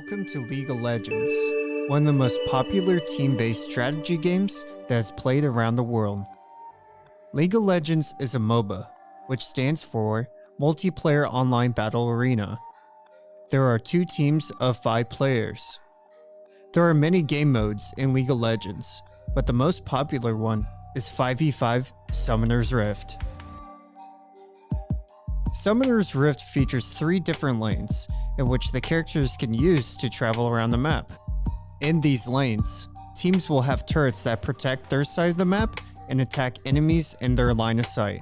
Welcome to League of Legends, one of the most popular team-based strategy games that is played around the world. League of Legends is a MOBA, which stands for Multiplayer Online Battle Arena. There are 2 teams of 5 players. There are many game modes in League of Legends, but the most popular one is 5v5 Summoner's Rift. Summoner's Rift features 3 different lanes in which the characters can use to travel around the map. In these lanes, teams will have turrets that protect their side of the map and attack enemies in their line of sight.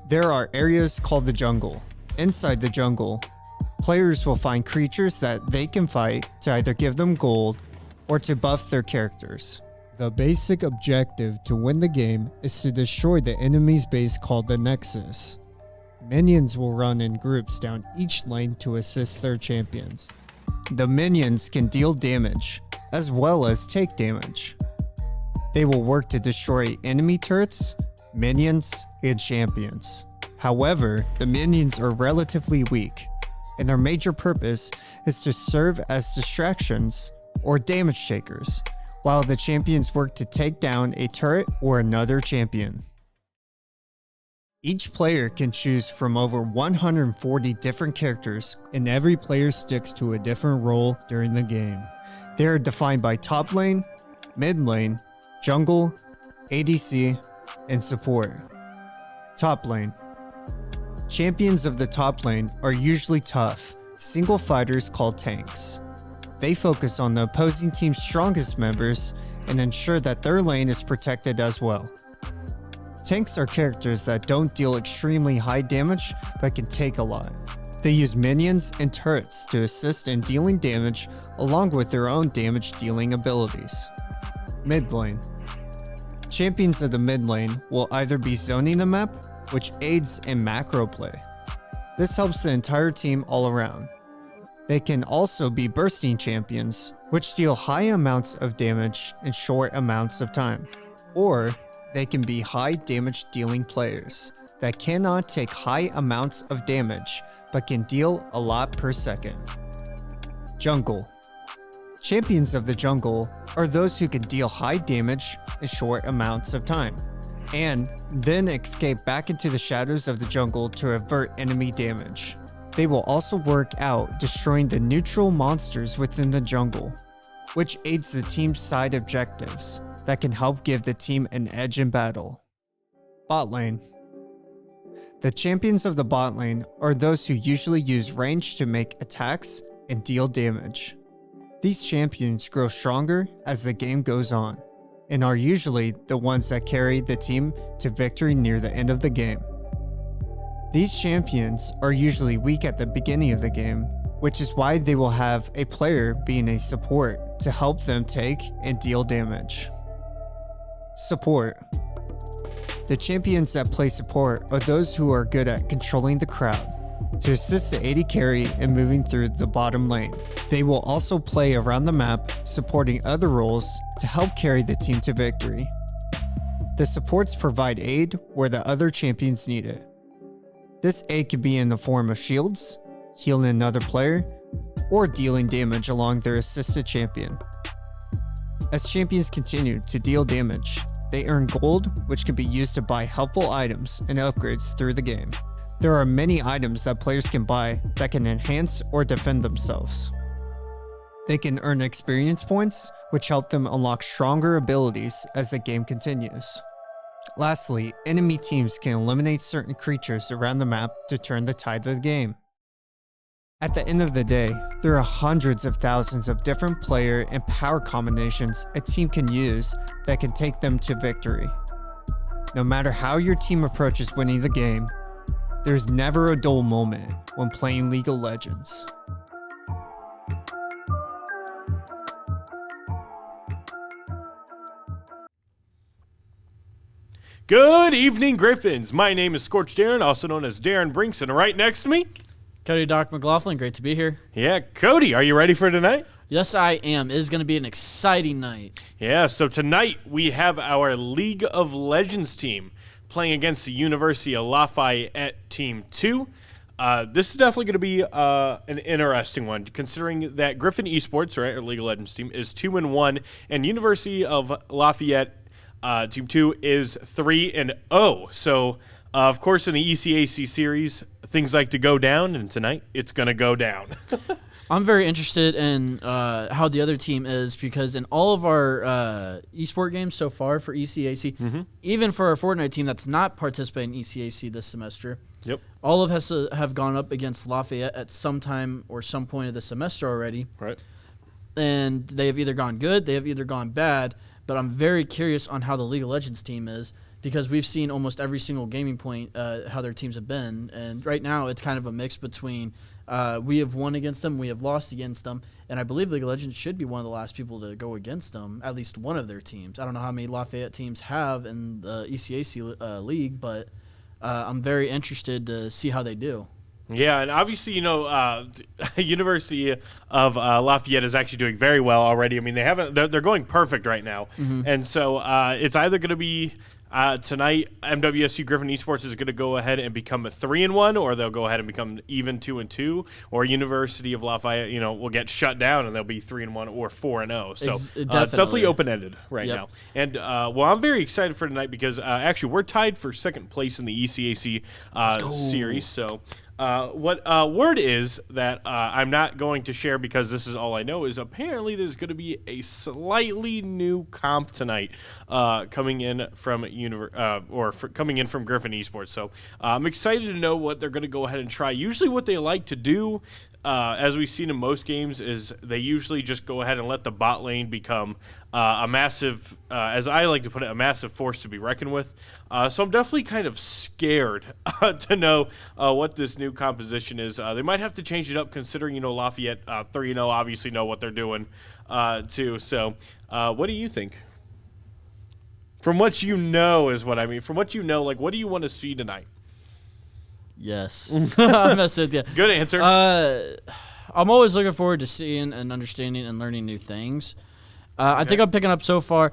There are areas called the jungle. Inside the jungle, players will find creatures that they can fight to either give them gold or to buff their characters. The basic objective to win the game is to destroy the enemy's base called the Nexus. Minions will run in groups down each lane to assist their champions. The minions can deal damage, as well as take damage. They will work to destroy enemy turrets, minions, and champions. However, the minions are relatively weak, and their major purpose is to serve as distractions or damage takers, while the champions work to take down a turret or another champion. Each player can choose from over 140 different characters, and every player sticks to a different role during the game. They are defined by top lane, mid lane, jungle, ADC, and support. Top lane. Champions of the top lane are usually tough, single fighters called tanks. They focus on the opposing team's strongest members and ensure that their lane is protected as well. Tanks are characters that don't deal extremely high damage but can take a lot. They use minions and turrets to assist in dealing damage along with their own damage dealing abilities. Mid lane. Champions of the mid lane will either be zoning the map, which aids in macro play. This helps the entire team all around. They can also be bursting champions, which deal high amounts of damage in short amounts of time. Or they can be high damage dealing players that cannot take high amounts of damage but can deal a lot per second. Jungle. Champions of the jungle are those who can deal high damage in short amounts of time, and then escape back into the shadows of the jungle to avert enemy damage. They will also work out destroying the neutral monsters within the jungle, which aids the team's side objectives that can help give the team an edge in battle. Bot lane. The champions of the bot lane are those who usually use range to make attacks and deal damage. These champions grow stronger as the game goes on, and are usually the ones that carry the team to victory near the end of the game. These champions are usually weak at the beginning of the game, which is why they will have a player being a support to help them take and deal damage. Support. The champions that play support are those who are good at controlling the crowd to assist the AD carry and moving through the bottom lane. They will also play around the map, supporting other roles to help carry the team to victory. The supports provide aid where the other champions need it. This aid can be in the form of shields, healing another player, or dealing damage along their assisted champion. As champions continue to deal damage, they earn gold, which can be used to buy helpful items and upgrades through the game. There are many items that players can buy that can enhance or defend themselves. They can earn experience points, which help them unlock stronger abilities as the game continues. Lastly, enemy teams can eliminate certain creatures around the map to turn the tide of the game. At the end of the day, there are hundreds of thousands of different player and power combinations a team can use that can take them to victory. No matter how your team approaches winning the game, there's never a dull moment when playing League of Legends. Good evening, Griffins. My name is Scorched Darren, also known as Darren Brinks, and right next to me, Cody Doc McLaughlin, great to be here. yeah, Cody. Are you ready for tonight? Yes, I am. It is going to be an exciting night. Yeah, so tonight we have our League of Legends team playing against the University of Lafayette Team 2. This is definitely going to be an interesting one, considering that Griffon Esports, right, our League of Legends team, is 2-1, and University of Lafayette, Team 2, is 3-0. So, of course, in the ECAC series, things like to go down, and tonight it's going to go down. I'm very interested in how the other team is, because in all of our esport games so far for ECAC, even for our Fortnite team that's not participating in ECAC this semester, Yep. all of us have gone up against Lafayette at some time or some point of the semester already. Right. And they have either gone good, they have either gone bad, but I'm very curious on how the League of Legends team is, because we've seen almost every single gaming point how their teams have been. And right now it's kind of a mix between we have won against them, we have lost against them, and I believe League of Legends should be one of the last people to go against them, at least one of their teams. I don't know how many Lafayette teams have in the ECAC league, but I'm very interested to see how they do. Yeah, and obviously, University of Lafayette is actually doing very well already. I mean, they're going perfect right now, and so it's either going to be tonight. MWSU Griffon Esports is going to go ahead and become a 3-1, or they'll go ahead and become even 2-2, or University of Lafayette, will get shut down and they'll be 3-1 or 4-0. So it's definitely open ended right now. And well, I'm very excited for tonight because actually we're tied for second place in the ECAC series. So. What word is that I'm not going to share because this is all I know is apparently there's going to be a slightly new comp tonight coming in from coming in from Griffon Esports. So I'm excited to know what they're going to go ahead and try. Usually what they like to do, as we've seen in most games, is they usually just go ahead and let the bot lane become a massive, as I like to put it, a massive force to be reckoned with. So I'm definitely kind of scared to know what this new composition is. They might have to change it up considering, Lafayette 3-0 obviously know what they're doing too. So what do you think? From what you know is what I mean. From what you know, what do you want to see tonight? Yes. I'm messing with you. Good answer. I'm always looking forward to seeing and understanding and learning new things. I think I'm picking up so far.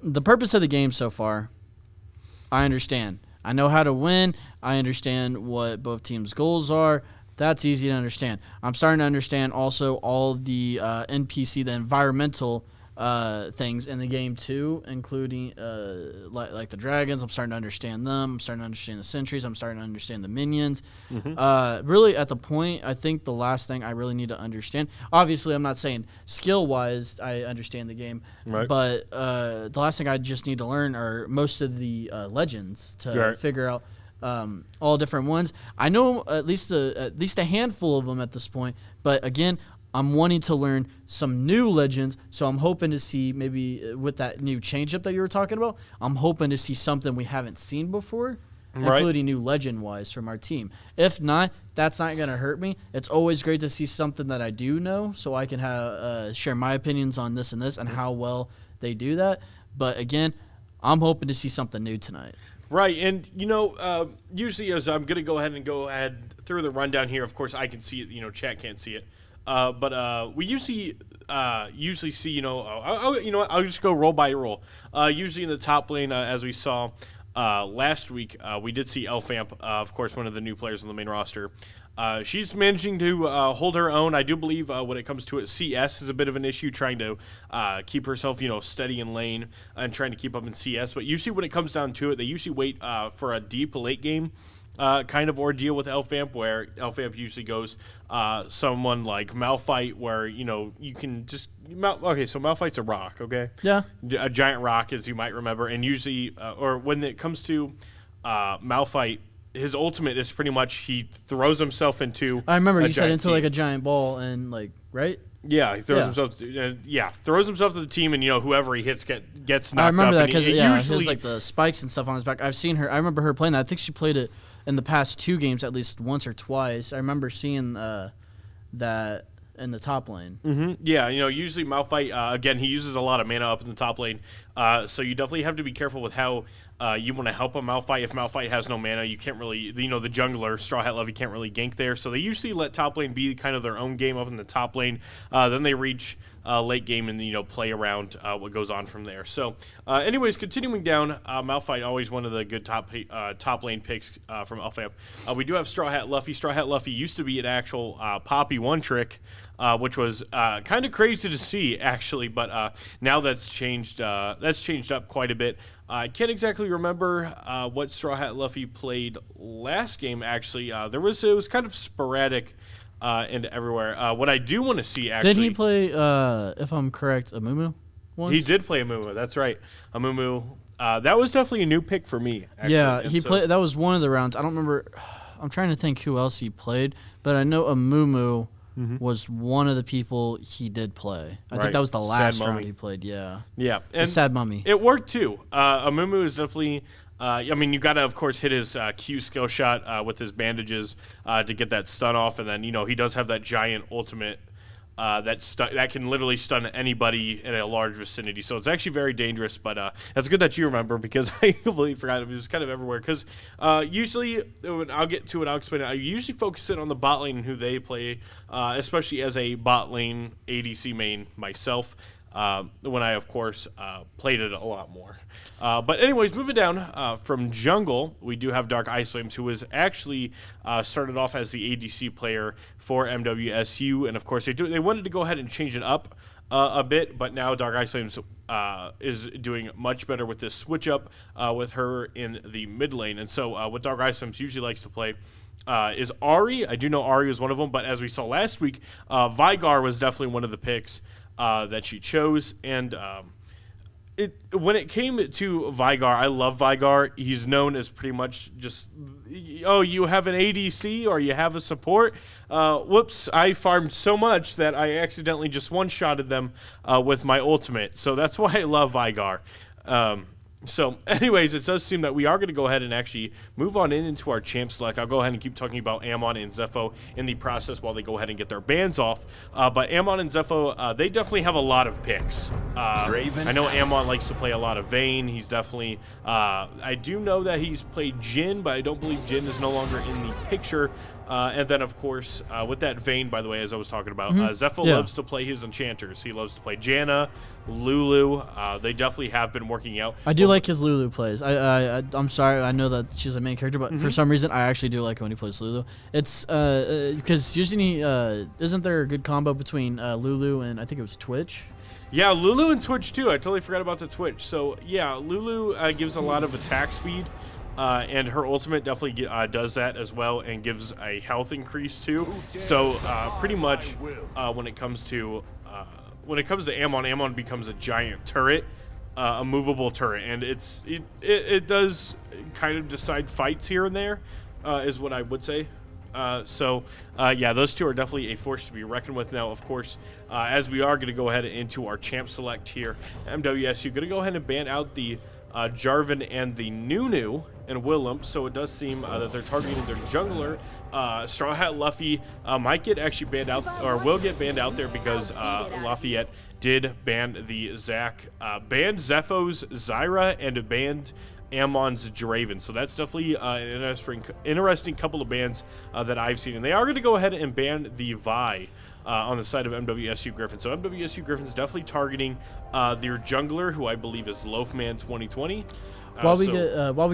The purpose of the game so far, I understand. I know how to win. I understand what both teams' goals are. That's easy to understand. I'm starting to understand also all the NPC, the environmental things in the game too, including like the dragons. I'm starting to understand them. I'm starting to understand the sentries. I'm starting to understand the minions. Really, at the point, I think the last thing I really need to understand, obviously I'm not saying skill-wise I understand the game, right, but the last thing I just need to learn are most of the legends to figure out all different ones. I know at least a handful of them at this point, but again, I'm wanting to learn some new legends, so I'm hoping to see maybe with that new change-up that you were talking about, I'm hoping to see something we haven't seen before, including new legend-wise from our team. If not, that's not going to hurt me. It's always great to see something that I do know, so I can share my opinions on this and this and how well they do that. But again, I'm hoping to see something new tonight. Right, and usually as I'm going to go ahead through the rundown here, of course I can see it, chat can't see it. But we usually see, I'll just go roll by roll. Usually in the top lane, as we saw last week, we did see Elfamp, of course, one of the new players on the main roster. She's managing to hold her own. I do believe when it comes to it, CS is a bit of an issue, trying to keep herself, steady in lane and trying to keep up in CS. But usually when it comes down to it, they usually wait for a deep late game kind of ordeal with Elfamp, where Elfamp usually goes someone like Malphite, where you can just so Malphite's a rock, okay? Yeah, a giant rock, as you might remember, and usually or when it comes to Malphite, his ultimate is pretty much he throws himself into. I remember you said into team. Like a giant ball and right. Yeah, he throws himself. Throws himself to the team, and whoever he hits gets knocked up. I remember that because usually has like the spikes and stuff on his back. I've seen her. I remember her playing that. I think she played it in the past 2 games at least once or twice. I remember seeing that in the top lane. Yeah, usually Malphite, again, he uses a lot of mana up in the top lane, so you definitely have to be careful with how you want to help a Malphite. If Malphite has no mana, you can't really, the jungler, Straw Hat Levy, can't really gank there, so they usually let top lane be kind of their own game up in the top lane. Then they reach late game and play around what goes on from there. So, anyways, continuing down, Malphite, always one of the good top lane picks from Alpha. We do have Straw Hat Luffy. Straw Hat Luffy used to be an actual Poppy one trick, which was kind of crazy to see actually, but now that's changed. That's changed up quite a bit. I can't exactly remember what Straw Hat Luffy played last game. Actually, it was kind of sporadic. And everywhere. What I do want to see, actually... Did he play, if I'm correct, Amumu once? He did play Amumu, that's right. Amumu. That was definitely a new pick for me, actually. Yeah, played. That was one of the rounds. I don't remember... I'm trying to think who else he played, but I know Amumu was one of the people he did play. I think that was the last round he played, yeah. Yeah. And Sad Mummy. It worked, too. Amumu is definitely... you got to, of course, hit his Q skill shot with his bandages to get that stun off. And then, he does have that giant ultimate that can literally stun anybody in a large vicinity. So it's actually very dangerous. But that's good that you remember because I completely forgot. It was kind of everywhere. Because usually, when I'll get to it, I'll explain it. I usually focus in on the bot lane and who they play, especially as a bot lane ADC main myself. When I, of course, played it a lot more. But anyways, moving down from jungle, we do have Dark Ice Flames, who was actually started off as the ADC player for MWSU. And, of course, they wanted to go ahead and change it up a bit, but now Dark Ice Flames is doing much better with this switch up with her in the mid lane. And so what Dark Ice Flames usually likes to play is Ahri. I do know Ahri was one of them, but as we saw last week, Vigar was definitely one of the picks that she chose, and when it came to Vigar, I love Vigar. He's known as pretty much just, you have an ADC or you have a support. Whoops, I farmed so much that I accidentally just one-shotted them with my ultimate, so that's why I love Vigar. So, anyways, it does seem that we are going to go ahead and actually move on into our champ select. I'll go ahead and keep talking about Amon and Zepho in the process while they go ahead and get their bans off. But Amon and Zepho, they definitely have a lot of picks. I know Amon likes to play a lot of Vayne. He's definitely... I do know that he's played Jhin, but I don't believe Jhin is no longer in the picture. And then, of course, with that Vayne, by the way, as I was talking about, Zepho loves to play his enchanters. He loves to play Janna, Lulu. They definitely have been working out. I do like his Lulu plays. I'm sorry. I know that she's a main character, but for some reason, I actually do like when he plays Lulu. It's because usually, isn't there a good combo between Lulu and I think it was Twitch? Yeah, Lulu and Twitch, too. I totally forgot about the Twitch. So, yeah, Lulu gives a lot of attack speed. And her ultimate definitely does that as well and gives a health increase too. So pretty much when it comes to Amon becomes a giant turret, a movable turret, and it does kind of decide fights here and there, is what I would say. Yeah, those two are definitely a force to be reckoned with. Now, of course, as we are going to go ahead into our champ select here, MWSU going to go ahead and ban out the Jarvan and the Nunu and Willem, so it does seem that they're targeting their jungler. Straw Hat Luffy might get actually banned out, or will get banned out there because Lafayette did ban the Zac, banned Zepho's Zyra, and banned Amon's Draven. So that's definitely an interesting couple of bans that I've seen. And they are going to go ahead and ban the Vi on the side of MWSU Griffon. So MWSU Griffon's definitely targeting their jungler, who I believe is Loafman 2020. While we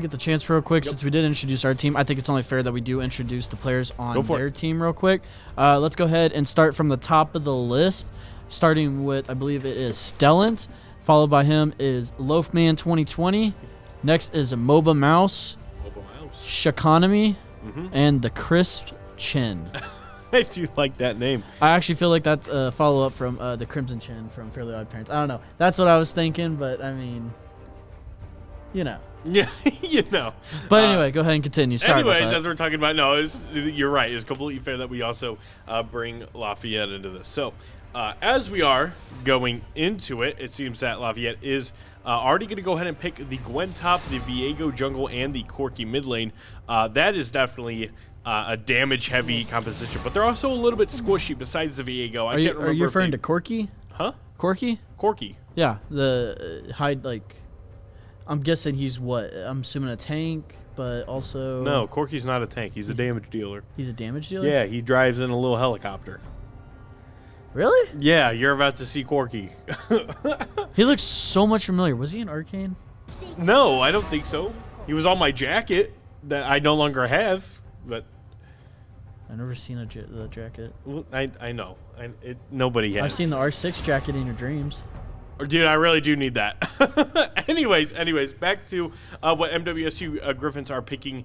get the chance real quick, since we did introduce our team, I think it's only fair that we do introduce the players on their team real quick. Let's go ahead and start from the top of the list, starting with, I believe it is Stellant. Followed by him is Loafman 2020. Next is Moba Mouse, Shakonomy, and the Crisp Chin. I do like that name. I actually feel like that's a follow-up from the Crimson Chin from Fairly Odd Parents. I don't know. That's what I was thinking, but I mean, you know. Yeah, you know. But anyway, go ahead and continue. Sorry anyways, about that. as we're talking about, no, you're right. It's completely fair that we also bring Lafayette into this. So, as we are going into it, it seems that Lafayette is already going to go ahead and pick the Gwen top, the Viego jungle, and the Corki mid lane. That is definitely a damage-heavy composition, but they're also a little bit squishy besides the Viego. Are you referring to Corki? Huh? Corki? Corki. Yeah, the I'm guessing he's what? I'm assuming a tank, but also... No, Corki's not a tank. He's a damage dealer. He's a damage dealer? Yeah, he drives in a little helicopter. Really? Yeah, you're about to see Corky. He looks so much familiar. Was he in Arcane? No, I don't think so. He was on my jacket that I no longer have, but I've never seen the jacket. I know. Nobody has. I've seen the R6 jacket in your dreams. Dude, I really do need that. anyways, back to what MWSU Griffins are picking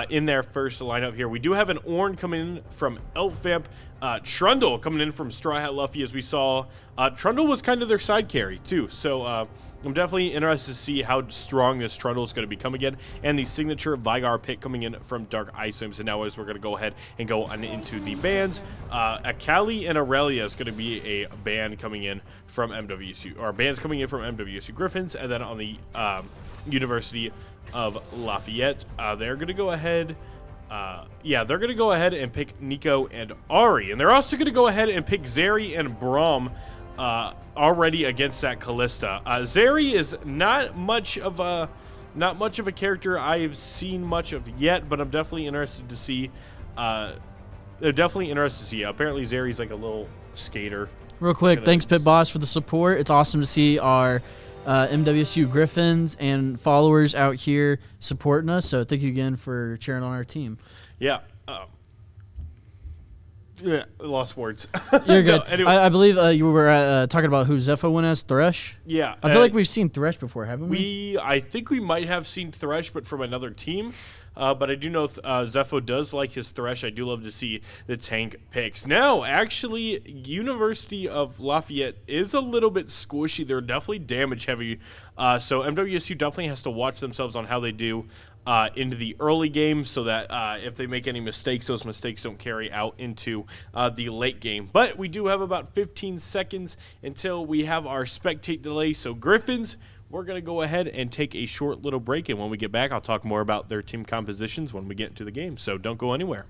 in their first lineup here. We do have an Orn coming in from Elfamp, Trundle coming in from Straw Hat Luffy, as we saw. Trundle was kind of their side carry, too. So I'm definitely interested to see how strong this Trundle is going to become again. And the signature Vigar pick coming in from Dark Ice Sims. And now as we're going to go ahead and go on into the bands, Akali and Aurelia is going to be a band coming in from MWSU, or bands coming in from MWSU Griffins. And then on the University of Lafayette, they're going to go ahead... they're going to go ahead and pick Nico and Ari. And they're also going to go ahead and pick Zeri and Braum already against that Callista. Zeri is not much of a character I've seen much of yet, but I'm definitely interested to see. Apparently Zeri's like a little skater. Real quick, thanks Pit Boss for the support. It's awesome to see our MWSU Griffins and followers out here supporting us. So thank you again for cheering on our team. Yeah. Lost words. You're good. No, anyway. I believe you were talking about who Zepho went as, Thresh. Yeah. I feel like we've seen Thresh before, haven't we? I think we might have seen Thresh, but from another team. But I do know Zepho does like his Thresh. I do love to see the tank picks. Now, actually, University of Lafayette is a little bit squishy. They're definitely damage heavy. So MWSU definitely has to watch themselves on how they do into the early game, so that if they make any mistakes, those mistakes don't carry out into the late game. But we do have about 15 seconds until we have our spectate delay. So Griffins, we're going to go ahead and take a short little break, and when we get back, I'll talk more about their team compositions when we get into the game. So don't go anywhere.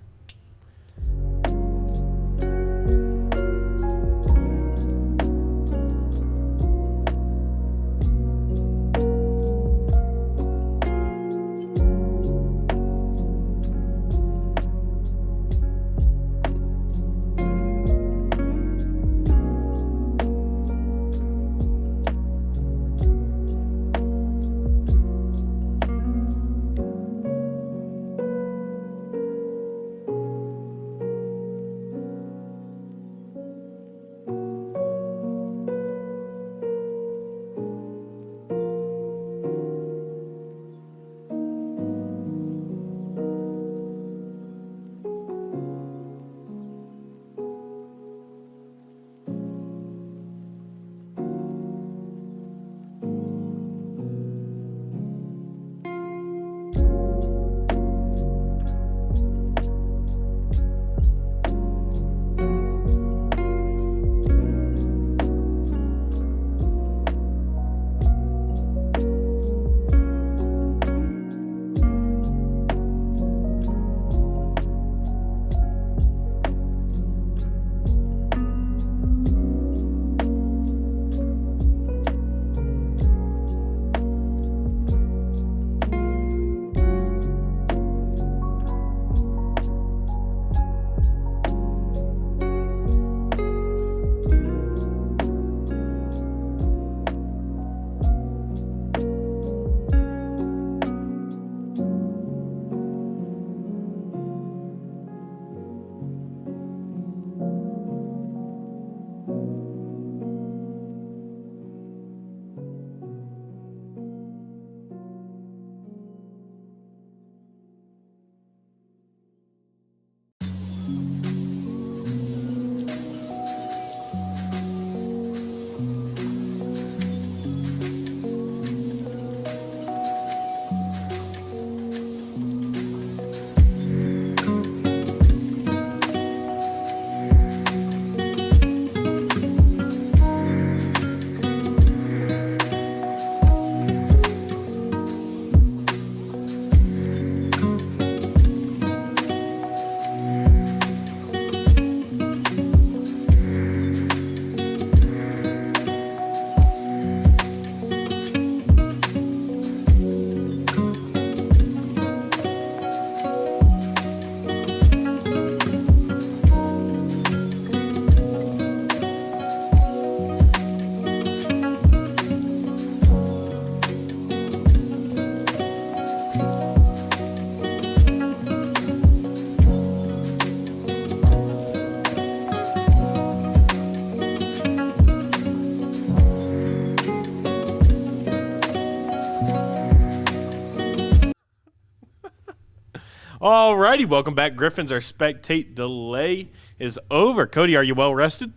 Alrighty, welcome back, Griffins. Our spectate delay is over. Cody, are you well rested?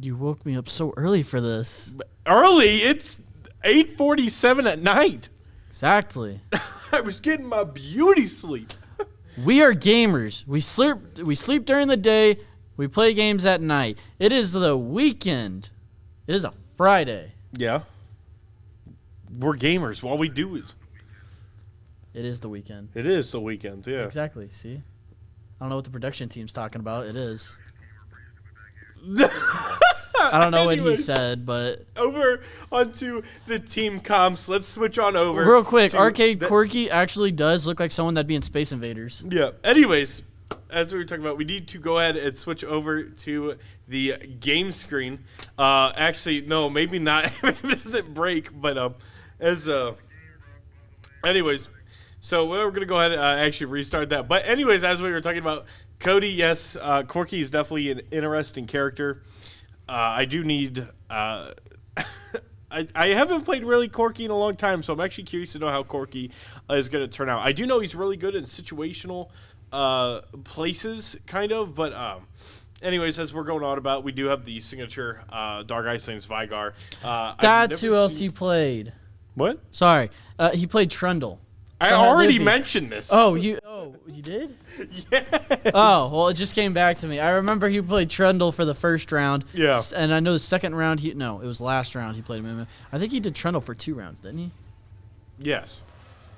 You woke me up so early for this. Early? It's 8:47 at night. Exactly. I was getting my beauty sleep. We are gamers. We sleep during the day. We play games at night. It is the weekend. It is a Friday. Yeah. We're gamers. All we do is... It is the weekend. It is the weekend, yeah. Exactly. See? I don't know what the production team's talking about. It is. I don't know what he said, but... Over onto the team comps. Let's switch on over. Real quick, Arcade Corky actually does look like someone that'd be in Space Invaders. Yeah. Anyways, as we were talking about, we need to go ahead and switch over to the game screen. Actually, no, maybe not. Maybe it doesn't break, but anyways, so we're going to go ahead and actually restart that. But anyways, as we were talking about, Cody, yes, Corky is definitely an interesting character. I do need... I haven't played really Corky in a long time, so I'm actually curious to know how Corky is going to turn out. I do know he's really good in situational places, kind of, but anyways, as we're going on about, we do have the signature Dark Ice Lane's Vigar. That's who else he played. What? Sorry. He played Trundle. I already mentioned this. Oh, you did? Yes. Oh, well, it just came back to me. I remember he played Trundle for the first round. Yeah. And I know the second round, it was last round he played him. I think he did Trundle for 2 rounds, didn't he? Yes.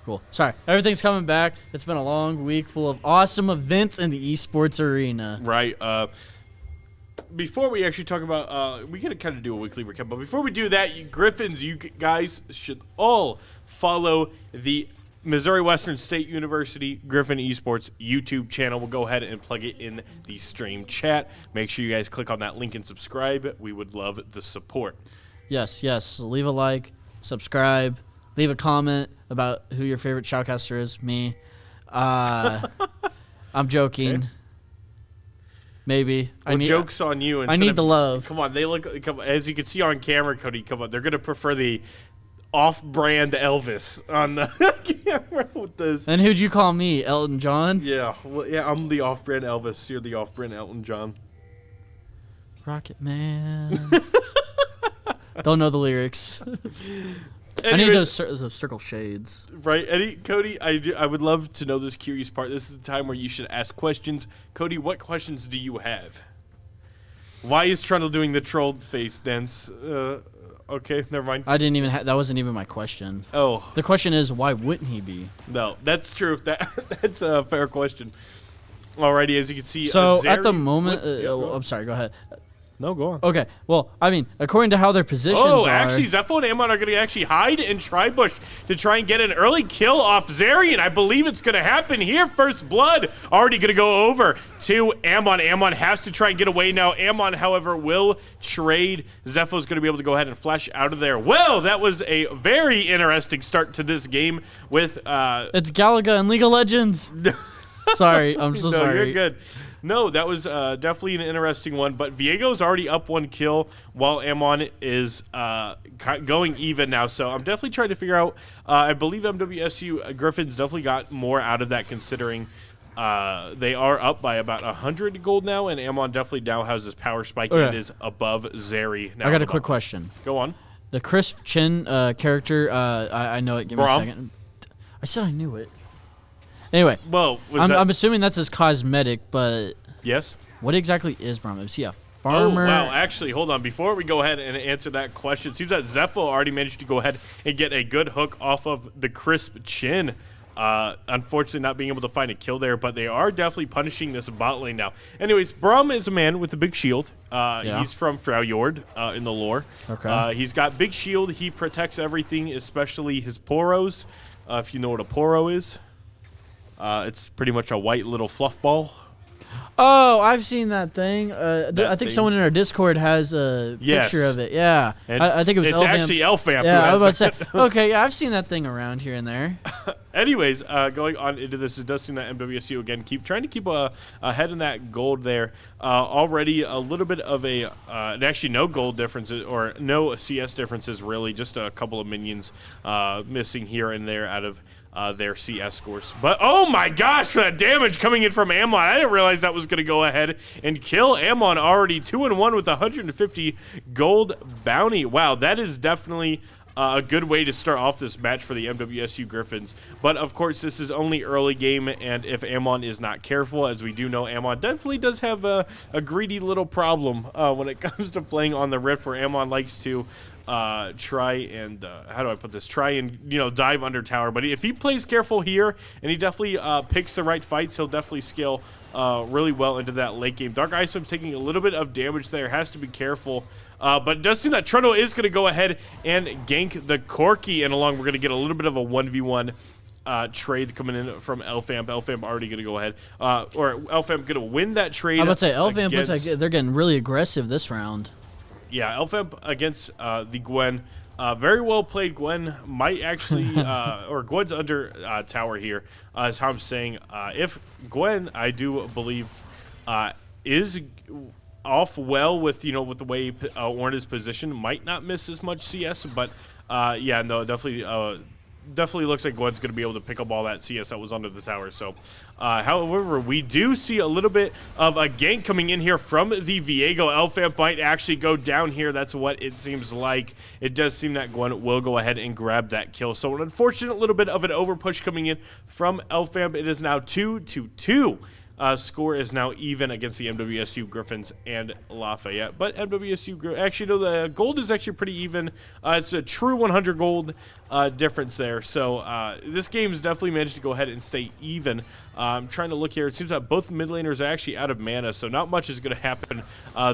Cool. Sorry. Everything's coming back. It's been a long week full of awesome events in the esports arena. Right. Before we actually talk about, we gotta kind of do a weekly recap, but before we do that, you Griffins, you guys should all follow the Missouri Western State University Griffon Esports YouTube channel. We'll go ahead and plug it in the stream chat. Make sure you guys click on that link and subscribe. We would love the support. Yes. Leave a like, subscribe, leave a comment about who your favorite shoutcaster is. Me. I'm joking. Okay. Maybe. Joke's on you. I need the love. Come on, as you can see on camera, Cody, come on. They're going to prefer the off-brand Elvis on the camera with this. And who'd you call me, Elton John? Yeah, well, yeah, I'm the off-brand Elvis. You're the off-brand Elton John. Rocket Man. Don't know the lyrics. Anyways, I need those circle shades. Right, Cody, I would love to know this curious part. This is the time where you should ask questions. Cody, what questions do you have? Why is Trundle doing the troll face dance? Okay, never mind. I didn't even that wasn't even my question. Oh. The question is, why wouldn't he be? No, that's true. That's a fair question. Alrighty, as you can see. So at the moment, I'm sorry. Go ahead. No, go on. Okay. Well, I mean, according to how their positions are... actually, Zepho and Amon are going to actually hide and try-bush to try and get an early kill off Zarian. I believe it's going to happen here. First blood already going to go over to Amon. Amon has to try and get away now. Amon, however, will trade. Zepho's going to be able to go ahead and flash out of there. Well, that was a very interesting start to this game with... It's Galaga and League of Legends. Sorry, I'm so sorry. No, you're good. No, that was definitely an interesting one, but Viego's already up 1 kill while Amon is going even now, so I'm definitely trying to figure out, I believe MWSU Griffins definitely got more out of that considering they are up by about 100 gold now, and Amon definitely now has this power spike and is above Zeri. Now I got a quick question. Go on. The Crisp Chin character, I know it. Give me a second. I said I knew it. Anyway, well, I'm assuming that's his cosmetic, but yes. What exactly is Braum? Is he a farmer? Oh, wow, actually, hold on. Before we go ahead and answer that question, it seems that Zepho already managed to go ahead and get a good hook off of the Crisp Chin. Unfortunately, not being able to find a kill there, but they are definitely punishing this bot lane now. Anyways, Braum is a man with a big shield. He's from Fraujord in the lore. Okay. He's got big shield. He protects everything, especially his poros. If you know what a poro is. It's pretty much a white little fluff ball. Oh, I've seen that thing. I think someone in our Discord has a picture of it. Yeah, I think it was Elvamp. It's actually Elvamp. Yeah, I was about to say. Okay, yeah, I've seen that thing around here and there. Anyways, going on into this, it does seem that MWSU again trying to keep ahead in that gold there. Already a little bit of actually no gold differences or no CS differences really, just a couple of minions missing here and there out of their CS scores. But oh my gosh, that damage coming in from Amon. I didn't realize that was going to go ahead and kill Amon already. 2-1 with 150 gold bounty. Wow, that is definitely a good way to start off this match for the MWSU Griffins. But of course, this is only early game, and if Amon is not careful, as we do know, Amon definitely does have a greedy little problem when it comes to playing on the Rift, where Amon likes to try and how do I put this? Try and dive under tower. But if he plays careful here and he definitely picks the right fights, he'll definitely scale really well into that late game. Dark Iceman's taking a little bit of damage there. Has to be careful. But it does seem that Trundle is going to go ahead and gank the Corki, and along we're going to get a little bit of a 1v1 trade coming in from Elfamp. Elfamp already going to go ahead, or Elfamp going to win that trade. I would say Elfamp looks like they're getting really aggressive this round. Yeah, Elfamp against the Gwen. Very well played. Gwen might actually, or Gwen's under tower here, is how I'm saying. If Gwen, I do believe, is off well with with the way Ornn is positioned, might not miss as much CS, but yeah, no, definitely looks like Gwen's going to be able to pick up all that CS that was under the tower. So, however, we do see a little bit of a gank coming in here from the Viego. Elfamp might actually go down here. That's what it seems like. It does seem that Gwen will go ahead and grab that kill. So, an unfortunate little bit of an overpush coming in from Elfamp. It is now 2-2. Score is now even against the MWSU Griffins and Lafayette. But MWSU, actually, no, the gold is actually pretty even. It's a true 100 gold difference there. So this game's definitely managed to go ahead and stay even. I'm trying to look here. It seems that both mid laners are actually out of mana, so not much is going to happen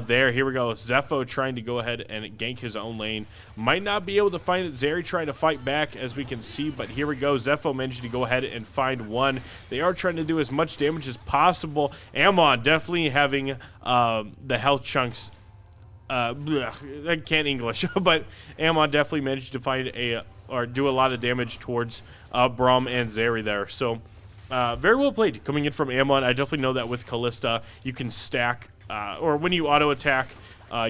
there. Here we go. Zepho trying to go ahead and gank his own lane. Might not be able to find it. Zeri trying to fight back, as we can see, but here we go. Zepho managed to go ahead and find one. They are trying to do as much damage as possible. Amon definitely having the health chunks. I can't English, but Amon definitely managed to find or do a lot of damage towards Braum and Zeri there. So very well played coming in from Amon. I definitely know that with Callista, you can stack, or when you auto attack,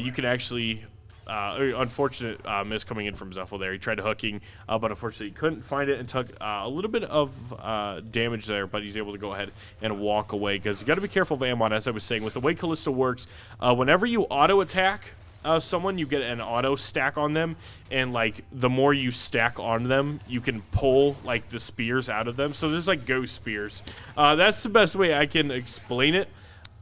you can actually. Unfortunate miss coming in from Zepho there. He tried hooking, but unfortunately he couldn't find it and took a little bit of damage there, but he's able to go ahead and walk away, because you got to be careful of Amon, as I was saying. With the way Callista works, whenever you auto attack someone, you get an auto stack on them, and like the more you stack on them, you can pull like the spears out of them. So there's like ghost spears. That's the best way I can explain it.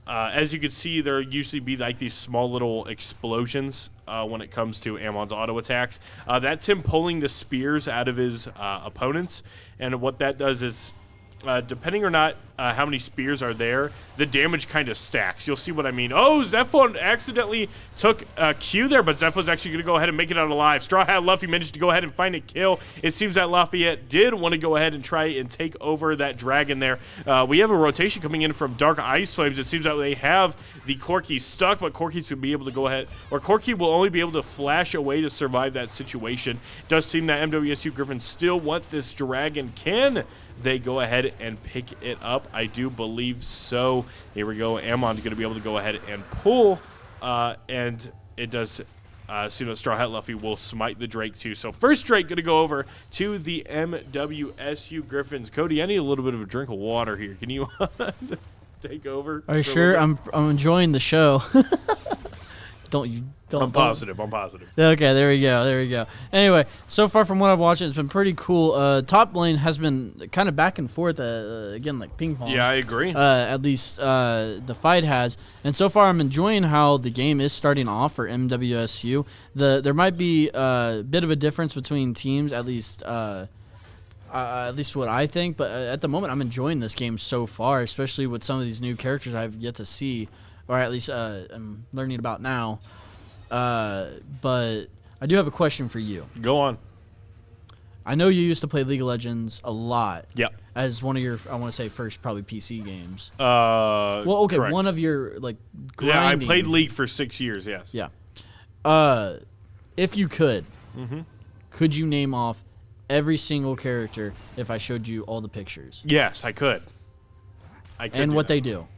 As you can see, there usually be like these small little explosions when it comes to Amon's auto attacks. That's him pulling the spears out of his opponents, and what that does is, depending or not how many spears are there, the damage kind of stacks. You'll see what I mean. Oh, Zepho accidentally took a Q there, but Zepho's actually going to go ahead and make it out alive. Straw Hat Luffy managed to go ahead and find a kill. It seems that Lafayette did want to go ahead and try and take over that dragon there. We have a rotation coming in from Dark Ice Flames. It seems that they have the Corki stuck, but Corki's going to be able to go ahead, or Corki will only be able to flash away to survive that situation. It does seem that MWSU Griffins still want this dragon. Can they go ahead and pick it up? I do believe so. Here we go. Amon's going to be able to go ahead and pull, and it does seem that Straw Hat Luffy will smite the Drake too. So first Drake going to go over to the MWSU Griffins. Cody, I need a little bit of a drink of water here. Can you take over? Are you sure? I'm enjoying the show. Don't. I'm positive. Okay, there we go. Anyway, so far from what I've watched, it's been pretty cool. Top lane has been kind of back and forth, again, like ping pong. Yeah, I agree. At least the fight has. And so far, I'm enjoying how the game is starting off for MWSU. There might be a bit of a difference between teams, at least what I think. But at the moment, I'm enjoying this game so far, especially with some of these new characters I've yet to see, or at least I'm learning about now. But I do have a question for you. Go on. I know you used to play League of Legends a lot. Yep. As one of your, I want to say, first probably PC games. Well, okay, correct. one of your, like, grinding. Yeah, I played League for 6 years, yes. Yeah. If you could, could you name off every single character if I showed you all the pictures? Yes, I could. And what they do?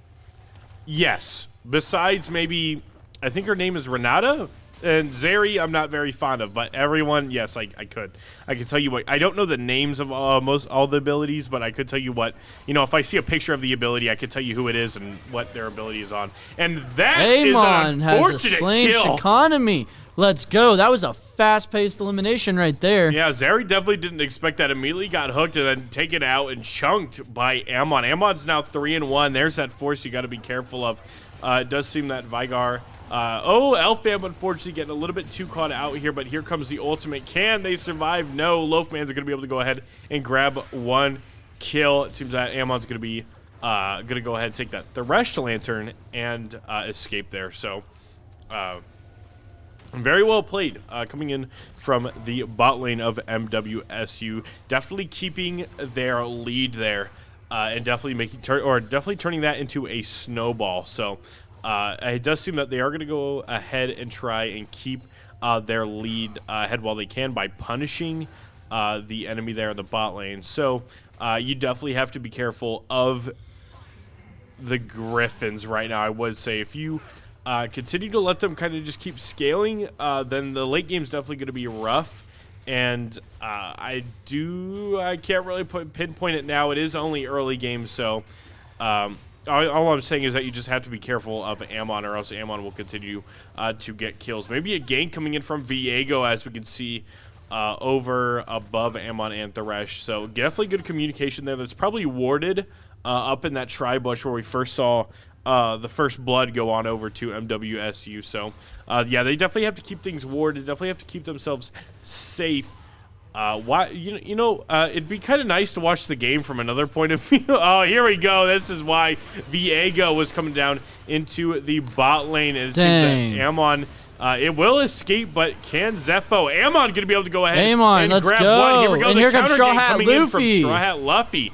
Yes. Besides maybe, I think her name is Renata And Zeri, I'm not very fond of, but everyone, yes, I could. I can tell you what. I don't know the names of most all the abilities, but I could tell you what. If I see a picture of the ability, I could tell you who it is and what their ability is on. And that is an has a slain kill. Economy. Let's go. That was a fast-paced elimination right there. Yeah, Zeri definitely didn't expect that. Immediately got hooked and then taken out and chunked by Amon. Amon's now 3-1. There's that force you got to be careful of. It does seem that Vigar. Elfam unfortunately getting a little bit too caught out here, but here comes the ultimate. Can they survive? No. Loafman's going to be able to go ahead and grab one kill. It seems that Amon's going to be going to go ahead and take that Thresh Lantern and escape there. So, very well played coming in from the bot lane of MWSU. Definitely keeping their lead there and definitely turning that into a snowball. So, it does seem that they are going to go ahead and try and keep their lead ahead while they can by punishing the enemy there in the bot lane. So you definitely have to be careful of the Griffins right now. I would say if you continue to let them kind of just keep scaling, then the late game is definitely going to be rough. And I can't really pinpoint it now. It is only early game, so all I'm saying is that you just have to be careful of Amon, or else Amon will continue to get kills. Maybe a gank coming in from Viego, as we can see above Amon and Thresh. So definitely good communication there. That's probably warded up in that tri-bush where we first saw the first blood go on over to MWSU. So, yeah, they definitely have to keep things warded. Definitely have to keep themselves safe. It'd be kind of nice to watch the game from another point of view. Oh, here we go. This is why Viego was coming down into the bot lane. And it seems that Amon, it will escape, but can Zepho? Amon going to be able to go ahead and grab one. Here we go. And here comes Straw Hat Luffy. Straw Hat Luffy.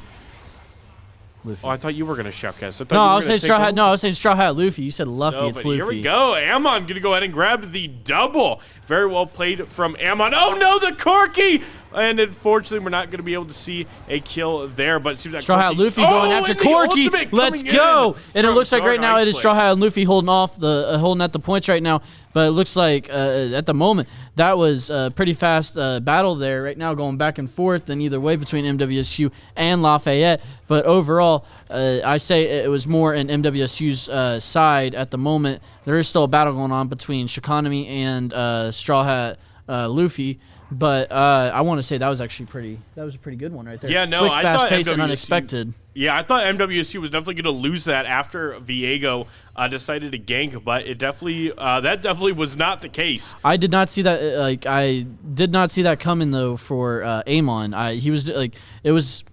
Oh, I thought you were going to shoutcast. I was saying Straw Hat. No, I was saying Straw Hat Luffy. You said Luffy. No, it's Luffy. Here we go. Amon going to go ahead and grab the double. Very well played from Amon. Oh, no, the Corki! And unfortunately, we're not going to be able to see a kill there. But it seems like Straw Hat Luffy going after Corki. Let's go! And it looks like right now it is Straw Hat and Luffy holding at the points right now. But it looks like at the moment that was a pretty fast battle there right now, going back and forth in either way between MWSU and Lafayette. But overall, I say it was more in MWSU's side at the moment. There is still a battle going on between Shikonomi and Straw Hat Luffy. But I want to say that was a pretty good one right there. Yeah, no, quick, I fast thought paced MWSU, and unexpected. Yeah, I thought MWSU was definitely going to lose that after Viego decided to gank, but it definitely that definitely was not the case. I did not see that. I did not see that coming though for Amon. He was it was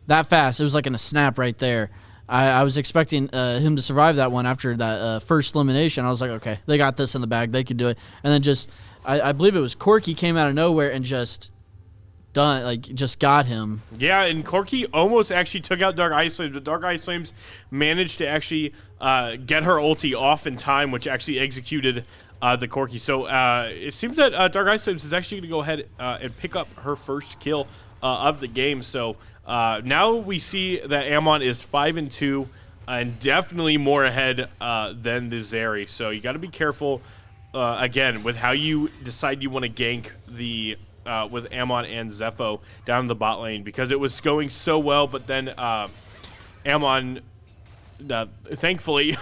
that fast. It was like in a snap right there. I was expecting him to survive that one after that first elimination. I was like, okay, they got this in the bag. They could do it. And then just. I believe it was Corki came out of nowhere and just got him. Yeah, and Corki almost actually took out Dark Ice Flames, but Dark Ice Flames managed to actually get her ulti off in time, which actually executed the Corki. So it seems that Dark Ice Flames is actually going to go ahead and pick up her first kill of the game. So now we see that Amon is 5-2 and definitely more ahead than the Zeri. So you got to be careful. Again, with how you decide you want to gank the with Amon and Zepho down the bot lane, because it was going so well, but then Amon, thankfully,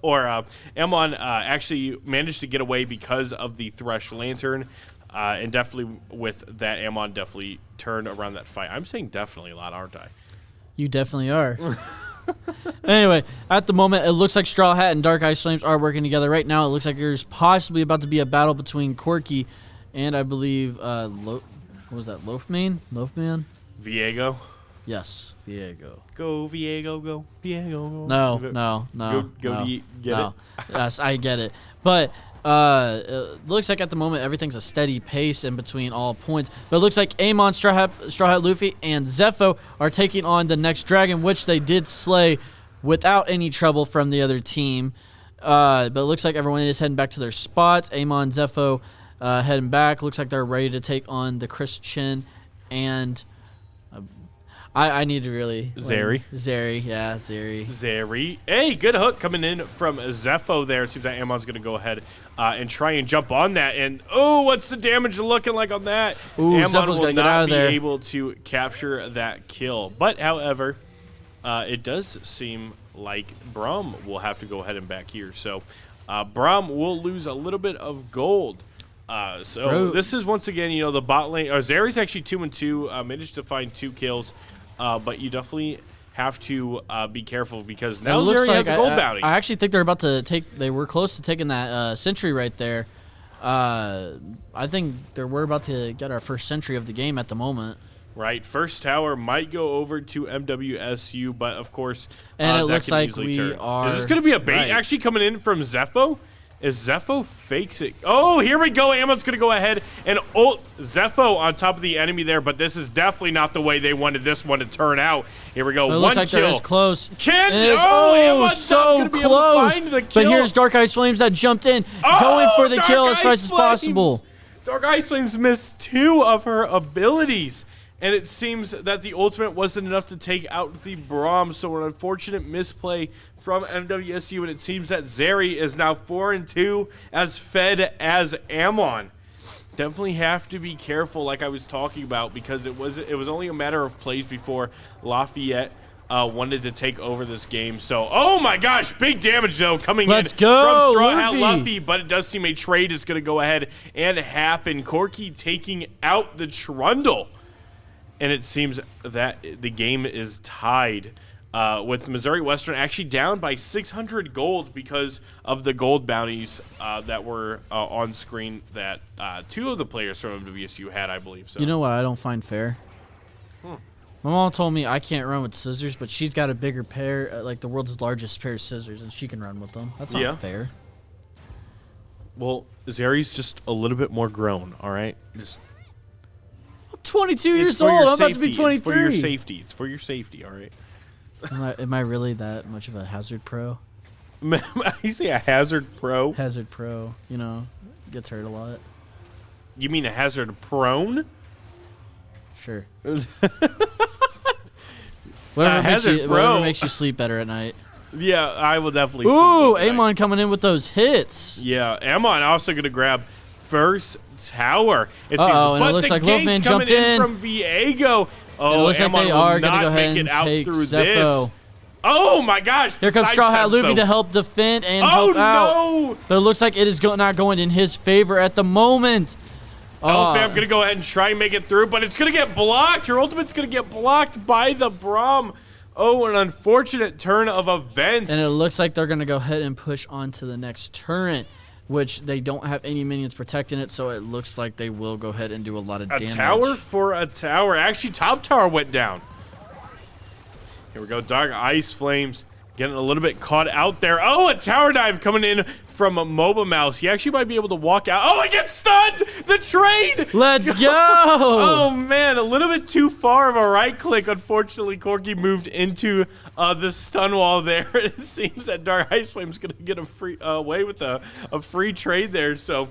Amon actually managed to get away because of the Thresh Lantern, and definitely with that, Amon definitely turned around that fight. I'm saying definitely a lot, aren't I? You definitely are. Anyway, at the moment, it looks like Straw Hat and Dark Ice Flames are working together. Right now, it looks like there's possibly about to be a battle between Corki and, I believe, what was that, Loafman? Viego? Yes, Viego. Go, Viego, go, Viego, go. No. Get it? Yes, I get it. But it looks like at the moment everything's a steady pace in between all points. But it looks like Amon, Straw Hat Luffy, and Zepho are taking on the next dragon, which they did slay without any trouble from the other team. But it looks like everyone is heading back to their spots. Amon, Zepho heading back. Looks like they're ready to take on the Christian and... I need to really Zeri. Zeri, yeah, Zeri. Zeri. Hey, good hook coming in from Zepho there. It seems like Ammon's going to go ahead and try and jump on that. And, oh, what's the damage looking like on that? Ooh, Ammon Zepho's will gotta get out not of be there. able to capture that kill. But, however, it does seem like Braum will have to go ahead and back here. So, Braum will lose a little bit of gold. This is once again, you know, the bot lane. Zeri's actually 2-2, managed to find 2 kills, but you definitely have to be careful because now Zeri has a gold bounty. I actually think they're about to take. They were close to taking that sentry right there. I think we're about to get our first sentry of the game at the moment. Right, first tower might go over to MWSU, but of course, and it that looks can like easily we turn. are. Is this going to be a bait actually coming in from Zepho? Is Zepho fakes it? Oh, here we go. Ammon's going to go ahead and ult Zepho on top of the enemy there, but this is definitely not the way they wanted this one to turn out. Here we go. It One looks like kill. they're as close. Ammon's so not gonna be able to close. find the kill. But here's Dark Ice Flames that jumped in, going for the Dark kill as Ice fast as possible. Flames. Dark Ice Flames missed 2 of her abilities. And it seems that the ultimate wasn't enough to take out the Braum, so an unfortunate misplay from MWSU, and it seems that Zeri is now 4-2 as fed as Ammon. Definitely have to be careful, like I was talking about, because it was only a matter of plays before Lafayette wanted to take over this game. So, oh my gosh, big damage though coming in from Straw Hat Luffy, but it does seem a trade is going to go ahead and happen. Corky taking out the Trundle. And it seems that the game is tied with Missouri Western actually down by 600 gold because of the gold bounties that were on screen that 2 of the players from MWSU had, I believe. So you know what I don't find fair? My mom told me I can't run with scissors, but she's got a bigger pair, like the world's largest pair of scissors, and she can run with them. That's not fair. Well, Zeri's just a little bit more grown, all right? Just 22 years old. I'm about to be 23. It's for your safety. It's for your safety, all right? Am I really that much of a hazard pro? You say a hazard pro? Hazard pro, you know, gets hurt a lot. You mean a hazard prone? Sure. Whatever makes you sleep better at night. Yeah, I will definitely Ooh, sleep Amon coming in with those hits. Yeah, Amon also going to grab first tower. It seems, and but it looks the like gank Wolfman coming jumped in from Viego. Oh, it looks Amon like they will are going to not go ahead make and it out take through Zepho. this. Oh my gosh! Here comes Straw Hat Luffy to help defend and help out. No! But it looks like it is not going in his favor at the moment. Fam gonna go ahead and try and make it through, but it's gonna get blocked. Her ultimate's gonna get blocked by the Braum. Oh, an unfortunate turn of events. And it looks like they're gonna go ahead and push on to the next turret, which they don't have any minions protecting it, so it looks like they will go ahead and do a lot of damage. A tower for a tower. Actually, top tower went down. Here we go. Dark Ice Flames getting a little bit caught out there. Oh, a tower dive coming in from a MOBA Mouse. He actually might be able to walk out. Oh, he gets stunned! The trade! Let's go! Oh, man. A little bit too far of a right click. Unfortunately, Corky moved into the stun wall there. It seems that Dark Ice Flame's going to get a free away with a free trade there. So,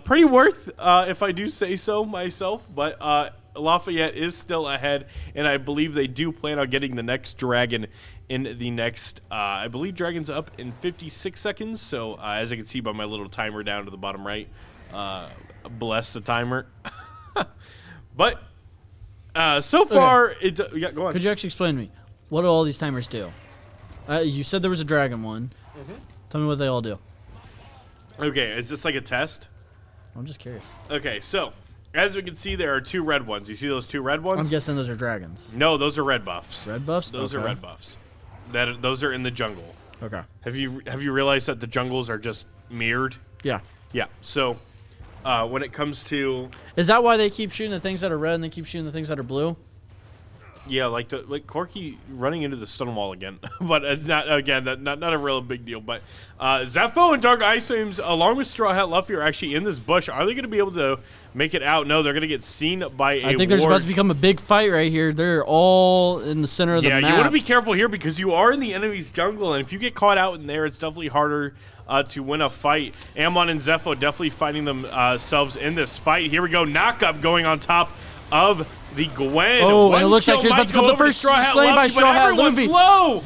pretty worth, if I do say so myself. But Lafayette is still ahead, and I believe they do plan on getting the next dragon in the next, I believe dragon's up in 56 seconds. So as I can see by my little timer down to the bottom right, bless the timer. But so far, yeah, go on. Could you actually explain to me, what do all these timers do? You said there was a dragon one. Tell me what they all do. Okay, is this like a test? I'm just curious. Okay, so as we can see, there are 2 red ones. You see those 2 red ones? I'm guessing those are dragons. No, those are red buffs. Red buffs? Those are red buffs. Those are in the jungle. Okay. Have you realized that the jungles are just mirrored? Yeah. Yeah. So when it comes to Is that why they keep shooting the things that are red and they keep shooting the things that are blue? yeah, like Corky running into the stun wall again, but not a real big deal. But Zepho and Dark Ice Flames, along with Straw Hat Luffy, are actually in this bush. Are they going to be able to make it out? No, they're going to get seen by a I think there's about to become a big fight right here. They're all in the center of the map. Yeah, you want to be careful here because you are in the enemy's jungle, and if you get caught out in there, it's definitely harder to win a fight. Ammon and Zepho definitely fighting themselves in this fight. Here we go, knock up going on top of the Gwen. Oh, One and it looks like kill here's about might to go come the over to first Straw Hat slain by Luffy, Straw but Hat everyone's Luffy. low.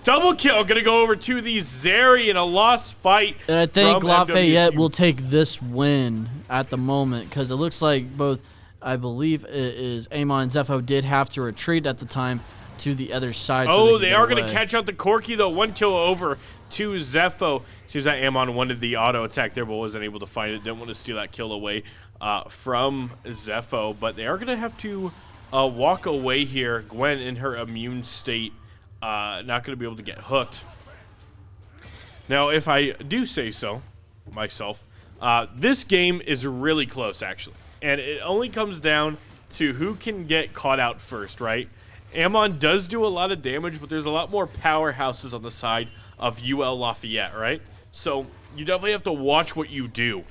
Double kill gonna go over to the Zeri in a lost fight. And I think from Lafayette MWSU. will take this win at the moment because it looks like both, I believe it is Amon and Zepho did have to retreat at the time to the other side. Oh, they are going to catch out the Corky, though. One kill over to Zepho. Seems like Amon wanted the auto attack there, but wasn't able to find it. Didn't want to steal that kill away from Zepho. But they are going to have to walk away here. Gwen in her immune state, not going to be able to get hooked. Now, if I do say so myself, this game is really close, actually. And it only comes down to who can get caught out first, right? Amon does do a lot of damage, but there's a lot more powerhouses on the side of UL Lafayette, right? So you definitely have to watch what you do,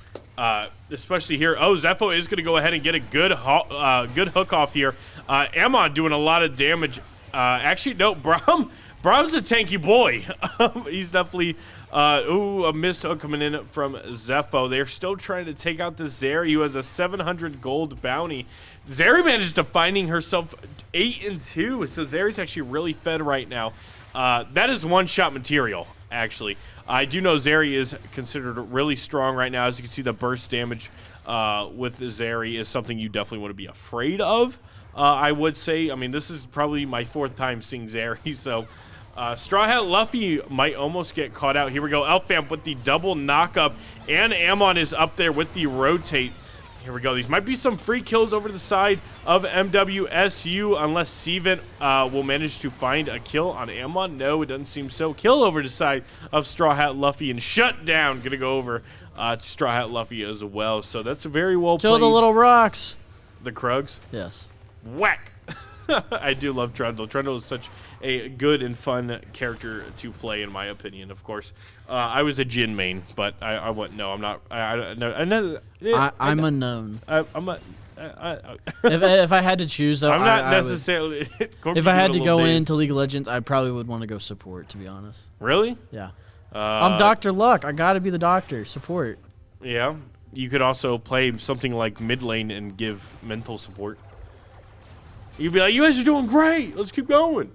especially here. Oh, Zepho is going to go ahead and get a good hook off here. Amon doing a lot of damage. Actually, no, Brahm's a tanky boy. He's definitely, a missed hook coming in from Zepho. They're still trying to take out the Zeri, who has a 700 gold bounty. Zeri managed to finding herself 8-2, so Zeri's actually really fed right now. That is one-shot material, actually. I do know Zeri is considered really strong right now. As you can see, the burst damage with Zeri is something you definitely want to be afraid of, I would say. I mean, this is probably my 4th time seeing Zeri, so... Straw Hat Luffy might almost get caught out. Here we go. Elfamp with the double knock-up, and Amon is up there with the rotate. Here we go. These might be some free kills over to the side of MWSU, unless Cvent will manage to find a kill on Amon. No, it doesn't seem so. Kill over to the side of Straw Hat Luffy, and shut down. Gonna go over to Straw Hat Luffy as well. So that's very well played. Kill the little rocks. The Krugs? Yes. Whack. I do love Trundle. Trundle is such a good and fun character to play, in my opinion. Of course, I was a Jin main, but I went. No, I'm not. I'm a known. I'm a. If I had to choose, though, I'm not necessarily. If I had to go into League of Legends, I probably would want to go support. To be honest. Really? Yeah. I'm Dr. Luck. I got to be the doctor. Support. Yeah. You could also play something like mid lane and give mental support. You'd be like, you guys are doing great. Let's keep going.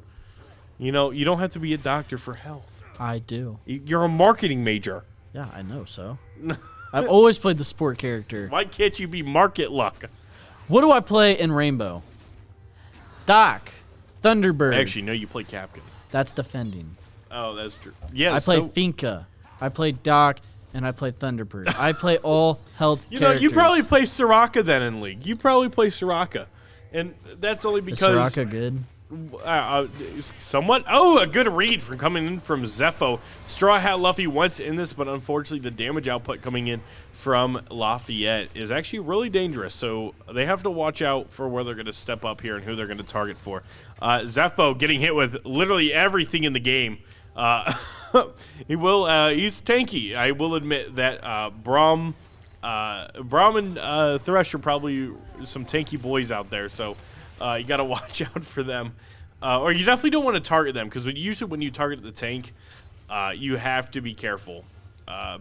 You know, you don't have to be a doctor for health. I do. You're a marketing major. Yeah, I know so. I've always played the sport character. Why can't you be market luck? What do I play in Rainbow? Doc. Thunderbird. Actually, no, you play Captain. That's defending. Oh, that's true. Yeah, I play Finka. I play Doc, and I play Thunderbird. I play all health characters. You probably play Soraka then in League. You probably play Soraka. And that's only because... Is Soraka good? Somewhat. Oh, a good read from coming in from Zepho. Straw Hat Luffy once in this, but unfortunately the damage output coming in from Lafayette is actually really dangerous. So they have to watch out for where they're going to step up here and who they're going to target for. Zepho getting hit with literally everything in the game. He's tanky. I will admit that Braum and Thresh are probably some tanky boys out there, so you got to watch out for them. Or you definitely don't want to target them, because usually when you target the tank, you have to be careful.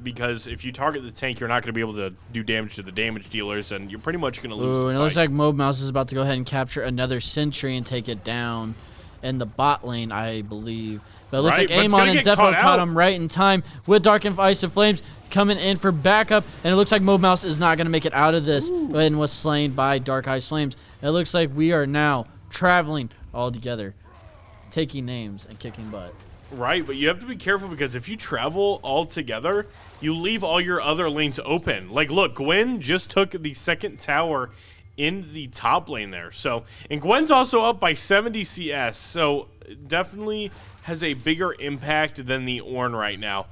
Because if you target the tank, you're not going to be able to do damage to the damage dealers, and you're pretty much going to lose the and fight. it looks like Mob Mouse is about to go ahead and capture another sentry and take it down in the bot lane, I believe. But it looks like Amon and Zepho caught him right in time with Dark and Ice and Flames coming in for backup. And it looks like Mob Mouse is not going to make it out of this and was slain by Dark Ice Flames. It looks like we are now traveling all together, taking names and kicking butt. Right, but you have to be careful, because if you travel all together, you leave all your other lanes open. Like, look, Gwen just took the second tower in the top lane there. So, and Gwen's also up by 70 CS, so definitely has a bigger impact than the Ornn right now.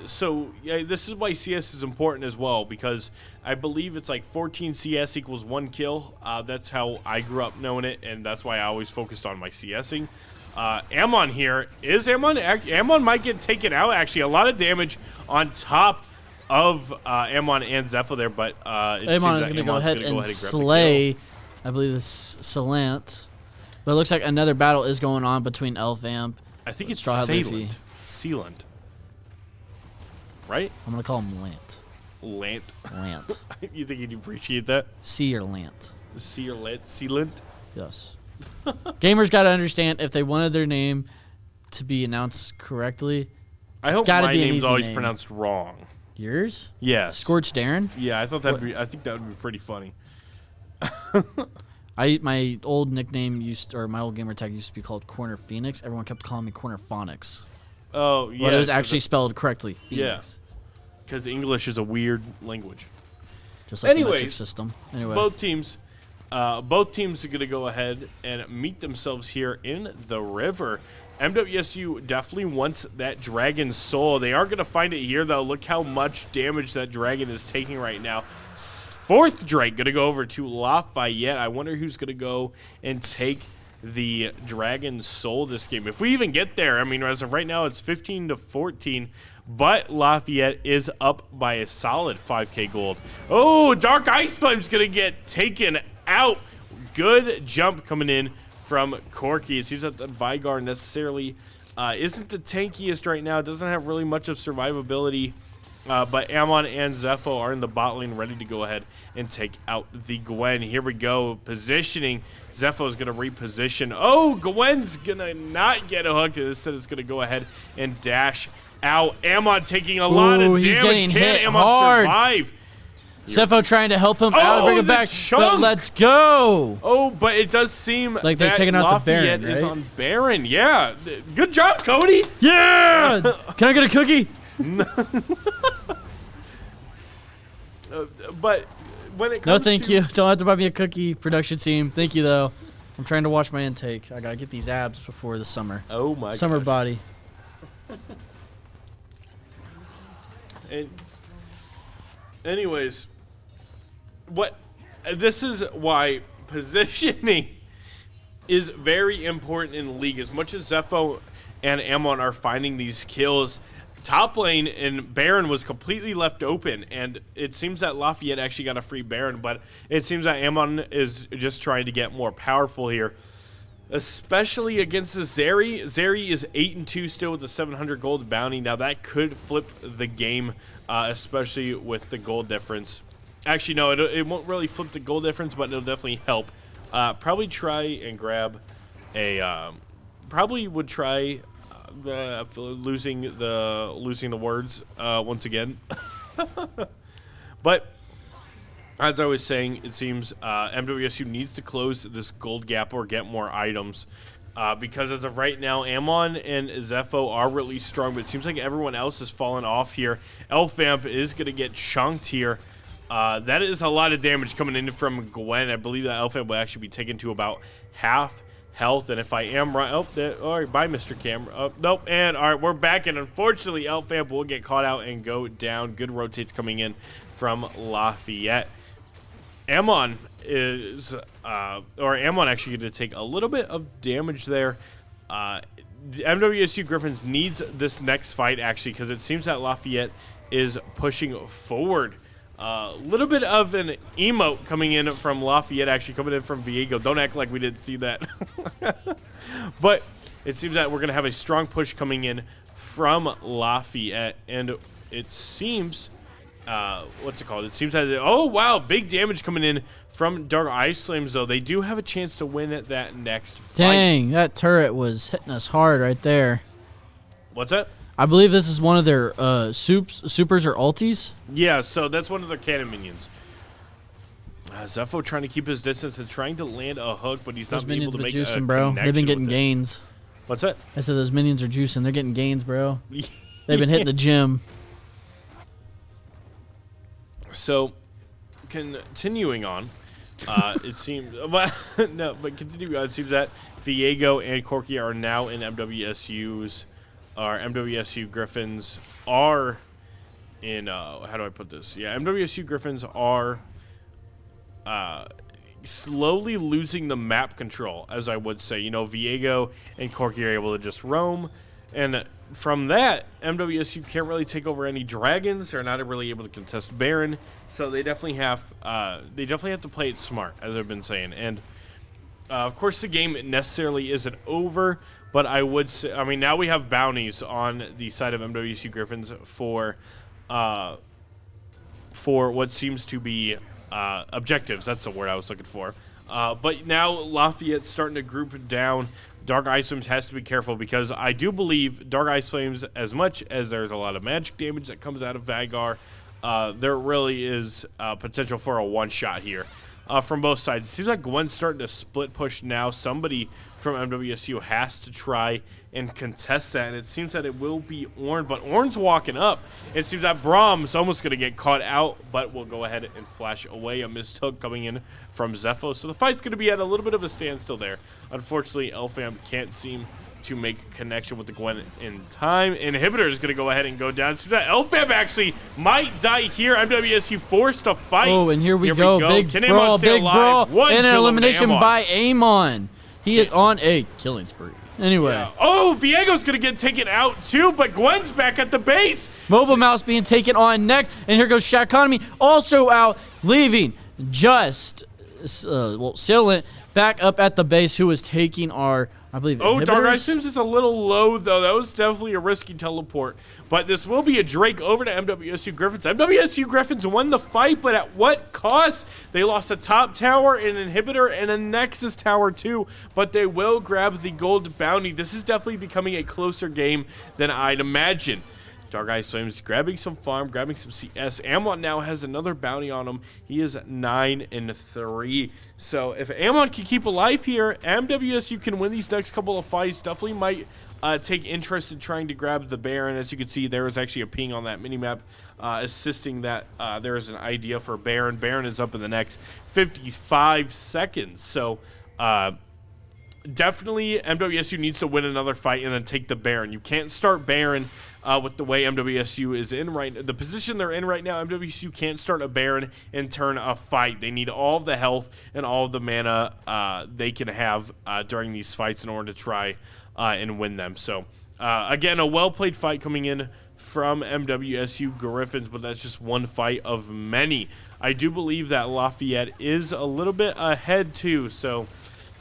So yeah, this is why CS is important as well, because I believe it's like 14 CS equals 1 kill. That's how I grew up knowing it, and that's why I always focused on my CSing. Amon here. Amon might get taken out, actually. A lot of damage on top of Amon and Zepho there, but Amon is going to go ahead and slay, I believe it's Salant. But it looks like another battle is going on between Elfamp. I think it's Sealant. Sealant. Right? I'm going to call him Lant. Lant. Lant. You think he'd appreciate that? C or Lant. C or Lant? Sealant? Yes. Gamers got to understand if they wanted their name to be announced correctly. I hope gotta my be an name's easy always name. pronounced wrong. Yours? Yes. Scorched Darren? Yeah, I thought I think that would be pretty funny. My old nickname my old gamer tag used to be called Corner Phoenix. Everyone kept calling me Corner Phonics. Oh, yeah. But it was actually spelled correctly. Phoenix. Yeah. Because English is a weird language. Just like the Anyways, metric system. Anyway. Both teams are going to go ahead and meet themselves here in the river. MWSU definitely wants that Dragon Soul. They are going to find it here, though. Look how much damage that Dragon is taking right now. Fourth Drake going to go over to Lafayette. I wonder who's going to go and take the Dragon Soul this game. If we even get there, I mean, as of right now, it's 15-14, but Lafayette is up by a solid 5K gold. Oh, Dark Ice Flame's going to get taken out. Good jump coming in from Corky. It seems that the Vigar necessarily isn't the tankiest right now. It doesn't have really much of survivability. But Amon and Zepho are in the bot lane ready to go ahead and take out the Gwen. Here we go. Positioning. Zepho's going to reposition. Oh, Gwen's going to not get a hook. Instead, it's going to go ahead and dash out. Amon taking a lot of damage. He's getting hit Amon hard. survive? Zepho trying to help him out and bring it back. Chunk. But let's go. Oh, but it does seem like they're that taking out Lafayette the Baron, is right? on Baron. Yeah. Good job, Cody. Yeah. Can I get a cookie? But when it comes No, thank to you. Don't have to buy me a cookie, production team. Thank you, though. I'm trying to watch my intake. I gotta get these abs before the summer. Oh my summer gosh. body. And anyways, this is why positioning is very important in the league. As much as Zepho and Amon are finding these kills, top lane and Baron was completely left open, and it seems that Lafayette actually got a free Baron, but it seems that Amon is just trying to get more powerful here, especially against the Zeri. Zeri is 8-2 still with the 700 gold bounty. Now that could flip the game, especially with the gold difference. Actually, no, it won't really flip the gold difference, but it'll definitely help. Probably try and grab a. Probably would try. Losing the words once again. But as I was saying, it seems MWSU needs to close this gold gap or get more items, because as of right now, Amon and Zepho are really strong, but it seems like everyone else has fallen off here. Elfamp is going to get chunked here. That is a lot of damage coming in from Gwen. I believe that Elfamp will actually be taken to about half health, and if I am right, all right, bye, Mr. Camera. Nope, and all right, we're back, and unfortunately, Elfamp will get caught out and go down. Good rotates coming in from Lafayette. Amon is, Amon actually going to take a little bit of damage there. The MWSU Griffins needs this next fight, actually, because it seems that Lafayette is pushing forward. A little bit of an emote coming in from Lafayette, actually coming in from Viego. Don't act like we didn't see that. But it seems that we're going to have a strong push coming in from Lafayette. And it seems, what's it called? It seems that, oh, wow, big damage coming in from Dark Ice Flames, though. They do have a chance to win at that next fight. Dang, that turret was hitting us hard right there. What's that? I believe this is one of their supers or ultis. Yeah, so that's one of their cannon minions. Zepho trying to keep his distance and trying to land a hook, but he's not able to make a juicing, bro. They've been getting gains. What's that? I said those minions are juicing. They're getting gains, bro. They've been hitting the gym. So, continuing on, it seems, but continuing on, it seems that Viego and Corky are now in MWSU's. Our MWSU Griffins are in, how do I put this? Yeah, MWSU Griffins are slowly losing the map control, as I would say. You know, Viego and Corky are able to just roam, and from that, MWSU can't really take over any dragons. They're not really able to contest Baron, so they definitely have to play it smart, as I've been saying. And of course, the game necessarily isn't over. But I would say, I mean, now we have bounties on the side of MWSU Griffins for what seems to be objectives. That's the word I was looking for. But now Lafayette's starting to group down. Dark Ice Flames has to be careful because I do believe Dark Ice Flames, as much as there's a lot of magic damage that comes out of Vagar, there really is potential for a one-shot here from both sides. It seems like Gwen's starting to split push now. Somebody from MWSU has to try and contest that, and it seems that it will be Orn, but Orn's walking up. It seems that Brahm's almost going to get caught out, but we'll go ahead and flash away. A missed hook coming in from Zepho, so the fight's going to be at a little bit of a standstill there. Unfortunately, Elfam can't seem to make a connection with the Gwen in time. Inhibitor is going to go ahead and go down. So that Elfam actually might die here. MWSU forced to fight. Oh, and here we go. Big Can brawl, Amon stay big brawl, alive? and an elimination Amon. by Amon. He is on a killing spree. Anyway. Yeah. Oh, Viego's going to get taken out too, but Gwen's back at the base. Mobile Mouse being taken on next, and here goes Shakonomy also out, leaving just Silent back up at the base, who is taking our, I believe, Oh, Dark Ice inhibitors. Sims is a little low, though. That was definitely a risky teleport. But this will be a Drake over to MWSU Griffins. MWSU Griffins won the fight, but at what cost? They lost a top tower, an inhibitor, and a Nexus tower, too. But they will grab the gold bounty. This is definitely becoming a closer game than I'd imagine. Dark Ice Flames grabbing some farm, grabbing some CS. Amon now has another bounty on him. He is 9-3. So if Amon can keep alive here, MWSU can win these next couple of fights. Definitely might take interest in trying to grab the Baron. As you can see, there was actually a ping on that minimap assisting that there is an idea for Baron. Baron is up in the next 55 seconds. So definitely MWSU needs to win another fight and then take the Baron. You can't start Baron with the way MWSU is in the position they're in right now. MWSU can't start a Baron and turn a fight. They need all of the health and all of the mana they can have during these fights in order to try and win them. So again, a well-played fight coming in from MWSU Griffins, but that's just one fight of many. I do believe that Lafayette is a little bit ahead too, so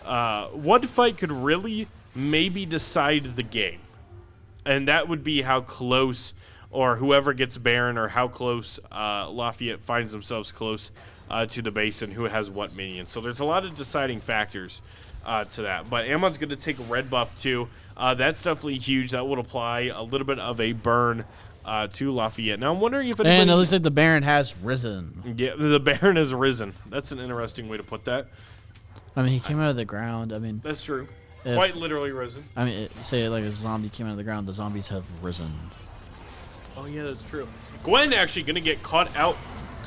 one fight could really maybe decide the game. And that would be how close, or whoever gets Baron, or how close Lafayette finds themselves close to the base and who has what minion. So there's a lot of deciding factors to that. But Amon's going to take a red buff too. That's definitely huge. That would apply a little bit of a burn to Lafayette. Now I'm wondering if anybody... And it looks like the Baron has risen. Yeah, the Baron has risen. That's an interesting way to put that. I mean, he came out of the ground. I mean... That's true. Quite literally risen. I mean, say it like a zombie came out of the ground. The zombies have risen. Oh, yeah, that's true. Gwen actually going to get caught out.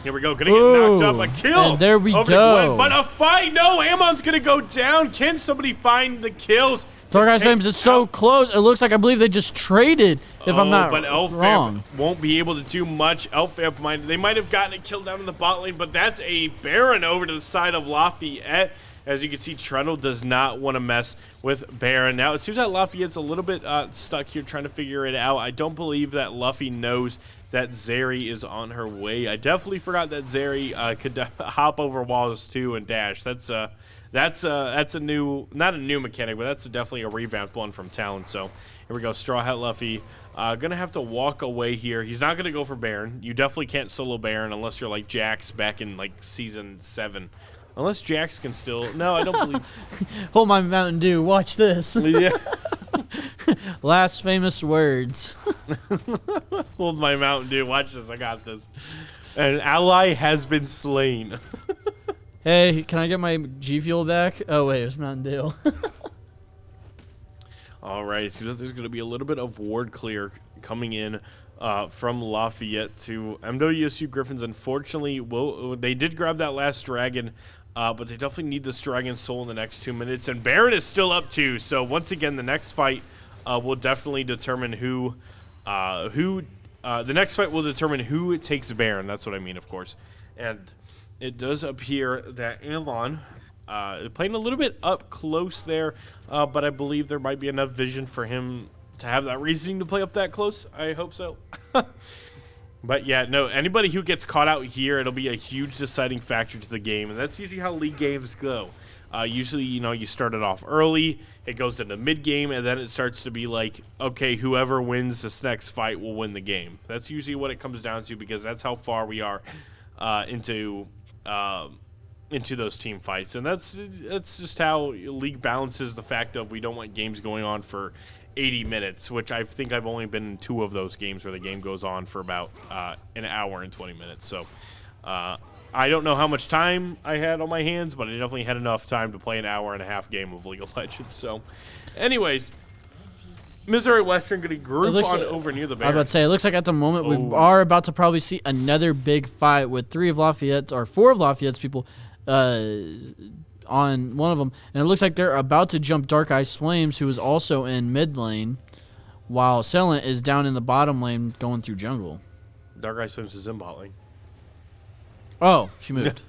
Here we go. Going to get knocked up. A kill. And there we over go. to Gwen. But a fight. No, Amon's going to go down. Can somebody find the kills? Dark Ice Flames is so close. It looks like I believe they just traded, if I'm not but Elfam wrong. won't be able to do much. Elfam they might have gotten a kill down in the bot lane, but that's a Baron over to the side of Lafayette. As you can see, Treadle does not want to mess with Baron. Now, it seems that Lafayette's a little bit stuck here trying to figure it out. I don't believe that Luffy knows that Zeri is on her way. I definitely forgot that Zeri could hop over walls too and dash. That's a new, not a new mechanic, but that's definitely a revamped one from Talon. So here we go, Straw Hat Luffy. Gonna have to walk away here. He's not gonna go for Baron. You definitely can't solo Baron unless you're like Jax back in like season 7. Unless Jax can still... No, I don't believe... Hold my Mountain Dew. Watch this. Yeah. Last famous words. Hold my Mountain Dew. Watch this. I got this. An ally has been slain. Hey, can I get my G Fuel back? Oh, wait. It's Mountain Dew. All right. So there's going to be a little bit of ward clear coming in from Lafayette to MWSU Griffins. Unfortunately, they did grab that last dragon, but they definitely need this dragon soul in the next 2 minutes. And Baron is still up too. So once again, the next fight will definitely determine who. The next fight will determine who takes Baron. That's what I mean, of course. And it does appear that Amon playing a little bit up close there, but I believe there might be enough vision for him to have that reasoning to play up that close. I hope so. But yeah, no, anybody who gets caught out here, it'll be a huge deciding factor to the game, and that's usually how league games go. Usually, you start it off early, it goes into mid-game, and then it starts to be like, okay, whoever wins this next fight will win the game. That's usually what it comes down to, because that's how far we are into into those team fights, and that's just how league balances the fact of we don't want games going on for 80 minutes, which I think I've only been in 2 of those games where the game goes on for about an hour and 20 minutes. So I don't know how much time I had on my hands, but I definitely had enough time to play an hour-and-a-half game of League of Legends. So anyways, Missouri Western going to group on over near the Baron. I was about to say, it looks like at the moment we are about to probably see another big fight with 4 of Lafayette's people on one of them. And it looks like they're about to jump Dark Ice Flames, who is also in mid lane, while Silent is down in the bottom lane going through jungle. Dark Ice Flames is in bot lane. Oh, she moved.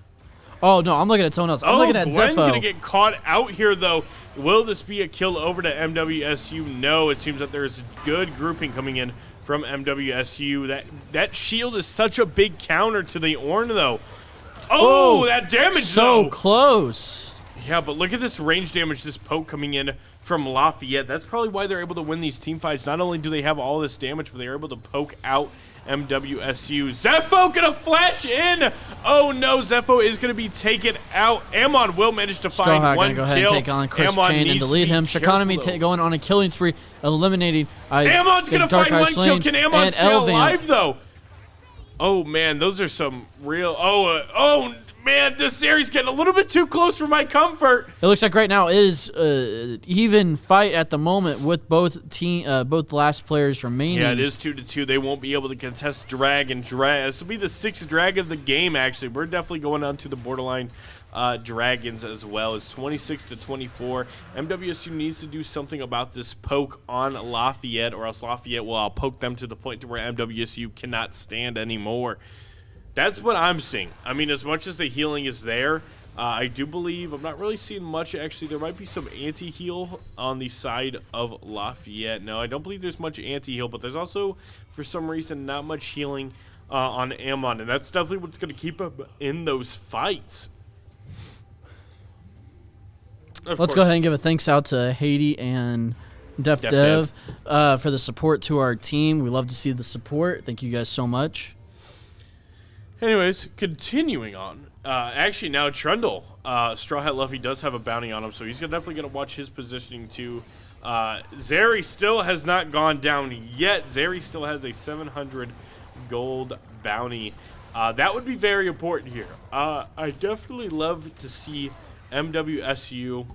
Oh, no, I'm looking at someone else. I'm looking at Glenn Zepho. going to get caught out here, though. Will this be a kill over to MWSU? No, it seems that there's good grouping coming in from MWSU. That shield is such a big counter to the Ornn, though. Oh, that damage, so though. Close. Yeah, but look at this range damage, this poke coming in from Lafayette. That's probably why they're able to win these team fights. Not only do they have all this damage, but they're able to poke out MWSU. Zepho gonna flash in. Oh no, Zepho is gonna be taken out. Ammon will manage to find Strawhat one gonna go ahead kill. and take on Chris Ammon Chain and needs to delete be him. careful, Shakonomy though. going on a killing spree, eliminating Ammon's gonna Dark find Ice one kill. Flames Can Ammon and stay Elvan. alive though? Oh man, those are some real. Oh man, this series getting a little bit too close for my comfort. It looks like right now it is even fight at the moment with both last players remaining. Yeah, it is 2-2. They won't be able to contest drag and drag. This will be the 6th drag of the game. Actually, we're definitely going on to the borderline dragons as well. It's 26-24. MWSU needs to do something about this poke on Lafayette, or else Lafayette will poke them to the point to where MWSU cannot stand anymore. That's what I'm seeing. I mean, as much as the healing is there, I do believe I'm not really seeing much. Actually, there might be some anti-heal on the side of Lafayette. No, I don't believe there's much anti-heal, but there's also, for some reason, not much healing on Ammon, and that's definitely what's going to keep him in those fights. Let's go ahead and give a thanks out to Haiti and Dev for the support to our team. We love to see the support. Thank you guys so much. Anyways, continuing on. Actually, now Trundle, Straw Hat Luffy does have a bounty on him, so he's definitely going to watch his positioning too. Zeri still has not gone down yet. Zeri still has a 700 gold bounty. That would be very important here. I definitely love to see MWSU,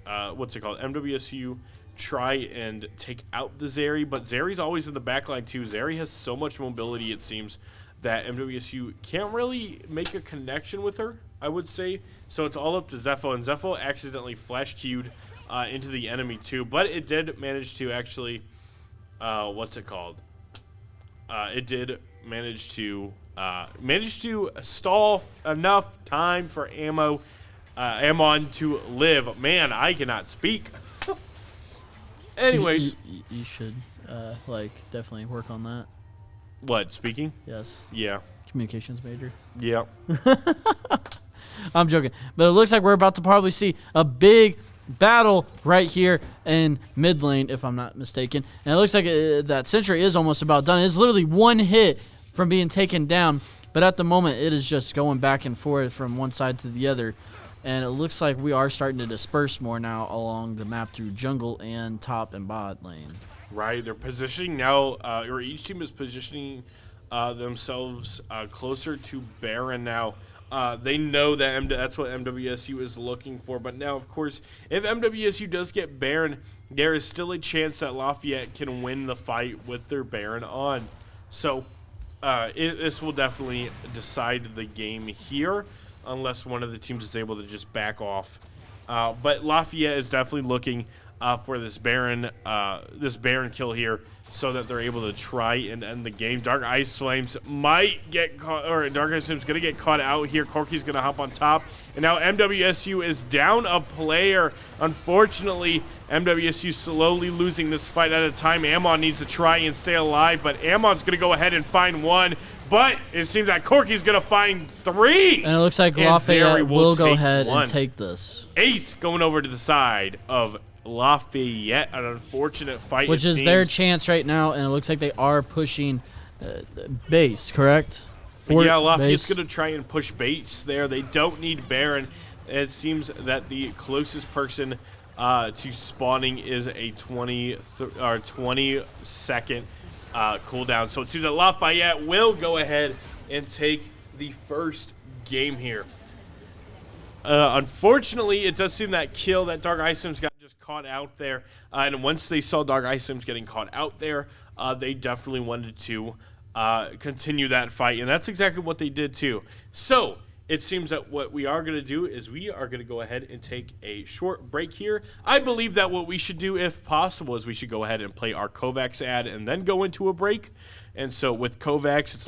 MWSU try and take out the Zeri, but Zeri's always in the backline too. Zeri has so much mobility, it seems, that MWSU can't really make a connection with her, I would say. So it's all up to Zepho, and Zepho accidentally flash queued into the enemy too, but it did manage to actually, it did manage to stall enough time for Ammon to live. Man, I cannot speak. Anyways, you should definitely work on that. What, speaking? Yes. Yeah. Communications major. Yeah. I'm joking. But it looks like we're about to probably see a big battle right here in mid lane, if I'm not mistaken. And it looks like that Sentry is almost about done. It's literally one hit from being taken down. But at the moment, it is just going back and forth from one side to the other. And it looks like we are starting to disperse more now along the map through jungle and top and bot lane. Right, they're positioning now, or each team is positioning themselves closer to Baron now. They know that that's what MWSU is looking for, but now, of course, if MWSU does get Baron, there is still a chance that Lafayette can win the fight with their Baron on. So, this will definitely decide the game here, unless one of the teams is able to just back off. But Lafayette is definitely looking for this Baron kill here, so that they're able to try and end the game. Dark Ice Flames might get caught, or Dark Ice Flames gonna get caught out here. Corky's gonna hop on top, and now MWSU is down a player. Unfortunately, MWSU slowly losing this fight at a time. Ammon needs to try and stay alive, but Ammon's gonna go ahead and find one. But it seems that Corky's gonna find 3. And it looks like Lafayette will go ahead and take this. Ace going over to the side of Lafayette, an unfortunate fight, which is their chance right now, and it looks like they are pushing base, correct? Yeah, Lafayette's base. going to try and push base there. They don't need Baron. It seems that the closest person to spawning is a 20-second cooldown. So it seems that Lafayette will go ahead and take the first game here. Unfortunately, it does seem that Dark Isims got just caught out there. And once they saw Dark Isims getting caught out there, they definitely wanted to continue that fight. And that's exactly what they did too. So it seems that what we are going to do is we are going to go ahead and take a short break here. I believe that what we should do, if possible, is we should go ahead and play our Kovacs ad and then go into a break. And so with Kovacs, it's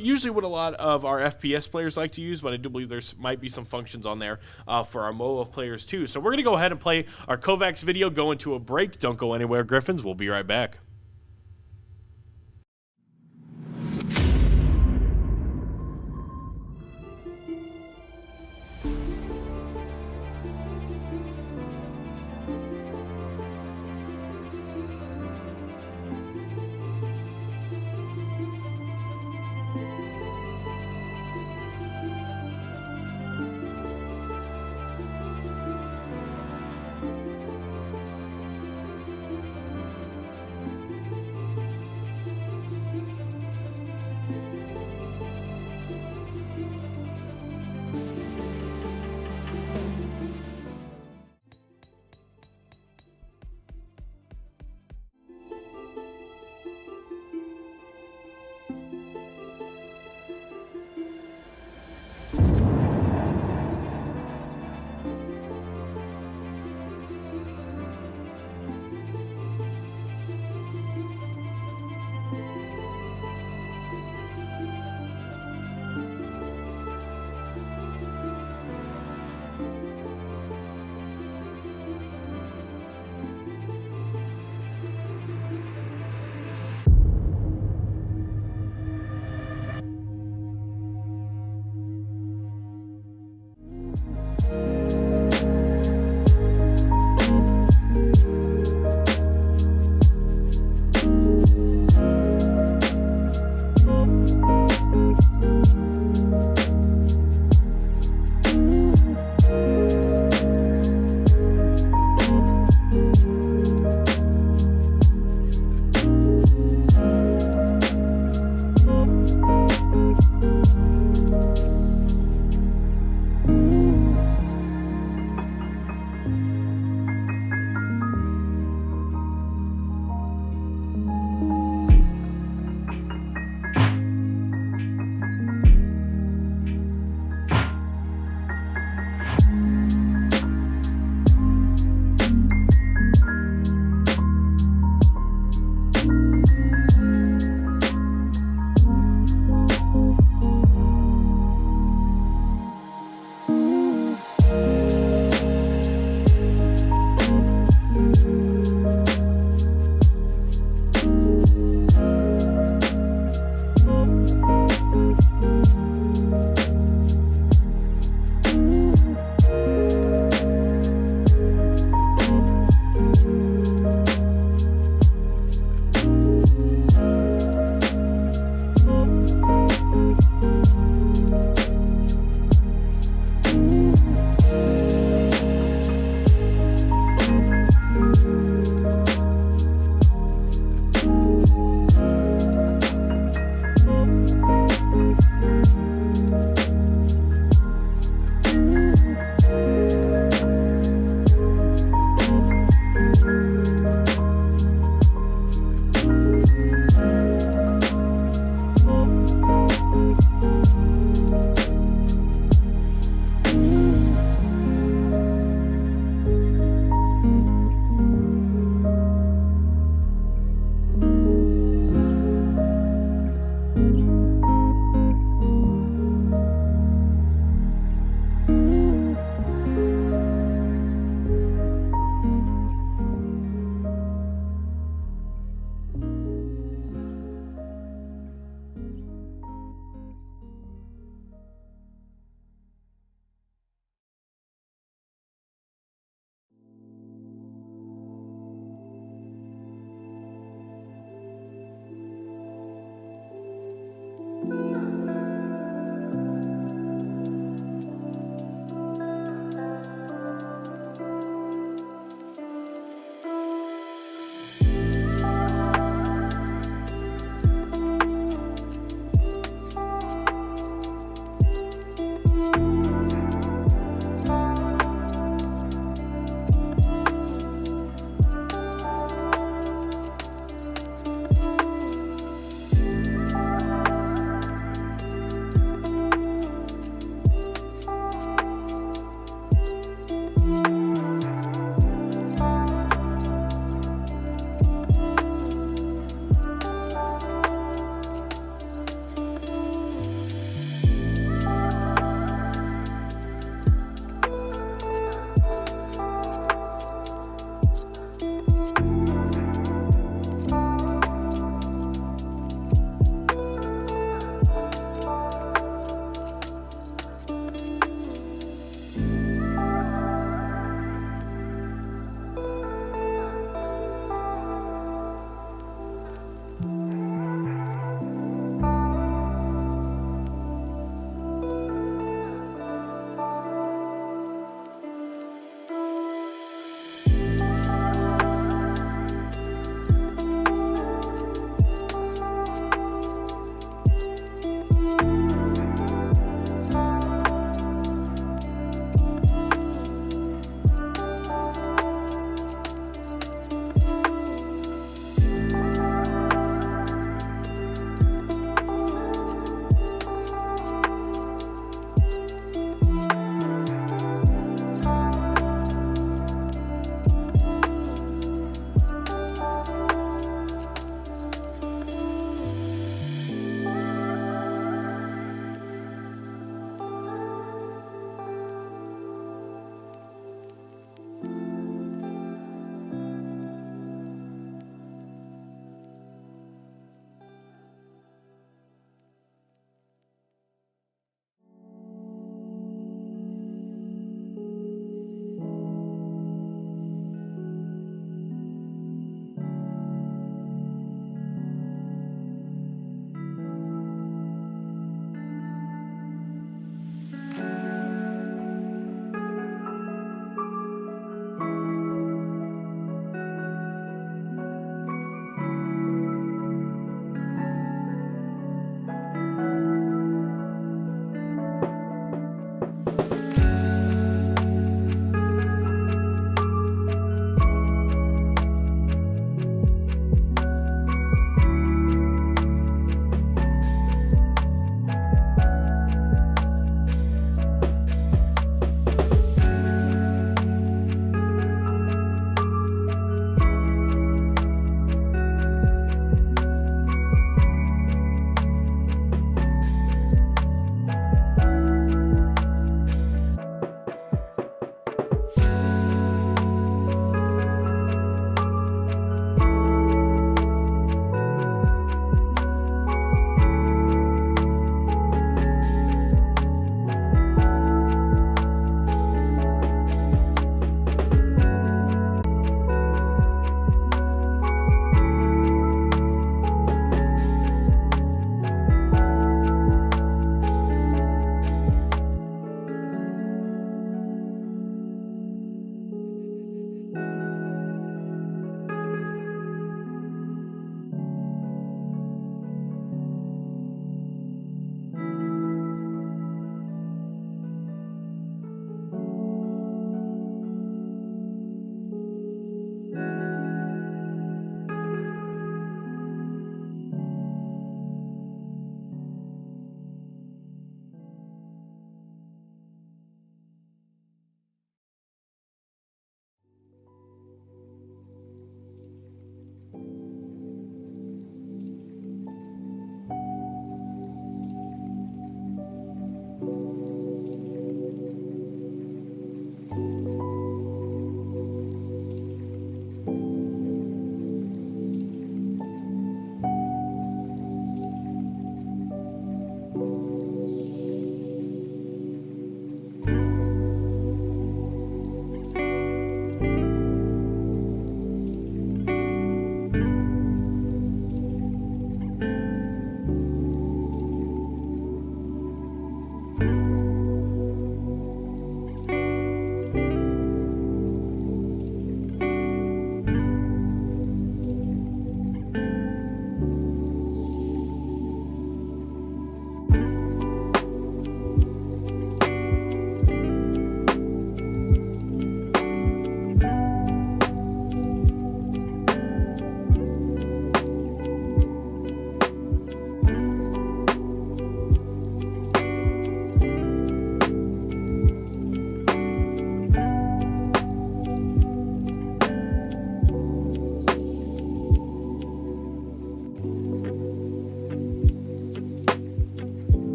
usually what a lot of our FPS players like to use, but I do believe there might be some functions on there for our mobile players too. So we're going to go ahead and play our Kovacs video, go into a break. Don't go anywhere, Griffins. We'll be right back.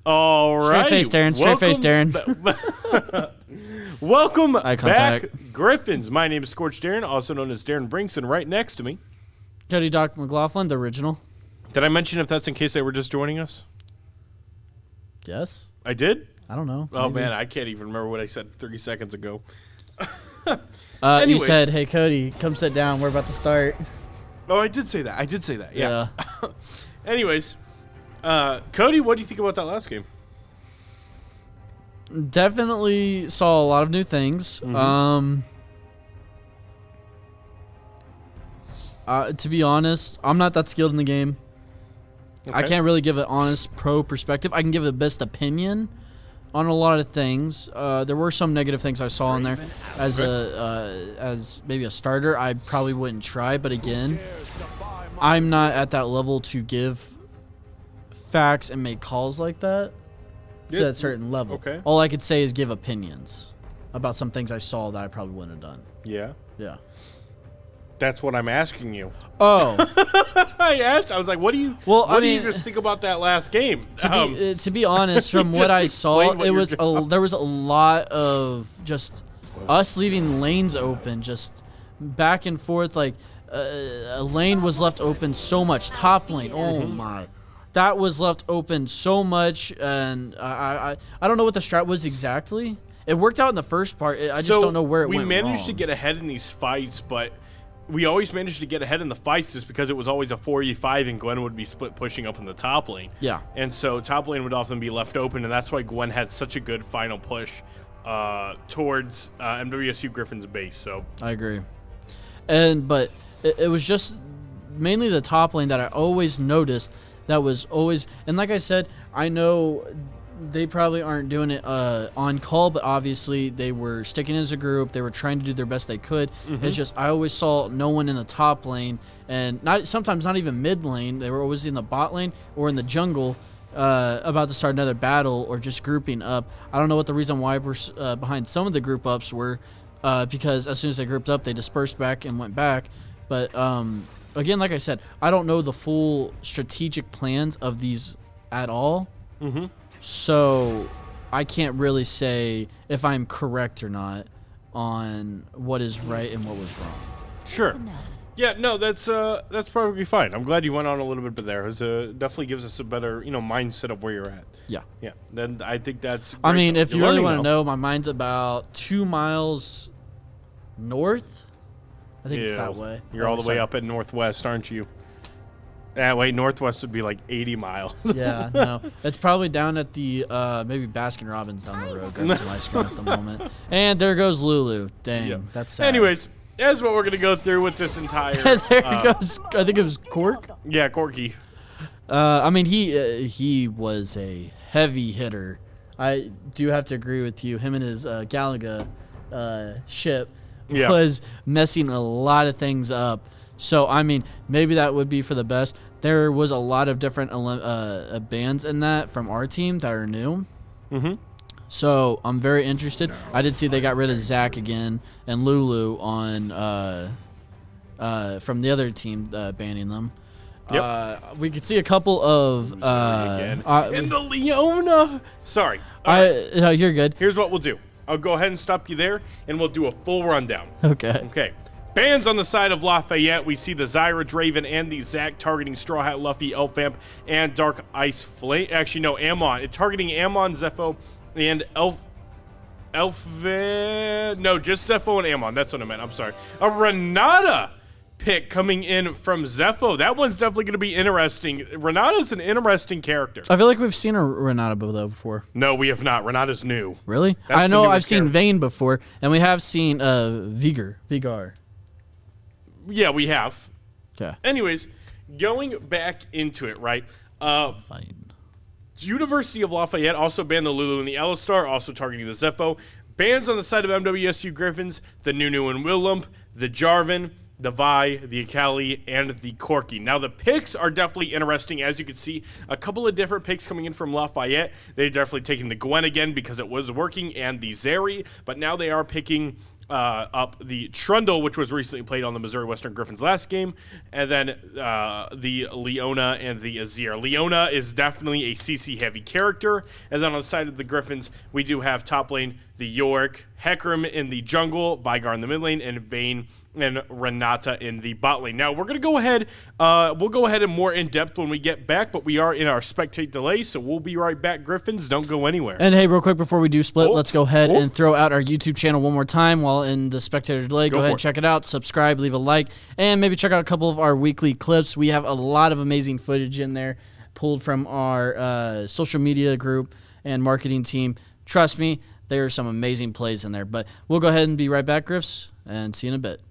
All right. Straight face, Darren. Straight face, Darren. Welcome Eye back, contact. Griffins. My name is Scorch Darren, also known as Darren Brinks, and right next to me. Cody Doc McLaughlin, the original. Did I mention if that's in case they were just joining us? Yes. I did? I don't know. Oh, Maybe. man, I can't even remember what I said 30 seconds ago. You Anyways. said, "Hey Cody, come sit down. We're about to start." Oh, I did say that. Yeah. Anyways, Cody, what do you think about that last game? Definitely saw a lot of new things. Mm-hmm. To be honest, I'm not that skilled in the game. I Okay. can't really give an honest pro perspective. I can give a best opinion on a lot of things. There were some negative things I saw in there. As maybe a starter, I probably wouldn't try. But again, I'm not at that level to give facts and make calls like that to Yeah. that certain level. Okay. All I could say is give opinions about some things I saw that I probably wouldn't have done. Yeah. Yeah. That's what I'm asking you. Oh. I was like, what do you you just think about that last game? To be honest, from what I just saw, explain what it you're was doing. there was a lot of just us leaving lanes open, just back and forth. Like a lane was left open so much. Top lane, oh my, that was left open so much, and I don't know what the strat was exactly. It worked out in the first part. I just don't know where it went We managed to wrong. get ahead in these fights, but we always managed to get ahead in the fights just because it was always a 4v5 and Gwen would be split pushing up in the top lane. Yeah. And so top lane would often be left open, and that's why Gwen had such a good final push towards MWSU Griffin's base. So I agree. But it was just mainly the top lane that I always noticed that was always, and like I said, I know they probably aren't doing it on call, but obviously they were sticking as a group. They were trying to do their best they could. It's just I always saw no one in the top lane, and sometimes not even mid lane. They were always in the bot lane or in the jungle, about to start another battle or just grouping up. I don't know what the reason why we're behind some of the group ups were, because as soon as they grouped up, they dispersed back and went back. But again, like I said, I don't know the full strategic plans of these at all. So I can't really say if I'm correct or not on what is right and what was wrong. sure. Yeah, no, that's probably fine. I'm glad you went on a little bit there. It definitely gives us a better mindset of where you're at. Yeah. Yeah, then I think that's. I great. mean, if You're you really learning, want to though. know, my mind's about 2 miles north. I think it's that way. You're all the way up at Northwest, aren't you? Wait, Northwest would be like 80 miles. Yeah, no. It's probably down at the, maybe Baskin Robbins down the road. Grabbing some ice cream at the moment. And there goes Lulu. Dang, Yeah. that's sad. Anyways, that's what we're going to go through with this entire. there goes, I think it was Cork. Yeah, Corky. I mean, he was a heavy hitter. I do have to agree with you. Him and his Galaga ship Yeah. was messing a lot of things up. So, I mean, maybe that would be for the best. There was a lot of different bands in that from our team that are new. So, I'm very interested. I did see they got rid of Zach again and Lulu on from the other team banning them. Yep. We could see a couple of Again. And the Leona. Sorry. All right. no, you're good. Here's what we'll do. I'll go ahead and stop you there, and we'll do a full rundown. Okay. Okay. Bands on the side of Lafayette, we see the Zyra Draven and the Zac targeting Straw Hat Luffy, Elfamp, and Dark Ice Flame. Actually, no, Ammon. It's targeting Ammon, Zepho, and No, just Zepho and Ammon. That's what I meant. I'm sorry. A Renata pick coming in from Zepho. That one's definitely going to be interesting. Renata's an interesting character. I feel like we've seen a Renata though before. No, we have not. Renata's new. Really? That's I the know I've newest seen character. Vayne before, and we have seen Vigar. Yeah, we have. Okay. Anyways, going back into it, right? Fine. University of Lafayette also banned the Lulu and the Alistar, also targeting the Zepho. Bans on the side of MWSU Griffins, the Nunu and Willump, the Jarvan, the Vi, the Akali, and the Corky. Now, the picks are definitely interesting. As you can see, a couple of different picks coming in from Lafayette. They're definitely taking the Gwen again because it was working, and the Zeri, but now they are picking up the Trundle, which was recently played on the Missouri Western Griffins last game, and then the Leona and the Azir. Leona is definitely a CC heavy character, and then on the side of the Griffins, we do have top lane the Yorick, Hecarim in the jungle, Vigar in the mid lane, and Vayne and Renata in the bot lane. Now we're gonna go ahead. We'll go ahead and more in depth when we get back, but we are in our spectate delay, so we'll be right back. Griffins, don't go anywhere. And hey, real quick before we do split, let's go ahead and throw out our YouTube channel one more time while in the spectator delay. Go ahead and check it out, subscribe, leave a like, and maybe check out a couple of our weekly clips. We have a lot of amazing footage in there, pulled from our social media group and marketing team. Trust me, there are some amazing plays in there. But we'll go ahead and be right back, Griffs, and see you in a bit.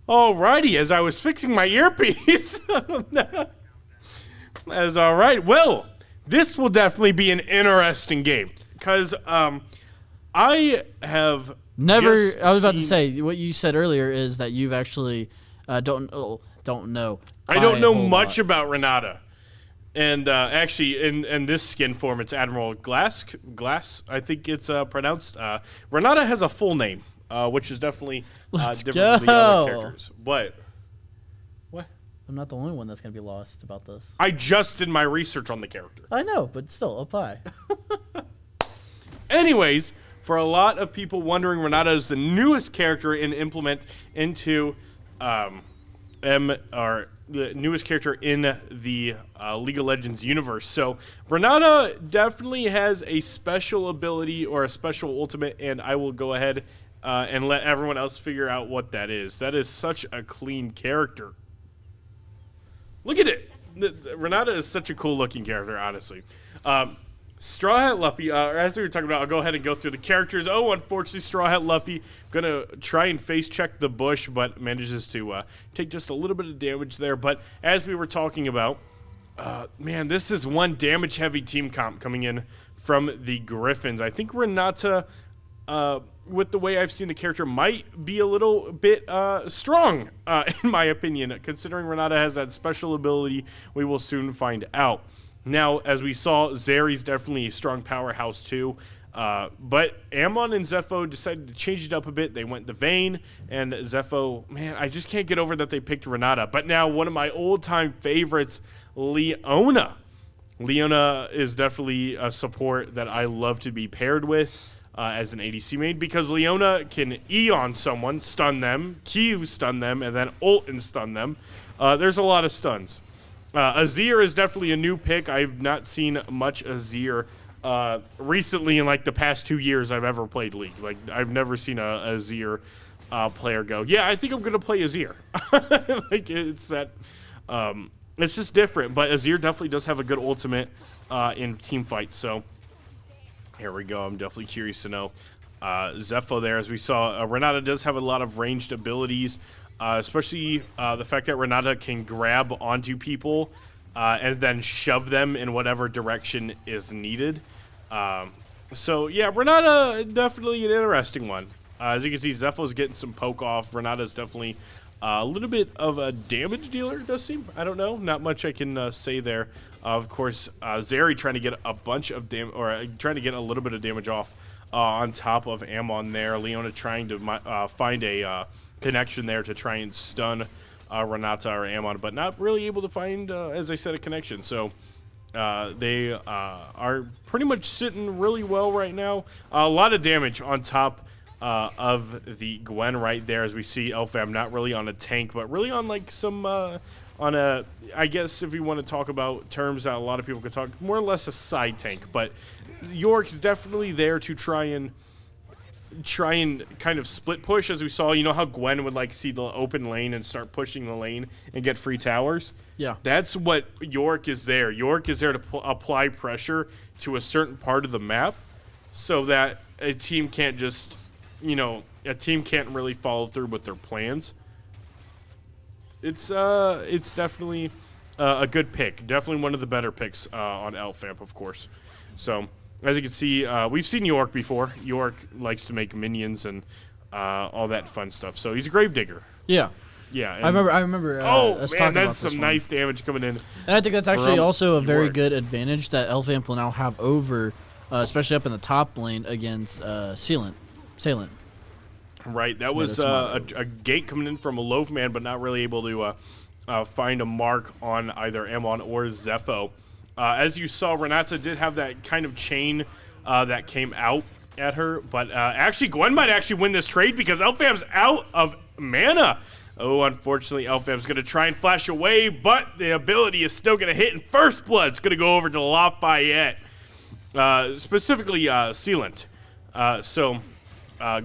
Alrighty, as I was fixing my earpiece. That's all right. Well, this will definitely be an interesting game because I have never. just I was about to seen- say what you said earlier is that you've actually don't know. I don't know a whole much lot. about Renata. And actually, in this skin form, it's Admiral Glass. I think it's pronounced. Renata has a full name, which is definitely different from the other characters. But what? I'm not the only one that's gonna be lost about this. I just did my research on the character. I know, but still, apply. Anyways, for a lot of people wondering, Renata is the newest character in implement into the newest character in the League of Legends universe. So Renata definitely has a special ability or a special ultimate, and I will go ahead and let everyone else figure out what that is. That is such a clean character. Look at it. Renata is such a cool looking character, honestly. Straw Hat Luffy, as we were talking about, I'll go ahead and go through the characters. Oh, unfortunately, Straw Hat Luffy gonna try and face check the bush, but manages to take just a little bit of damage there. But as we were talking about, man, this is one damage heavy team comp coming in from the Griffins. I think Renata, with the way I've seen the character, might be a little bit strong, in my opinion. Considering Renata has that special ability, we will soon find out. Now, as we saw, Zeri's definitely a strong powerhouse too. But Amon and Zepho decided to change it up a bit. They went the Vayne, and Zepho, man, I just can't get over that they picked Renata. But now one of my old-time favorites, Leona. Leona is definitely a support that I love to be paired with as an ADC main, because Leona can E on someone, stun them, Q stun them, and then ult and stun them. There's a lot of stuns. Azir is definitely a new pick. I've not seen much Azir recently in like the past 2 years I've ever played League. Like, I've never seen a Azir player go, yeah, I think I'm gonna play Azir. Like, it's that it's just different. But Azir definitely does have a good ultimate in team fights. So here we go. I'm definitely curious to know. Zepho there, as we saw, Renata does have a lot of ranged abilities, especially the fact that Renata can grab onto people and then shove them in whatever direction is needed. So yeah, Renata, definitely an interesting one. As you can see, Zepho's getting some poke off. Renata's definitely a little bit of a damage dealer, it does seem. I don't know. Not much I can say there. Of course, Zeri trying to get a bunch of damage, or trying to get a little bit of damage off on top of Amon there. Leona trying to find a connection there to try and stun Renata or Amon, but not really able to find, as I said, a connection. So they are pretty much sitting really well right now. A lot of damage on top of the Gwen right there, as we see Elfam not really on a tank, but really on like some on a, I guess if you want to talk about terms that a lot of people could talk, more or less a side tank. But York's definitely there to try and kind of split push, as we saw. You know how Gwen would like see the open lane and start pushing the lane and get free towers? Yeah. That's what York is there. York is there to apply pressure to a certain part of the map so that a team can't just, you know, a team can't really follow through with their plans. It's definitely a good pick. Definitely one of the better picks on Elfamp, of course. So, as you can see, we've seen York before. York likes to make minions and all that fun stuff. So he's a Gravedigger. Yeah. Yeah. I remember. Oh, us man, talking about that's this some one. nice damage coming in. And I think that's actually also a very York. good advantage that Elfamp will now have over, especially up in the top lane against Salient. Right, that was a gate coming in from a Loafman, but not really able to find a mark on either Amon or Zepho. As you saw, Renata did have that kind of chain that came out at her, but actually Gwen might actually win this trade because Elfam's out of mana. Oh, unfortunately, Elfam's going to try and flash away, but the ability is still going to hit in First Blood. It's going to go over to Lafayette, specifically Sealant.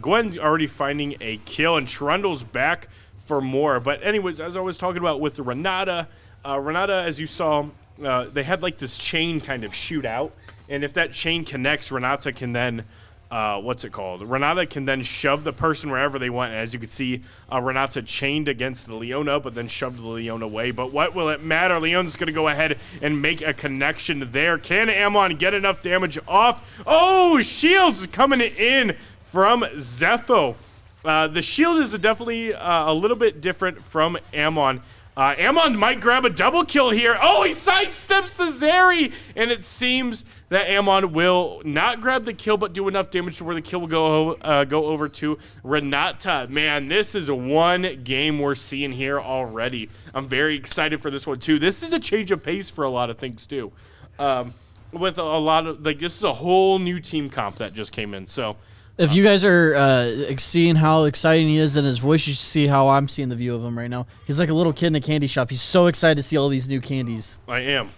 Gwen already finding a kill, and Trundle's back for more. But anyways, as I was talking about with Renata, as you saw, they had like this chain kind of shoot out, and if that chain connects, Renata can then, Renata can then shove the person wherever they want. And as you can see, Renata chained against the Leona, but then shoved the Leona away. But what will it matter? Leona's going to go ahead and make a connection there. Can Amon get enough damage off? Oh, shields coming in from Zepho. The shield is definitely a little bit different from Amon. Amon might grab a double kill here. Oh, he sidesteps the Zeri, and it seems that Amon will not grab the kill, but do enough damage to where the kill will go over to Renata. Man, this is one game we're seeing here already. I'm very excited for this one too. This is a change of pace for a lot of things too. With a lot of, like, this is a whole new team comp that just came in. So if you guys are seeing how exciting he is in his voice, you should see how I'm seeing the view of him right now. He's like a little kid in a candy shop. He's so excited to see all these new candies. I am.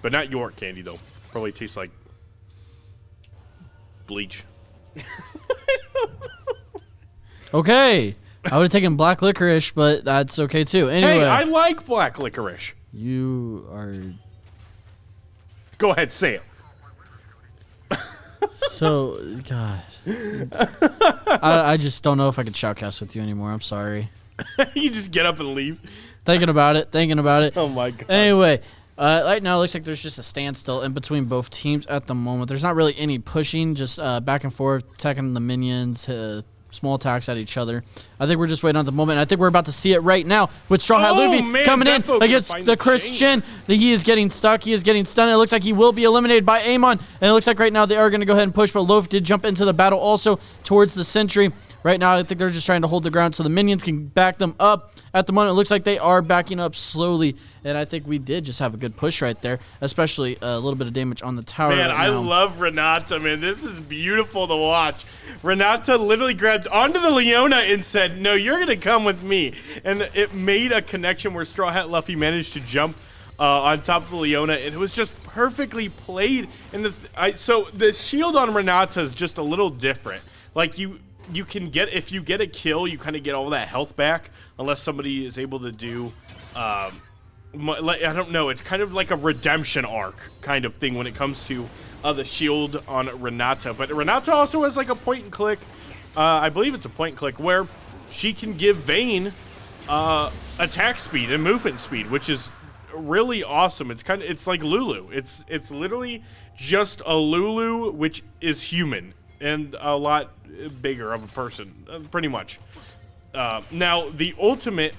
But not York candy, though. Probably tastes like bleach. Okay. I would have taken black licorice, but that's okay too. Anyway. Hey, I like black licorice. You are... Go ahead, say it. So, God. I just don't know if I can shoutcast with you anymore. I'm sorry. You just get up and leave. Thinking about it. Oh, my God. Anyway, right now it looks like there's just a standstill in between both teams at the moment. There's not really any pushing, just back and forth, attacking the minions, small attacks at each other. I think we're just waiting on the moment. I think we're about to see it right now with Straw Hat Luffy coming in against the Christian. He is getting stuck. He is getting stunned. It looks like he will be eliminated by Amon. And it looks like right now they are going to go ahead and push, but Loaf did jump into the battle also towards the Sentry. Right now, I think they're just trying to hold the ground so the minions can back them up. At the moment, it looks like they are backing up slowly, and I think we did just have a good push right there, especially a little bit of damage on the tower. Man, right I now. love Renata, man. This is beautiful to watch. Renata literally grabbed onto the Leona and said, no, you're going to come with me. And it made a connection where Straw Hat Luffy managed to jump on top of the Leona, and it was just perfectly played. And so the shield on Renata is just a little different. Like, you can get, if you get a kill, you kind of get all that health back, unless somebody is able to do, like, I don't know, it's kind of like a redemption arc kind of thing when it comes to the shield on Renata. But Renata also has like a point and click, I believe it's a point and click, where she can give Vayne attack speed and movement speed, which is really awesome. It's like Lulu. It's literally just a Lulu which is human and a lot bigger of a person, pretty much. Now, the ultimate,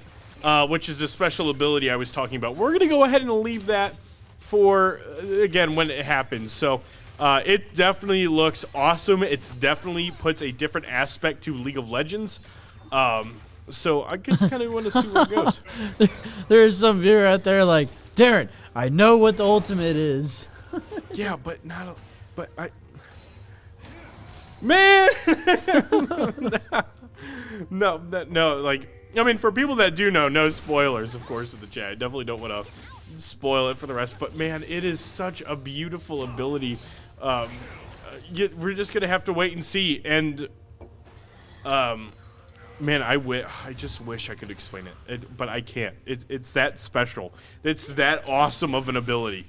which is a special ability I was talking about, we're going to go ahead and leave that for, again, when it happens. So, it definitely looks awesome. It definitely puts a different aspect to League of Legends. So, I just kind of want to see where it goes. There's some viewer out there like, Darren, I know what the ultimate is. Yeah, but not, but I... Man! No, like, I mean, for people that do know, no spoilers, of course, in the chat. I definitely don't want to spoil it for the rest, but man, it is such a beautiful ability. We're just going to have to wait and see, and, man, I just wish I could explain it, but I can't. It's that special. It's that awesome of an ability.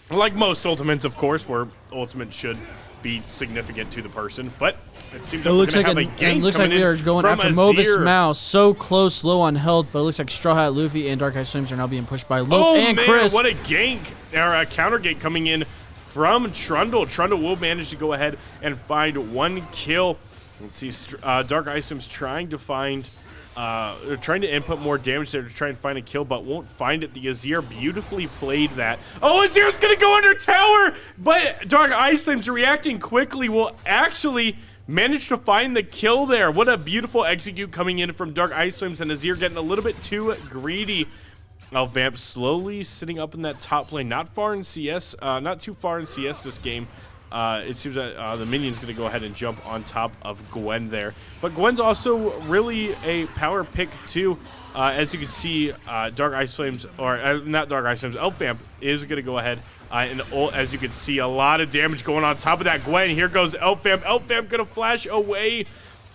Like most ultimates, of course, where ultimate should be significant to the person, but it seems like we're gonna have a gank. It looks like we are going after Mobus Mouse, so close, low on health, but it looks like Straw Hat Luffy and Dark Ice Flames are now being pushed by Loaf and Chris. What a gank, or a counter gank coming in from Trundle. Trundle will manage to go ahead and find one kill. Let's see, Dark Ice Flames trying to find, they're trying to input more damage there to try and find a kill, but won't find it. The Azir beautifully played that. Oh, Azir's gonna go under tower, but Dark Ice Flames reacting quickly will actually manage to find the kill there. What a beautiful execute coming in from Dark Ice Flames, and Azir getting a little bit too greedy. Vamp slowly sitting up in that top lane, not far in CS, not too far in CS this game. It seems that the minion's going to go ahead and jump on top of Gwen there. But Gwen's also really a power pick too. As you can see, Dark Ice Flames, or not Dark Ice Flames, Elf Vamp is going to go ahead and as you can see, a lot of damage going on top of that Gwen. Here goes Elf Vamp. Elf Vamp going to flash away.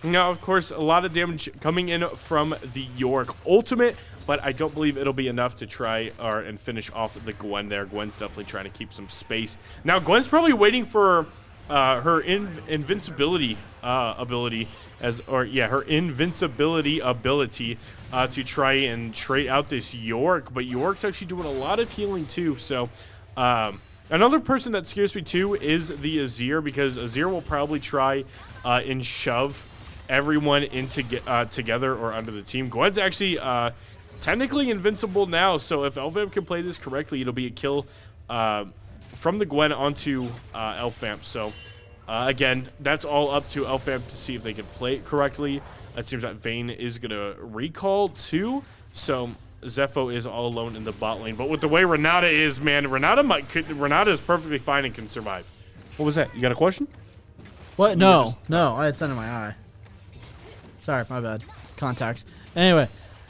Now, of course, a lot of damage coming in from the York ultimate, but I don't believe it'll be enough to try and finish off the Gwen there. Gwen's definitely trying to keep some space. Now, Gwen's probably waiting for her invincibility ability, her invincibility ability to try and trade out this York, but York's actually doing a lot of healing too, so another person that scares me too is the Azir, because Azir will probably try and shove everyone into together or under the team. Gwen's actually technically invincible now, so if Elfvamp can play this correctly, it'll be a kill from the Gwen onto Elfvamp. So again, that's all up to Elfvamp to see if they can play it correctly. It seems that Vayne is going to recall too, so Zepho is all alone in the bot lane. But with the way Renata is, man, Renata is perfectly fine and can survive. What was that? You got a question? What? No, I had sun in my eye. Sorry, my bad. Contacts. Anyway,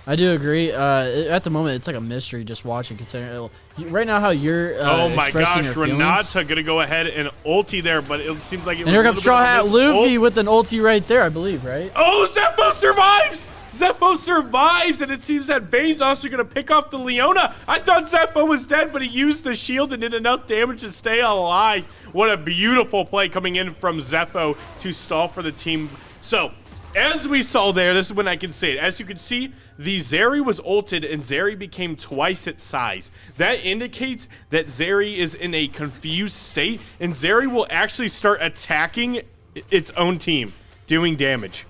I do agree. At the moment, it's like a mystery just watching, considering right now how you're oh my expressing gosh, your Renata gonna go ahead and ulti there, but it seems like it was and here comes Straw Hat Luffy with an ulti right there, I believe, right? Oh, Zepho survives! Zepho survives, and it seems that Vayne's also going to pick off the Leona. I thought Zepho was dead, but he used the shield and did enough damage to stay alive. What a beautiful play coming in from Zepho to stall for the team. So, as we saw there, this is when I can say it. As you can see, the Zeri was ulted, and Zeri became twice its size. That indicates that Zeri is in a confused state, and Zeri will actually start attacking its own team. doing damage.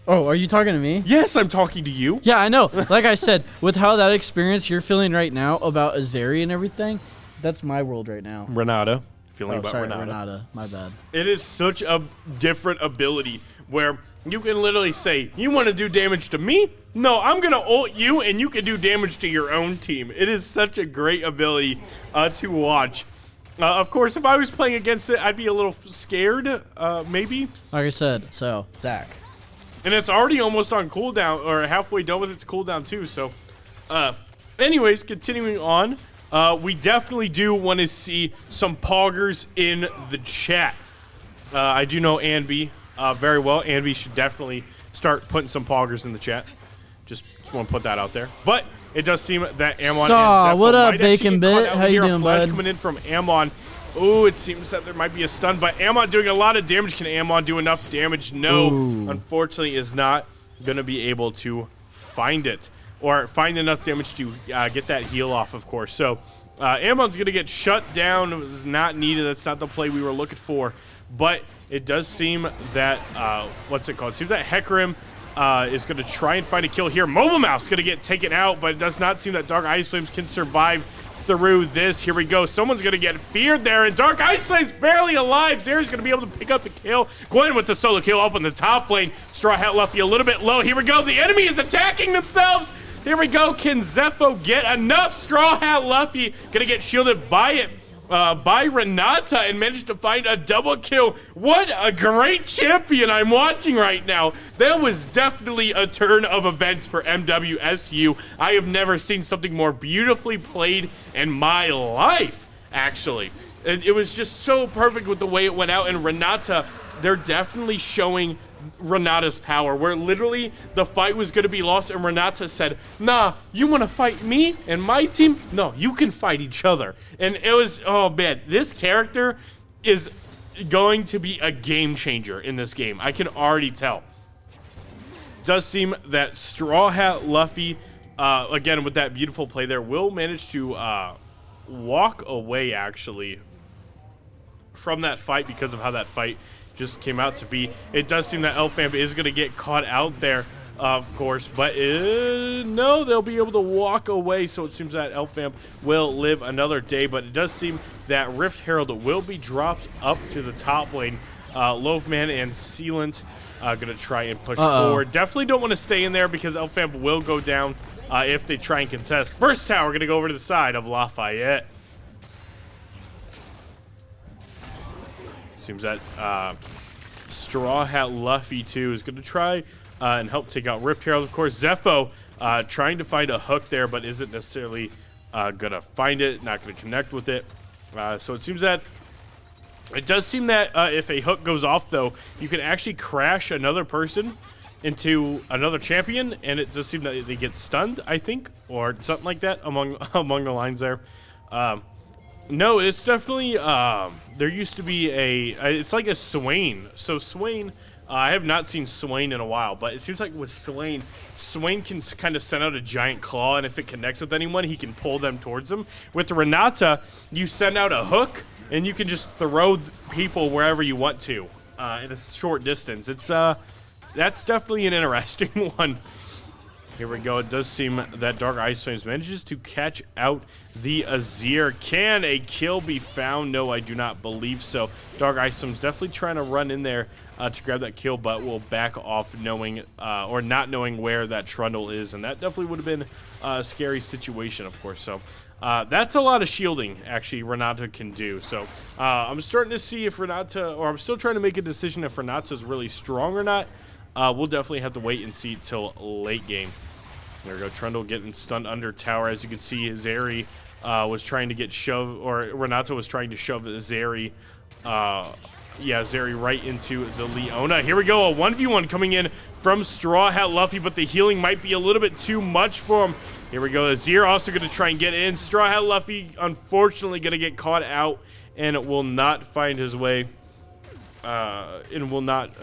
Oh, are you talking to me? Yes, I'm talking to you. Yeah, I know. Like I said, with how that experience you're feeling right now about Azeri and everything, that's my world right now. Renata. Feeling about sorry, Renata. My bad. It is such a different ability where you can literally say, you want to do damage to me? No, I'm going to ult you, and you can do damage to your own team. It is such a great ability to watch. Of course, if I was playing against it, I'd be a little scared, maybe. Like I said, so, Zach. And it's already almost on cooldown, or halfway done with its cooldown too. So, anyways, continuing on, we definitely do want to see some poggers in the chat. I do know Anby very well. Anby should definitely start putting some poggers in the chat. Just want to put that out there. But it does seem that Amon and Zephyr what up, might actually Bacon get caught Bit? out How you here. A doing, flash bud? coming in from Amon. Ooh, it seems that there might be a stun, but Amon doing a lot of damage. Can Amon do enough damage? No, unfortunately is not going to be able to find it or find enough damage to get that heal off, of course. So Amon's going to get shut down. It was not needed. That's not the play we were looking for, but it does seem that, what's it called? It seems that Hecarim is going to try and find a kill here. Mobile Mouse going to get taken out, but it does not seem that Dark Ice Flames can survive through this. Here we go. Someone's going to get feared there, and Dark Ice Flame's barely alive. Zeri's going to be able to pick up the kill. Gwen with the solo kill up in the top lane. Straw Hat Luffy a little bit low. Here we go. The enemy is attacking themselves. Here we go. Can Zepho get enough? Straw Hat Luffy going to get shielded by it. By Renata and managed to find a double kill. What a great champion I'm watching right now. That was definitely a turn of events for MWSU. I have never seen something more beautifully played in my life, actually. It was just so perfect with the way it went out, and Renata, they're definitely showing Renata's power, where literally the fight was going to be lost, and Renata said, nah, you want to fight me and my team? No, you can fight each other. And it was, oh man, this character is going to be a game changer in this game. I can already tell. It does seem that Straw Hat Luffy, again with that beautiful play there, will manage to walk away actually from that fight because of how that fight just came out to be. It does seem that Elfamp is going to get caught out there, of course, but no, they'll be able to walk away, so it seems that Elfamp will live another day, but it does seem that Rift Herald will be dropped up to the top lane. Loafman and Sealant going to try and push forward. Definitely don't want to stay in there because Elfamp will go down if they try and contest. First tower going to go over to the side of Lafayette. Seems that Straw Hat Luffy, too, is going to try and help take out Rift Herald. Of course, Zepho trying to find a hook there, but isn't necessarily going to find it, not going to connect with it. So it seems that it does seem that if a hook goes off, though, you can actually crash another person into another champion, and it does seem that they get stunned, I think, or something like that among the lines there. No, it's definitely, there used to be it's like a Swain. So Swain, I have not seen Swain in a while, but it seems like with Swain can kind of send out a giant claw, and if it connects with anyone, he can pull them towards him. With Renata, you send out a hook, and you can just throw people wherever you want to in a short distance. It's, that's definitely an interesting one. Here we go. It does seem that Dark Ice Flames manages to catch out the Azir. Can a kill be found? No, I do not believe so. Dark Ice Flames definitely trying to run in there to grab that kill, but will back off knowing or not knowing where that Trundle is, and that definitely would have been a scary situation, of course. So that's a lot of shielding, actually, Renata can do. So I'm starting to see if Renata, or I'm still trying to make a decision if Renata's really strong or not. We'll definitely have to wait and see till late game. There we go. Trundle getting stunned under tower. As you can see, Zeri was trying to get shoved, or Renata was trying to shove Zeri. Zeri right into the Leona. Here we go. A 1v1 coming in from Straw Hat Luffy, but the healing might be a little bit too much for him. Here we go. Azir also going to try and get in. Straw Hat Luffy, unfortunately, going to get caught out and will not find his way. And will not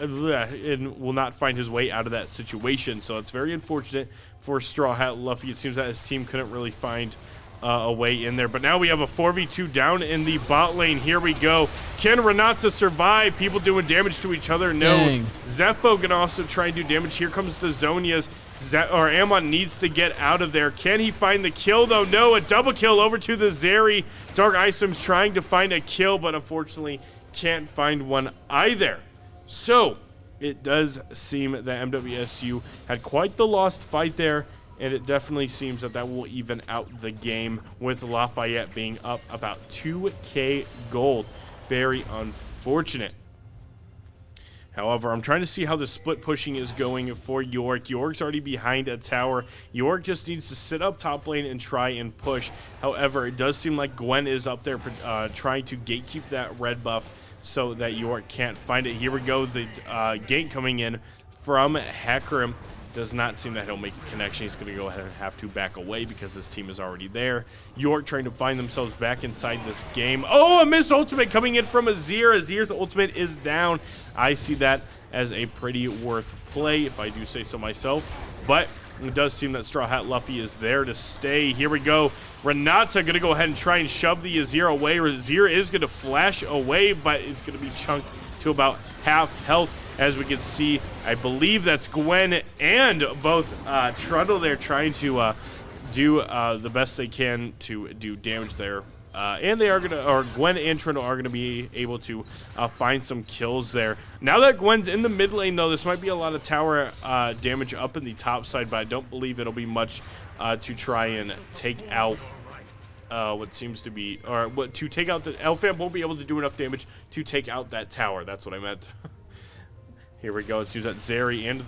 find his way out of that situation. So it's very unfortunate for Straw Hat Luffy. It seems that his team couldn't really find away in there. But now we have a 4v2 down in the bot lane. Here we go. Can Renata survive? People doing damage to each other? No. Dang. Zepho can also try and do damage. Here comes the Zonias. Amon needs to get out of there. Can he find the kill, though? No, a double kill over to the Zeri. Dark Isom's trying to find a kill, but unfortunately can't find one either. So it does seem that MWSU had quite the lost fight there, and it definitely seems that that will even out the game, with Lafayette being up about 2K gold. Very unfortunate. However, I'm trying to see how the split pushing is going for York. York's already behind a tower. York just needs to sit up top lane and try and push. However, it does seem like Gwen is up there trying to gatekeep that red buff so that York can't find it. Here we go. The gate coming in from Hecarim. Does not seem that he'll make a connection. He's going to go ahead and have to back away because his team is already there. York trying to find themselves back inside this game. Oh, a missed ultimate coming in from Azir. Azir's ultimate is down. I see that as a pretty worth play, if I do say so myself. But it does seem that Straw Hat Luffy is there to stay. Here we go. Renata going to go ahead and try and shove the Azir away. Azir is going to flash away, but it's going to be chunked to about half health. As we can see, I believe that's Gwen and both Trundle there trying to do the best they can to do damage there. And they are going to, or Gwen and Trundle are going to be able to find some kills there. Now that Gwen's in the mid lane, though, this might be a lot of tower damage up in the top side, but I don't believe it'll be much to try and take out what seems to be, or what to take out the Elfam won't be able to do enough damage to take out that tower. That's what I meant. Here we go. It seems that Zeri and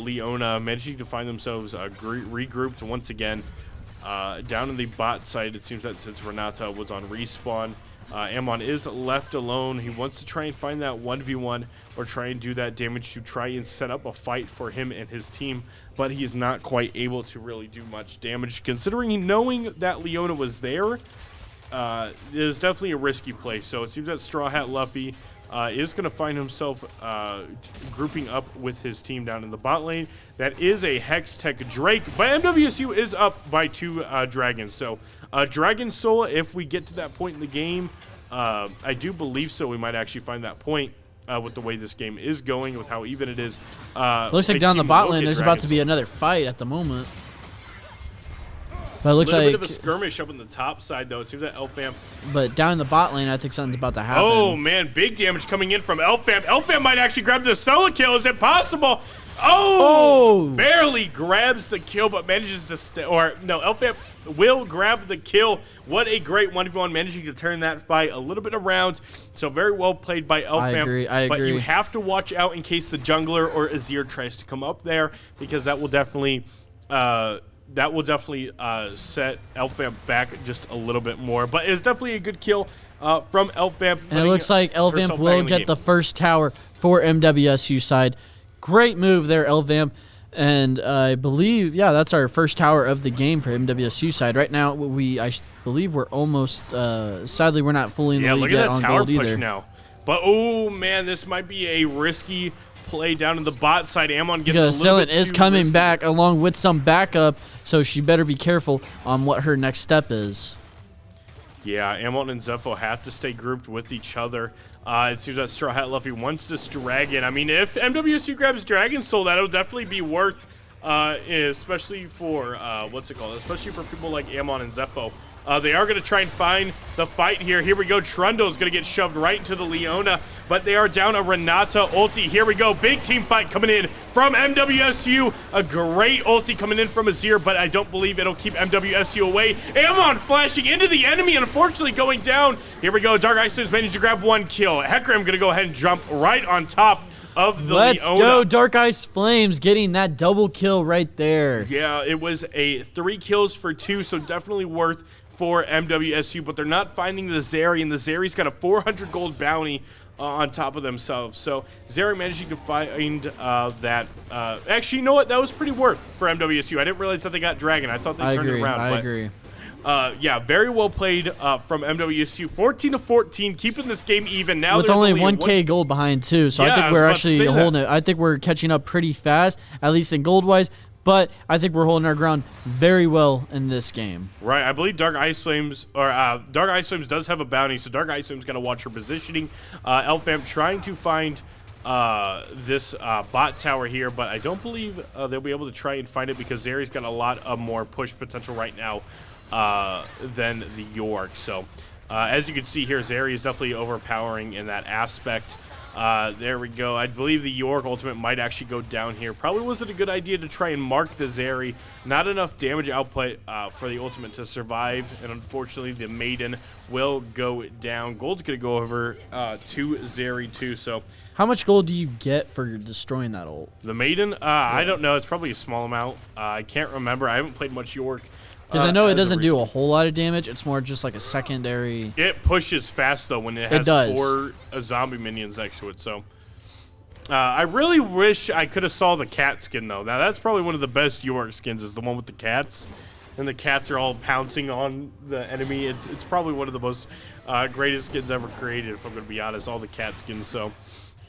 Leona managing to find themselves regrouped once again. Down in the bot side, it seems that since Renata was on respawn, Amon is left alone. He wants to try and find that 1v1 or try and do that damage to try and set up a fight for him and his team, but he is not quite able to really do much damage. Considering knowing that Leona was there, it is definitely a risky play. So it seems that Straw Hat Luffy is going to find himself grouping up with his team down in the bot lane. That is a Hex Tech Drake, but MWSU is up by 2 dragons. So Dragon Soul, if we get to that point in the game, I do believe so. We might actually find that point with the way this game is going, with how even it is. Looks like down the bot lane, there's about to be another fight at the moment. But it looks like a bit of a skirmish up on the top side, though. It seems that Elfam. But down in the bot lane, I think something's about to happen. Oh, man. Big damage coming in from Elfam. Elfam might actually grab the solo kill. Is it possible? Oh! Barely grabs the kill, but manages to stay. Or, no, Elfam will grab the kill. What a great 1v1, managing to turn that fight a little bit around. So, very well played by Elfam. I agree. But you have to watch out in case the jungler or Azir tries to come up there, because that will definitely set Elfam back just a little bit more. But it's definitely a good kill from Elfam. And it looks like Elfam will get the first tower for MWSU side. Great move there, Elfam. And I believe, yeah, that's our first tower of the game for MWSU side. Right now, I believe we're almost, sadly, we're not fully in the league yet on gold either. Look at that tower push now. But, oh, man, this might be a risky play down in the bot side. Amon getting a little bit too is coming risky. Back along with some backup, so she better be careful on what her next step is. Yeah, Amon and Zepho have to stay grouped with each other. It seems that Straw Hat Luffy wants this dragon. I mean, if MWSU grabs Dragon Soul, that'll definitely be worth, especially for, especially for people like Amon and Zepho. They are going to try and find the fight here. Here we go. Trundle's going to get shoved right into the Leona, but they are down a Renata ulti. Here we go. Big team fight coming in from MWSU. A great ulti coming in from Azir, but I don't believe it'll keep MWSU away. Amon flashing into the enemy, unfortunately going down. Here we go. Dark Iceland's managed to grab 1 kill. Hecarim going to go ahead and jump right on top of the Let's Leona. go, Dark Ice Flames getting that double kill right there. Yeah, it was a 3 kills for 2, so definitely worth for MWSU, but they're not finding the Zeri, and the Zeri's got a 400 gold bounty on top of themselves. So Zeri managing to find that. Actually, you know what? That was pretty worth for MWSU. I didn't realize that they got Dragon. I thought they turned it around. I agree. Yeah, very well played from MWSU. 14-14, keeping this game even. Now with there's only 1K gold behind too, so Yeah, I think we're actually holding it. I think we're catching up pretty fast, at least in gold wise. but I think we're holding our ground very well in this game. Right, I believe Dark Ice Flames does have a bounty, so Dark Ice Flames got to watch her positioning. Elfamp trying to find this bot tower here, but I don't believe they'll be able to try and find it because Zeri's got a lot of more push potential right now than the York. So as you can see here, Zeri is definitely overpowering in that aspect. There we go. I believe the York ultimate might actually go down here. Probably wasn't a good idea to try and mark the Zeri. Not enough damage output for the ultimate to survive, and unfortunately the Maiden will go down. Gold's going to go over to Zeri too. So how much gold do you get for destroying that ult? the Maiden, I don't know. It's probably a small amount. I can't remember. I haven't played much York. Because I know it doesn't do a whole lot of damage. It's more just like a secondary. It pushes fast, though, when it has 4 zombie minions next to it. So I really wish I could have saw the cat skin, though. Now, that's probably one of the best York skins is the one with the cats. And the cats are all pouncing on the enemy. It's probably one of the most greatest skins ever created, if I'm going to be honest, all the cat skins. So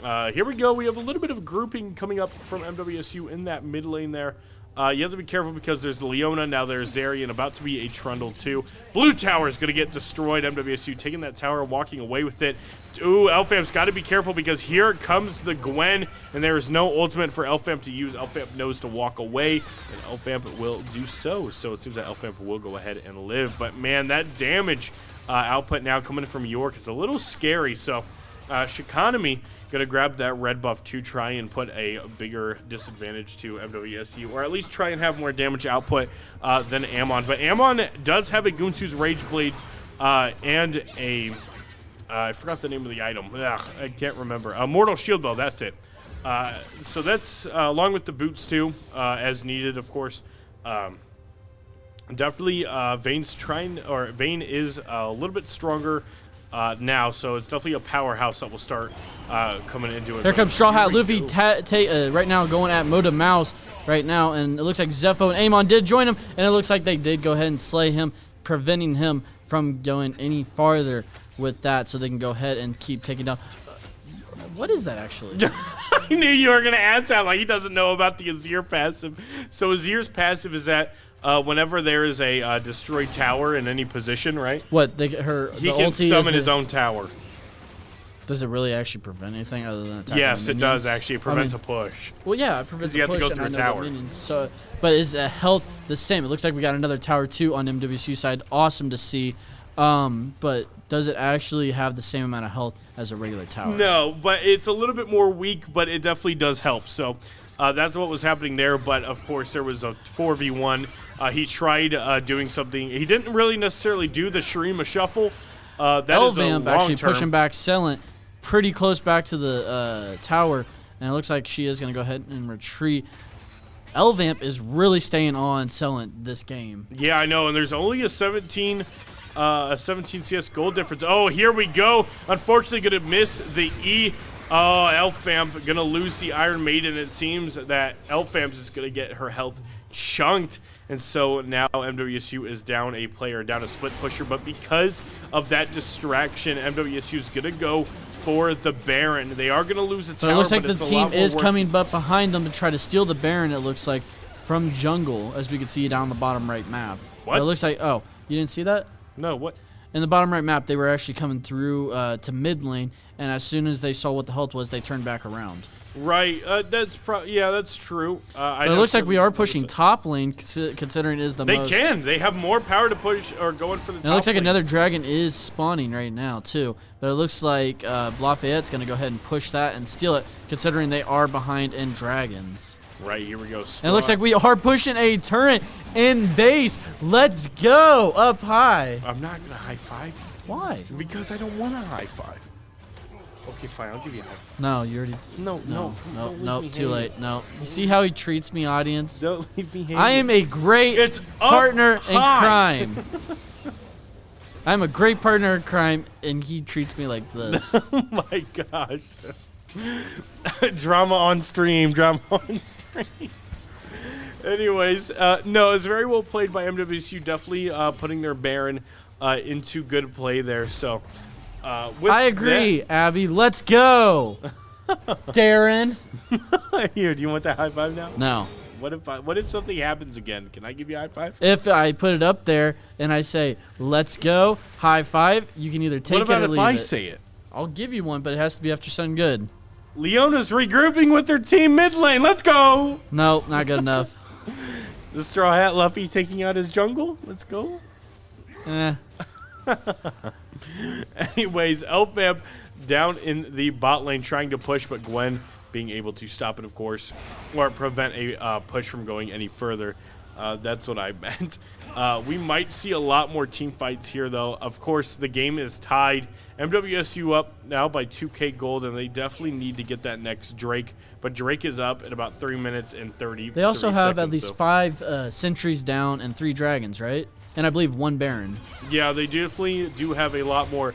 here we go. We have a little bit of grouping coming up from MWSU in that mid lane there. You have to be careful because there's the Leona, now there's Zeri, and about to be a Trundle too. Blue tower is going to get destroyed. MWSU taking that tower, walking away with it. Ooh, Elfamp's got to be careful because here comes the Gwen, and there is no ultimate for Elfamp to use. Elfamp knows to walk away, and Elfamp will do so. So it seems that Elfamp will go ahead and live. But man, that damage output now coming from York is a little scary. So Shikonomi gonna grab that red buff to try and put a bigger disadvantage to MWSU, or at least try and have more damage output than Ammon. But Ammon does have a Gunsu's Rage Blade and a I forgot the name of the item. Ugh, I can't remember. Mortal Shield Bow. That's it. So that's along with the boots too, as needed, of course. Definitely, Vayne is a little bit stronger now, so it's definitely a powerhouse that will start coming into it. Here comes Straw Hat Luffy right now going at Moda Mouse right now, and it looks like Zepho and Amon did join him, and it looks like they did go ahead and slay him, preventing him from going any farther with that, so they can go ahead and keep taking down. What is that actually? I knew you were going to ask that, like he doesn't know about the Azir passive. So Azir's passive is that whenever there is a destroyed tower in any position, right? What, he can summon his own tower. Does it really actually prevent anything other than attacking Yes, the it minions? does actually. It prevents a push. Well, yeah, it prevents a push. You have to go through a tower. Minions, so, but is the health the same? It looks like we got another tower too on MWC side. Awesome to see. But does it actually have the same amount of health as a regular tower? No, but it's a little bit more weak, but it definitely does help. So that's what was happening there. But of course, there was a 4v1. He tried doing something. He didn't really necessarily do the Shurima shuffle. That is a long actually term. pushing back Silent pretty close back to the tower, and it looks like she is going to go ahead and retreat. Elvamp is really staying on Silent this game. Yeah, I know, and there's only a 17 CS gold difference. Oh, here we go. Unfortunately, going to miss the E. Oh, Elfamp going to lose the Iron Maiden. It seems that Elfamp is going to get her health chunked. And so now MWSU is down a player, down a split pusher. But because of that distraction, MWSU is going to go for the Baron. They are going to lose a tower, but it looks like the it's team is coming but behind them to try to steal the Baron, it looks like, from jungle, as we can see down the bottom right map. What? But it looks like, oh, you didn't see that? No, what? In the bottom right map, they were actually coming through to mid lane, and as soon as they saw what the health was, they turned back around. Right, that's true. But it looks like we are pushing top lane, considering it is the most. They can. They have more power to push or going for the top lane. It looks like lane. another dragon is spawning right now, too. But it looks like Lafayette's going to go ahead and push that and steal it, considering they are behind in dragons. Right, here we go. And it looks like we are pushing a turret in base. Let's go up high. I'm not going to high five. Why? Because I don't want to high five. Okay, fine. I'll give you a high five. No, you already. No, too late. No. You see how he treats me, audience? Don't leave me hanging. I am a great partner in crime. I'm a great partner in crime, and he treats me like this. Oh my gosh. Drama on stream. Anyways, no, it's very well played by MWSU. Definitely putting their Baron into good play there. So, I agree, Abby. Let's go, Darren. Here, do you want that high five now? No. What if something happens again? Can I give you a high five? If I put it up there and I say, let's go, high five, you can either take it or leave it. What about if I say it? I'll give you one, but it has to be after something good. Leona's regrouping with their team mid lane. Let's go. No, not good enough. The Straw Hat Luffy taking out his jungle. Let's go. Anyways, Elfab down in the bot lane trying to push, but Gwen being able to stop it, of course, or prevent a push from going any further. That's what I meant. We might see a lot more team fights here, though. Of course, the game is tied. MWSU up now by 2K gold, and they definitely need to get that next Drake. But Drake is up in about 3 minutes and 30 They also have at seconds, least so. 5 sentries down and 3 dragons, right? And I believe 1 Baron. Yeah, they definitely do have a lot more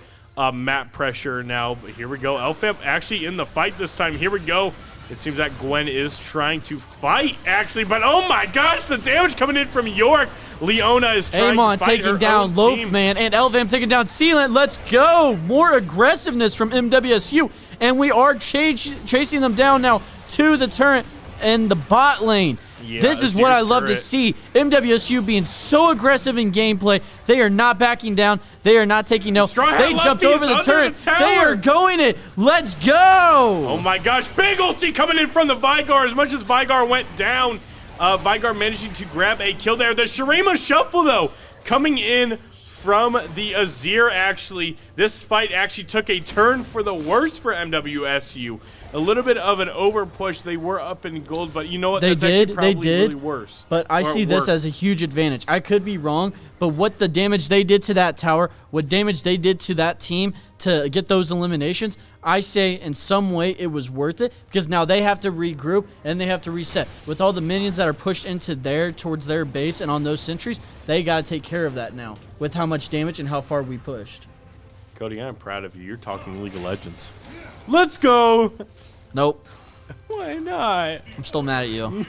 map pressure now. But here we go. Elfab actually in the fight this time. Here we go. It seems that Gwen is trying to fight, actually, but oh my gosh, the damage coming in from York. Leona is trying Amon to fight taking her down own team. Loafman, and Elvam taking down Sealant. Let's go! More aggressiveness from MWSU, and we are chasing them down now to the turret and the bot lane. Yeah, this is what I love to turret. see. MWSU being so aggressive in gameplay. They are not backing down. They are not taking no. Straw Hat They jumped Luffy over is the under turret. the tower. They are going it. Let's go! Oh my gosh, big ulti coming in from the Vigar. As much as Vigar went down, Vigar managing to grab a kill there. The Shurima Shuffle, though, coming in from the Azir, actually. This fight actually took a turn for the worse for MWSU. A little bit of an over push. They were up in gold, but you know what? That's actually probably really worse. But I see this as a huge advantage. I could be wrong, but what the damage they did to that tower, what damage they did to that team to get those eliminations, I say in some way it was worth it, because now they have to regroup and they have to reset. With all the minions that are pushed into towards their base and on those sentries, they got to take care of that now with how much damage and how far we pushed. Cody, I'm proud of you. You're talking League of Legends. Let's go. Nope. Why not? I'm still mad at you.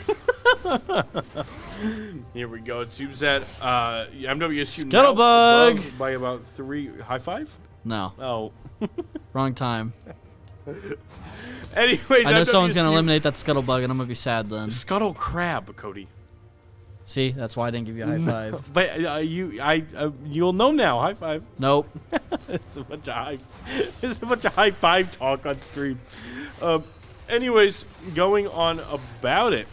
Here we go. It seems that MWSU Scuttlebug! now above by about 3. High five? No. Oh. Wrong time. Anyways, I know someone's going to MWSU eliminate that Scuttlebug, and I'm going to be sad then. Scuttle Crab, Cody. See, that's why I didn't give you a high five. But you'll know now. High five. Nope. It's a bunch of high five talk on stream. Anyways, going on about it.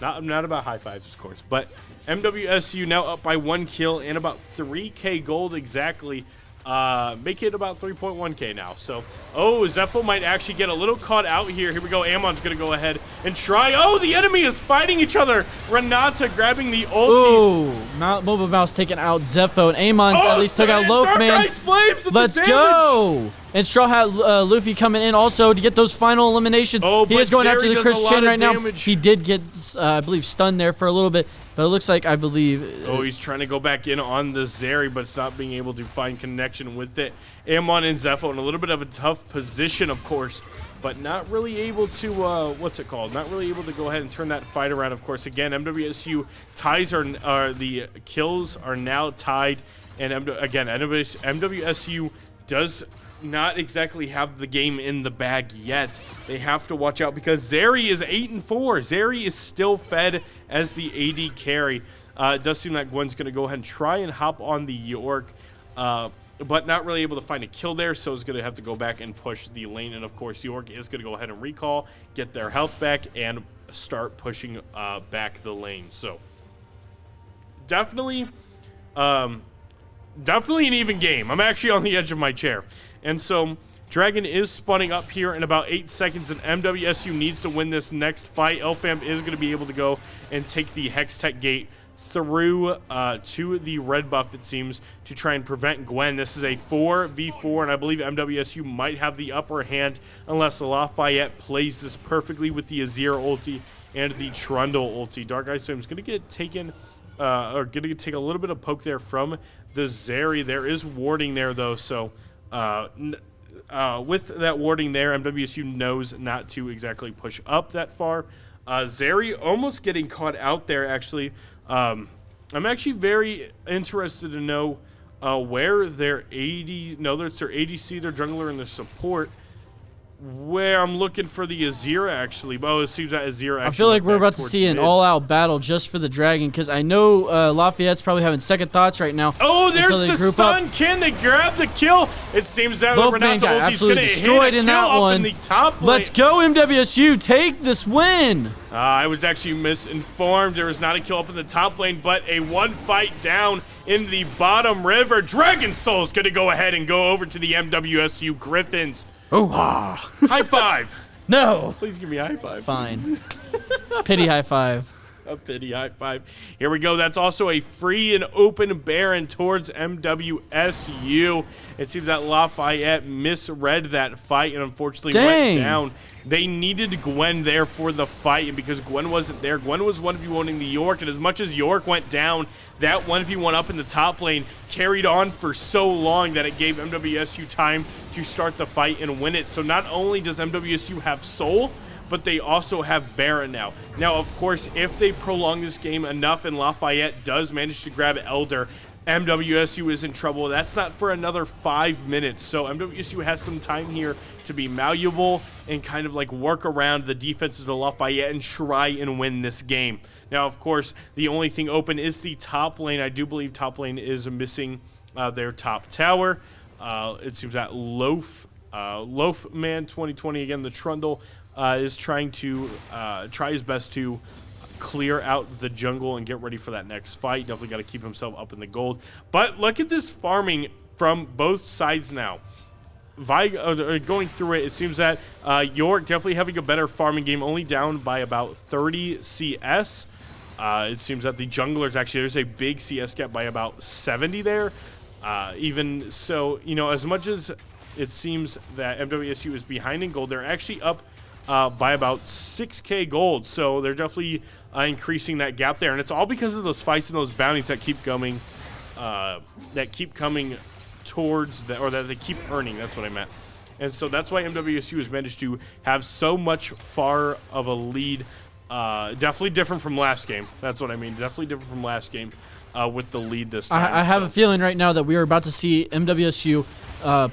Not about high fives, of course, but MWSU now up by 1 kill and about 3K gold exactly. Make it about 3.1K now. So, Zepho might actually get a little caught out here. Here we go. Amon's going to go ahead and try. Oh, the enemy is fighting each other. Renata grabbing the ulti. Ooh, Mobile Mouse taking out Zepho, and Amon at least took out Loafman. Let's go. And Straw Hat Luffy coming in also to get those final eliminations. He is going after the Chris Chin right now. He did get, I believe, stunned there for a little bit. But it looks like, I believe... he's trying to go back in on the Zeri, but it's not being able to find connection with it. Amon and Zepho in a little bit of a tough position, of course, but not really able to, not really able to go ahead and turn that fight around, of course. Again, MWSU ties are the kills are now tied. And again, MWSU does not exactly have the game in the bag yet. They have to watch out because Zeri is 8-4. Zeri is still fed as the AD carry. It does seem like Gwen's going to go ahead and try and hop on the York, but not really able to find a kill there, so is going to have to go back and push the lane. And of course, York is going to go ahead and recall, get their health back, and start pushing back the lane. So definitely an even game. I'm actually on the edge of my chair. And so Dragon is spawning up here in about 8 seconds, and MWSU needs to win this next fight. Elfam is going to be able to go and take the Hextech gate through to the red buff, it seems, to try and prevent Gwen. This is a 4v4, and I believe MWSU might have the upper hand unless Lafayette plays this perfectly with the Azir ulti and the Trundle ulti. Dark Eye Swim is going to get taken... or going to take a little bit of poke there from the Zeri. There is warding there, though, so... with that warding there, MWSU knows not to exactly push up that far. Zeri almost getting caught out there, actually. I'm actually very interested to know where their AD... No, that's their ADC, their jungler, and their support. where I'm looking for the Azira, actually. Oh, it seems that Azira actually I feel like we're about to see an mid. all-out battle just for the Dragon, because I know Lafayette's probably having second thoughts right now. Oh, there's until they the group stun. up. Can they grab the kill? It seems that Both men Renato got Ulti's going to absolutely hit destroyed a in kill that up one. in the top lane. Let's go, MWSU. Take this win. I was actually misinformed. There was not a kill up in the top lane, but a one fight down in the bottom river. Dragon Soul's going to go ahead and go over to the MWSU Griffins. Oh, High five. no. Please give me a high five. Fine. Pity high five. A pity high five. Here we go. That's also a free and open Baron towards MWSU. It seems that Lafayette misread that fight and unfortunately went down. They needed Gwen there for the fight, and because Gwen wasn't there, Gwen was 1v1ing the York, and as much as York went down, that 1v1 up in the top lane carried on for so long that it gave MWSU time to start the fight and win it. So not only does MWSU have Soul, but they also have Baron now. Now, of course, if they prolong this game enough and Lafayette does manage to grab Elder, MWSU is in trouble. That's not for another 5 minutes. So MWSU has some time here to be malleable and kind of like work around the defenses of Lafayette and try and win this game. Now, of course, the only thing open is the top lane. I do believe top lane is missing their top tower. It seems that Loafman 2020, again, the Trundle, is trying to try his best to clear out the jungle and get ready for that next fight. Definitely got to keep himself up in the gold. But look at this farming from both sides now. Going through it, it seems that York definitely having a better farming game, only down by about 30 CS. It seems that the junglers, actually, there's a big CS gap by about 70 there. Even so, you know, as much as it seems that MWSU is behind in gold, they're actually up by about 6k gold, so they're definitely increasing that gap there, and it's all because of those fights and those bounties that keep coming, towards the, or that they keep earning. That's what I meant, and so that's why MWSU has managed to have so much far of a lead. Definitely different from last game. That's what I mean. Definitely different from last game with the lead this time. I have a feeling right now that we are about to see MWSU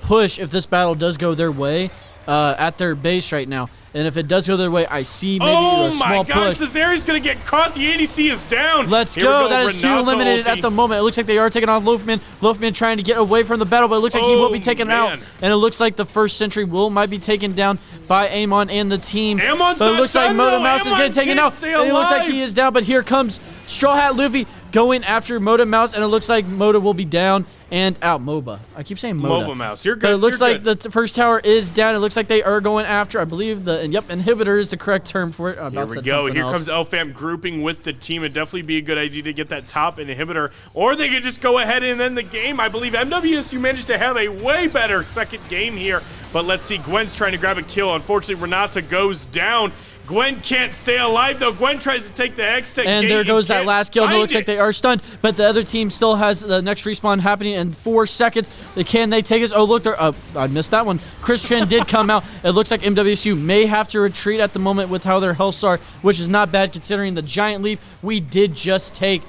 push if this battle does go their way at their base right now. And if it does go their way, I see maybe a small push. Oh my gosh, this area's going to get caught. The ADC is down. Let's go. That is too limited at the moment. It looks like they are taking off Loafman. Loafman trying to get away from the battle, but it looks like he will be taken out. And it looks like the first sentry might be taken down by Amon and the team. Amon's but it looks like Moda Mouse is getting taken out. And it looks like he is down, but here comes Straw Hat Luffy going after Moda Mouse, and it looks like Moda will be down and out. MOBA. I keep saying Moda. MOBA Mouse. You're good. But it looks like the first tower is down. It looks like they are going after, I believe, inhibitor is the correct term for it. Here we go. Here comes LFAM grouping with the team. It'd definitely be a good idea to get that top inhibitor, or they could just go ahead and end the game. I believe MWSU managed to have a way better second game here, but let's see. Gwen's trying to grab a kill. Unfortunately, Renata goes down. Gwen can't stay alive, though. Gwen tries to take the Hextech and gate. there goes that last kill. It looks like they are stunned, but the other team still has the next respawn happening in 4 seconds. Can they take it? Oh, look, I missed that one. Christian did come out. It looks like MWSU may have to retreat at the moment with how their healths are, which is not bad considering the giant leap we did just take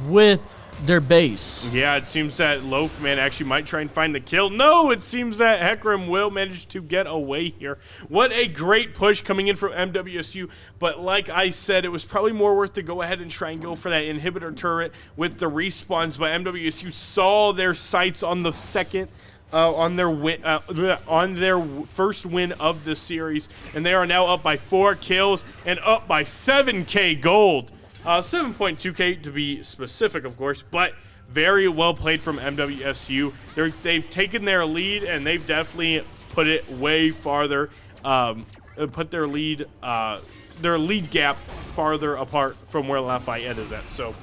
with their base. Yeah, it seems that Loafman actually might try and find the kill. No, it seems that Hecarim will manage to get away here. What a great push coming in from MWSU, but like I said, it was probably more worth to go ahead and try and go for that inhibitor turret with the respawns, but MWSU saw their sights on the second on their first win of the series, and they are now up by 4 kills and up by 7k gold. 7.2k to be specific, of course, but very well played from MWSU. They've taken their lead, and they've definitely put it way farther, put their lead gap farther apart from where Lafayette is at. So,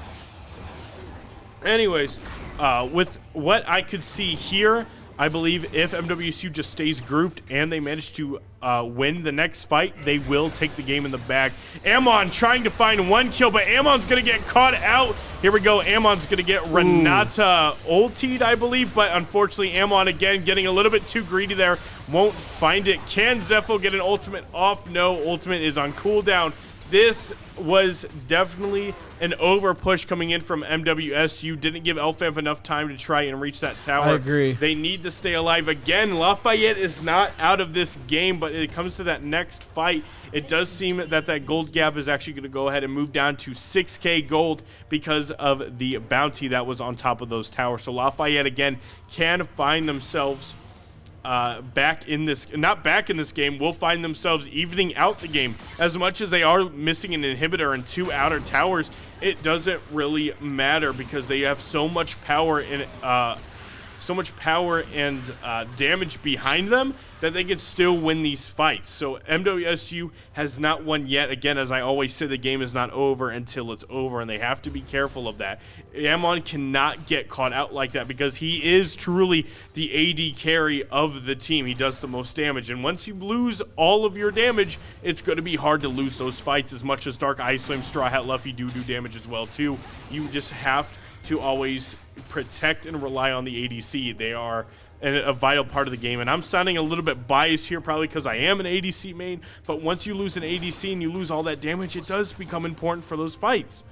anyways, with what I could see here, I believe if MWSU just stays grouped and they manage to win the next fight, they will take the game in the bag. Amon trying to find 1 kill, but Amon's going to get caught out. Here we go. Amon's going to get Renata ultied, I believe, but unfortunately Amon, again, getting a little bit too greedy there. Won't find it. Can Zepho get an ultimate off? No, ultimate is on cooldown. This was definitely an over push coming in from MWSU. Didn't give LFAMP enough time to try and reach that tower. I agree. They need to stay alive. Again, Lafayette is not out of this game, but it comes to that next fight. It does seem that gold gap is actually going to go ahead and move down to 6K gold because of the bounty that was on top of those towers. So Lafayette, again, can find themselves back in this game, will find themselves evening out the game. As much as they are missing an inhibitor and 2 outer towers, it doesn't really matter because they have so much power and damage behind them that they can still win these fights. So MWSU has not won yet. Again, as I always say, the game is not over until it's over, and they have to be careful of that. Amon cannot get caught out like that because he is truly the AD carry of the team. He does the most damage, and once you lose all of your damage, it's going to be hard to lose those fights. As much as Dark Ice Flame, Straw Hat Luffy do damage as well too, you just have to always protect and rely on the ADC. They are a vital part of the game, and I'm sounding a little bit biased here probably because I am an ADC main, but once you lose an ADC and you lose all that damage, it does become important for those fights.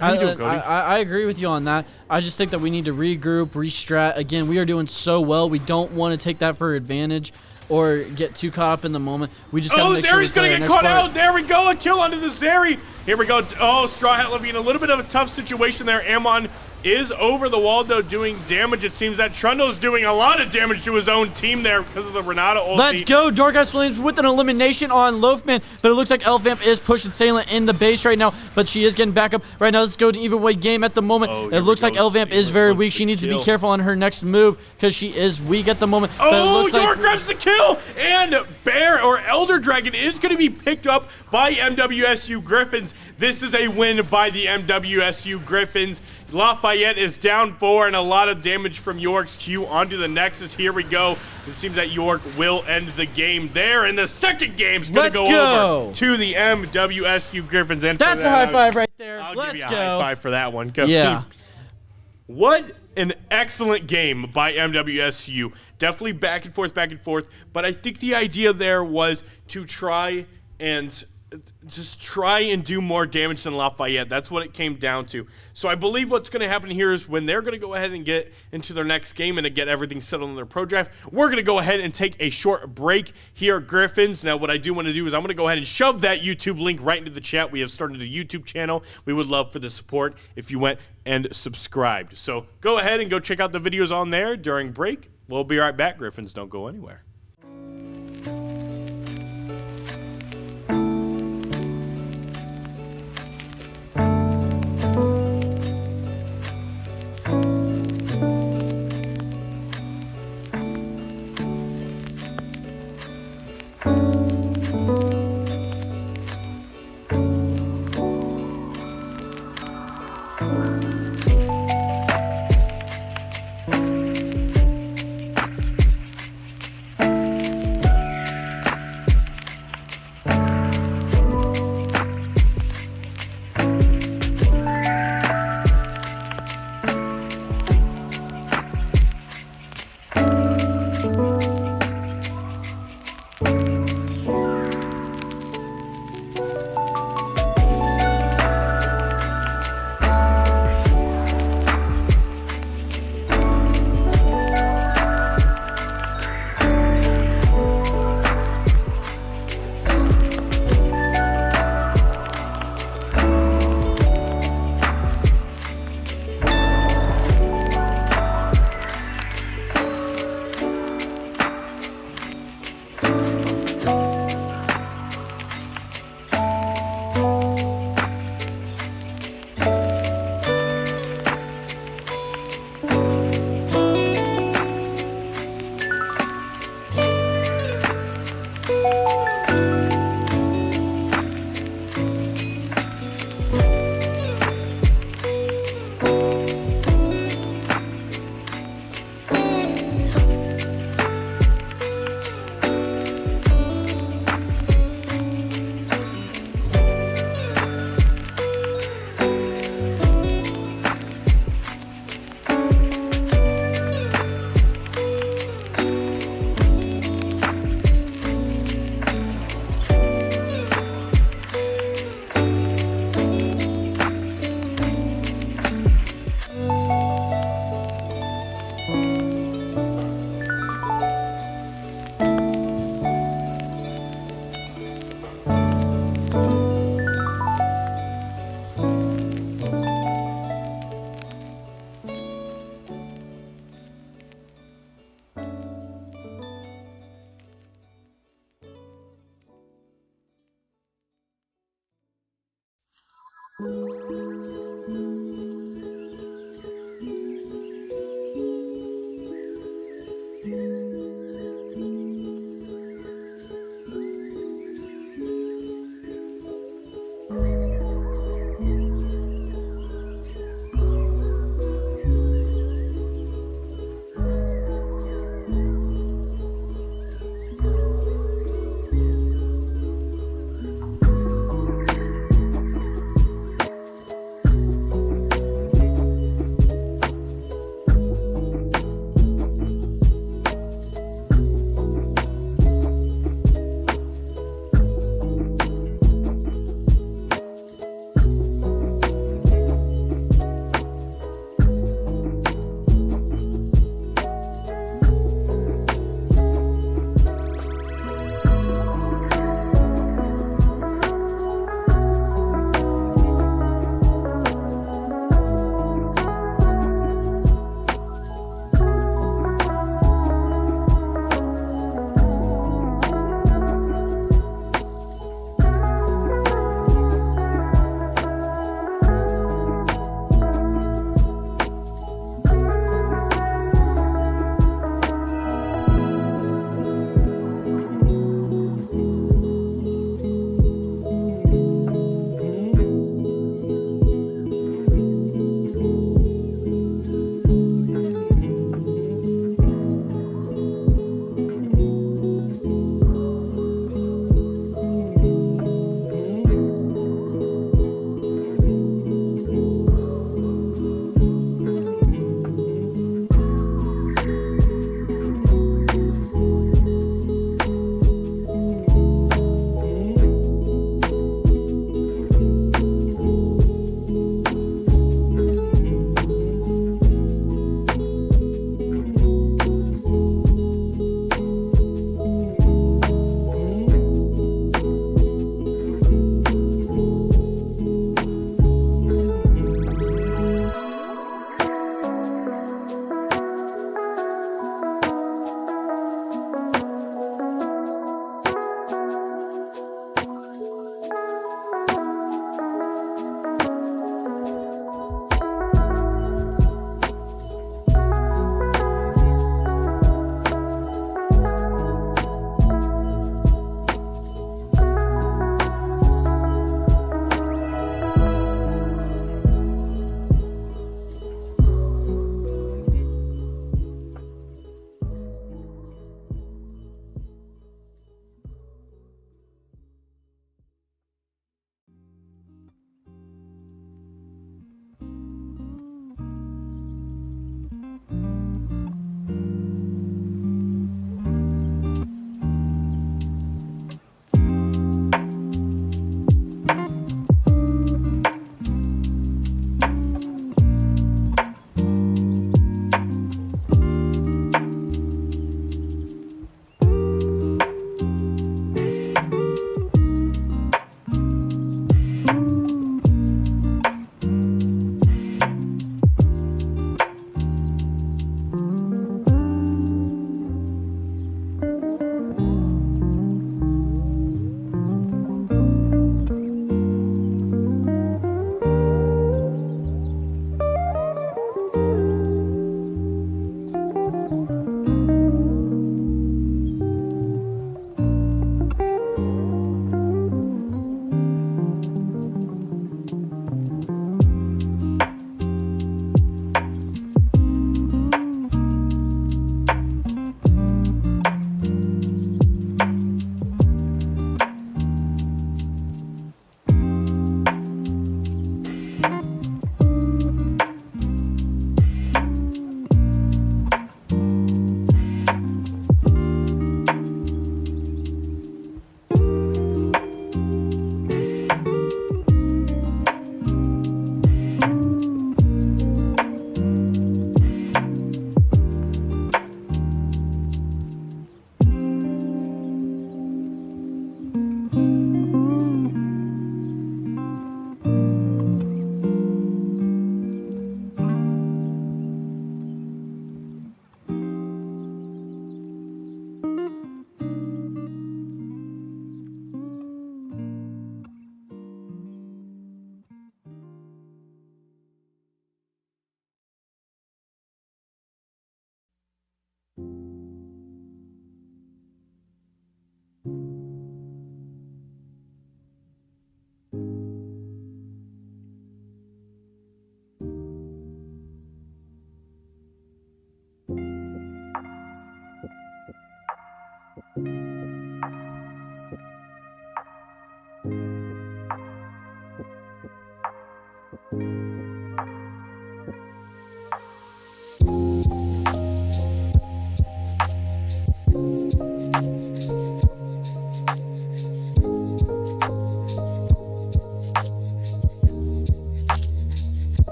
How you doing, Cody? I agree with you on that. I just think that we need to regroup, restrat. Again, we are doing so well. We don't want to take that for advantage or get too caught up in the moment. We just got to make sure we Zeri's going to get caught out. There we go. A kill onto the Zeri. Here we go. Oh, Straw Hat Levine, a little bit of a tough situation there. Amon is over the wall, though, doing damage. It seems that Trundle's doing a lot of damage to his own team there because of the Renata ulti. Let's go. Dark Ice Flames with an elimination on Loafman, but it looks like LVamp is pushing Salient in the base right now, but she is getting back up. Right now, let's go to even way game at the moment. It looks like LVamp is very weak. She needs to be careful on her next move because she is weak at the moment. Oh, York grabs the kill, and Bear or Elder Dragon is going to be picked up by MWSU Griffins. This is a win by the MWSU Griffins. Lafayette is down 4 and a lot of damage from York's Q onto the Nexus. Here we go. It seems that York will end the game there, and the second game's going to go over to the MWSU Griffins. And that's a high five right there. Let's give you a high five for that one. Go. Yeah. What an excellent game by MWSU. Definitely back and forth, but I think the idea there was to try and do more damage than Lafayette. That's what it came down to. So I believe what's going to happen here is when they're going to go ahead and get into their next game and to get everything settled in their pro draft, we're going to go ahead and take a short break here at Griffins. Now, what I do want to do is I'm going to go ahead and shove that YouTube link right into the chat. We have started a YouTube channel. We would love for the support if you went and subscribed. So go ahead and go check out the videos on there during break. We'll be right back. Griffins, don't go anywhere.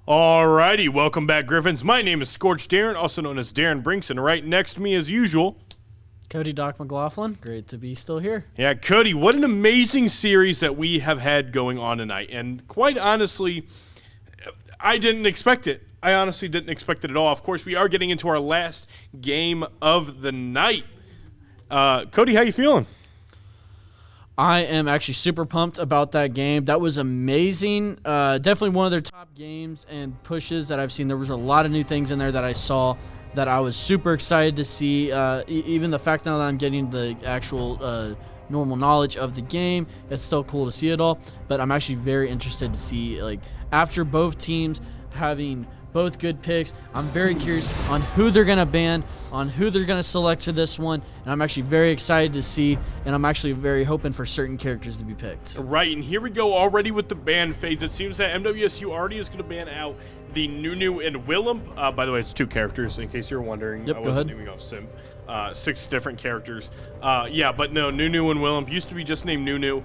Alrighty, welcome back, Griffins. My name is Scorched Darren, also known as Darren Brinks, and right next to me, as usual, Cody Doc McLaughlin. Great to be still here. Yeah, Cody, what an amazing series that we have had going on tonight. And quite honestly, I didn't expect it. I honestly didn't expect it at all. Of course, we are getting into our last game of the night. Cody, how you feeling? I am actually super pumped about that game. That was amazing. Definitely one of their top games and pushes that I've seen. There was a lot of new things in there that I saw that I was super excited to see. Even the fact that I'm getting the actual normal knowledge of the game, it's still cool to see it all. But I'm actually very interested to see, like, after both teams having both good picks, I'm very curious on who they're going to ban, on who they're going to select to this one, and I'm actually very excited to see, and I'm actually very hoping for certain characters to be picked. Right, and here we go already with the ban phase. It seems that MWSU already is going to ban out the Nunu and Willem. By the way, it's 2 characters, in case you're wondering. Yep, I go wasn't ahead. even going to sim. 6 different characters. Yeah, but no, Nunu and Willem used to be just named Nunu.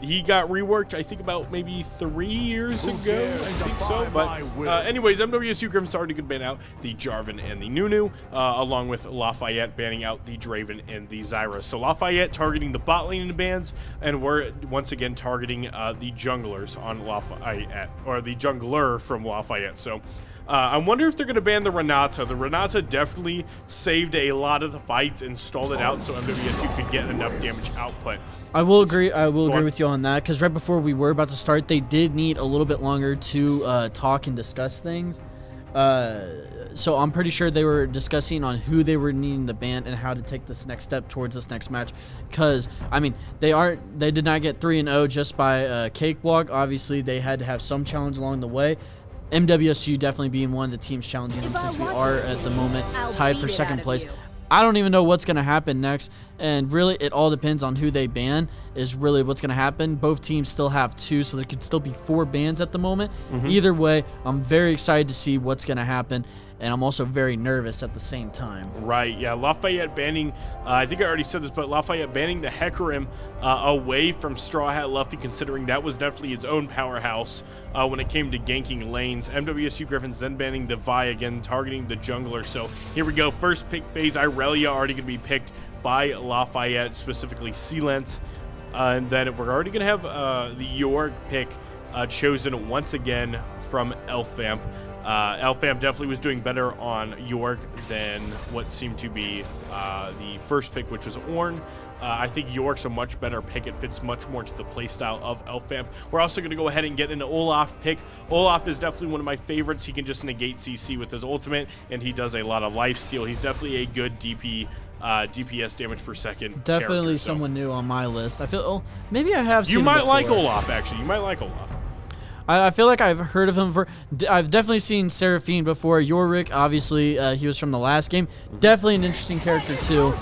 He got reworked, I think, about maybe 3 years ago. I think so. But anyways, MWSU Griffin's already going to ban out the Jarvan and the Nunu, along with Lafayette banning out the Draven and the Zyra. So Lafayette targeting the bot lane in the bans, and we're once again targeting the junglers on Lafayette, or the jungler from Lafayette. So I wonder if they're going to ban the Renata. The Renata definitely saved a lot of the fights and stalled it out so MWSU could get enough damage output. I will agree with you on that, because right before we were about to start, they did need a little bit longer to talk and discuss things. So I'm pretty sure they were discussing on who they were needing to ban and how to take this next step towards this next match. Because I mean, they did not get 3-0 just by a cakewalk. Obviously, they had to have some challenge along the way. MWSU definitely being one of the teams challenging them, since we are at the moment tied for second place. I don't even know what's going to happen next, and really it all depends on who they ban is really what's going to happen. Both teams still have 2, so there could still be 4 bans at the moment. Either way, I'm very excited to see what's going to happen, and I'm also very nervous at the same time. Right, yeah, Lafayette banning, I think I already said this, but Lafayette banning the Hecarim away from Straw Hat Luffy, considering that was definitely its own powerhouse when it came to ganking lanes. MWSU Griffins then banning the Vi again, targeting the jungler. So here we go, first pick phase, Irelia already going to be picked by Lafayette, specifically Sealant. And then we're already going to have the York pick chosen once again from Elfamp. Elfamp definitely was doing better on York than what seemed to be the first pick, which was Ornn. I think York's a much better pick. It fits much more to the playstyle of Elfamp. We're also going to go ahead and get an Olaf pick. Olaf is definitely one of my favorites. He can just negate CC with his ultimate, and he does a lot of lifesteal. He's definitely a good DPS damage per second. Definitely someone new on my list. I feel maybe I have seen You might him like Olaf, actually. You might like Olaf. I feel like I've heard of him for. I've definitely seen Seraphine before. Yorick, obviously, he was from the last game. Definitely an interesting character too.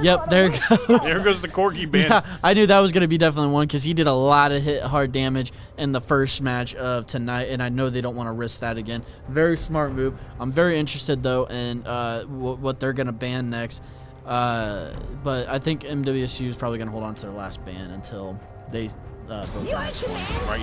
Yep, there goes. There goes the Corgi band. Yeah, I knew that was gonna be definitely one, because he did a lot of hard damage in the first match of tonight, and I know they don't want to risk that again. Very smart move. I'm very interested though in what they're gonna ban next. But I think MWSU is probably gonna hold on to their last ban until they. Right,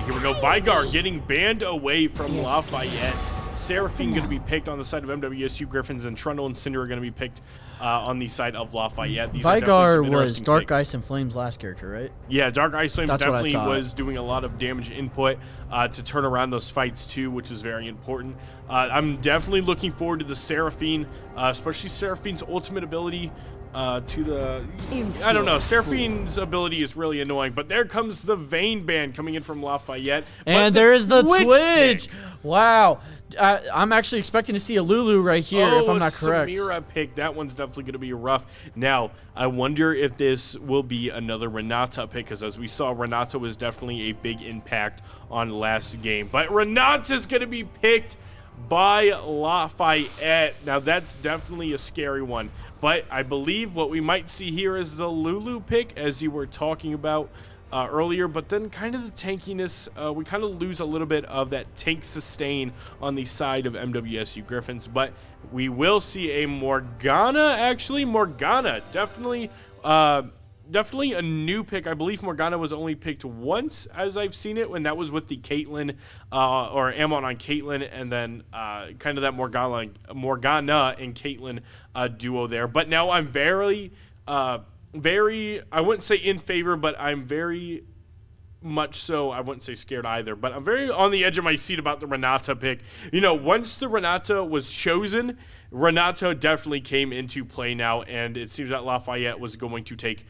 here we go. Vigar getting banned away from Lafayette. Seraphine going to be picked on the side of MWSU Griffins, and Trundle and Cinder are going to be picked on the side of Lafayette. These Vigar was Dark Ice and Flames last character, right? Yeah, Dark Ice Flames definitely was doing a lot of damage input to turn around those fights too, which is very important. I'm definitely looking forward to the Seraphine, especially Seraphine's ultimate ability. I don't know, Seraphine's ability is really annoying, but there comes the Vayne ban coming in from Lafayette. And there is the Twitch. Wow. I'm actually expecting to see a Lulu right here, if I'm not correct. Samira pick. That one's definitely going to be rough. Now, I wonder if this will be another Renata pick, because as we saw, Renata was definitely a big impact on last game. But Renata's going to be picked by Lafayette. Now, that's definitely a scary one. But I believe what we might see here is the Lulu pick, as you were talking about earlier, but then kind of the tankiness, we kind of lose a little bit of that tank sustain on the side of MWSU Griffins, but we will see a Morgana, actually. Morgana, definitely a new pick. I believe Morgana was only picked once, as I've seen it, when that was with the Caitlyn, or Amon on Caitlyn, and then kind of that Morgana and Caitlyn duo there. But now I'm very, I wouldn't say in favor, but I'm very much so, I wouldn't say scared either, but I'm very on the edge of my seat about the Renata pick. You know, once the Renata was chosen, Renata definitely came into play now, and it seems that Lafayette was going to take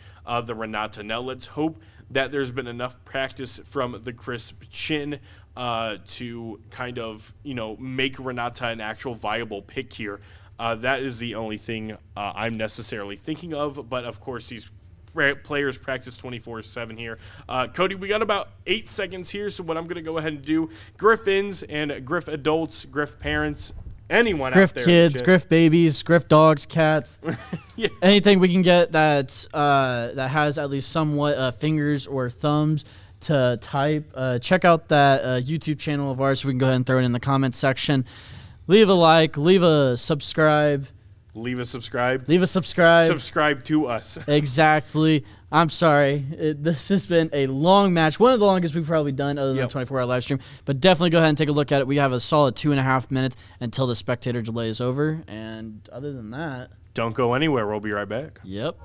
the Renata. Now let's hope that there's been enough practice from the crisp chin to kind of, you know, make Renata an actual viable pick here. That is the only thing I'm necessarily thinking of, but of course these players practice 24/7 here. Cody, we got about 8 seconds here, so what I'm going to go ahead and do, Griffins and Griff adults, Griff parents, anyone Griff out there. Kids, Griff babies, Griff dogs, cats, yeah. Anything we can get that has at least somewhat fingers or thumbs to type. Check out that YouTube channel of ours, so we can go ahead and throw it in the comments section. Leave a like, leave a subscribe. Leave a subscribe. Leave a subscribe. Subscribe to us. Exactly. I'm sorry. This has been a long match. One of the longest we've probably done other than the 24-hour live stream. But definitely go ahead and take a look at it. We have a solid 2.5 minutes until the spectator delay is over. And other than that... Don't go anywhere. We'll be right back. Yep.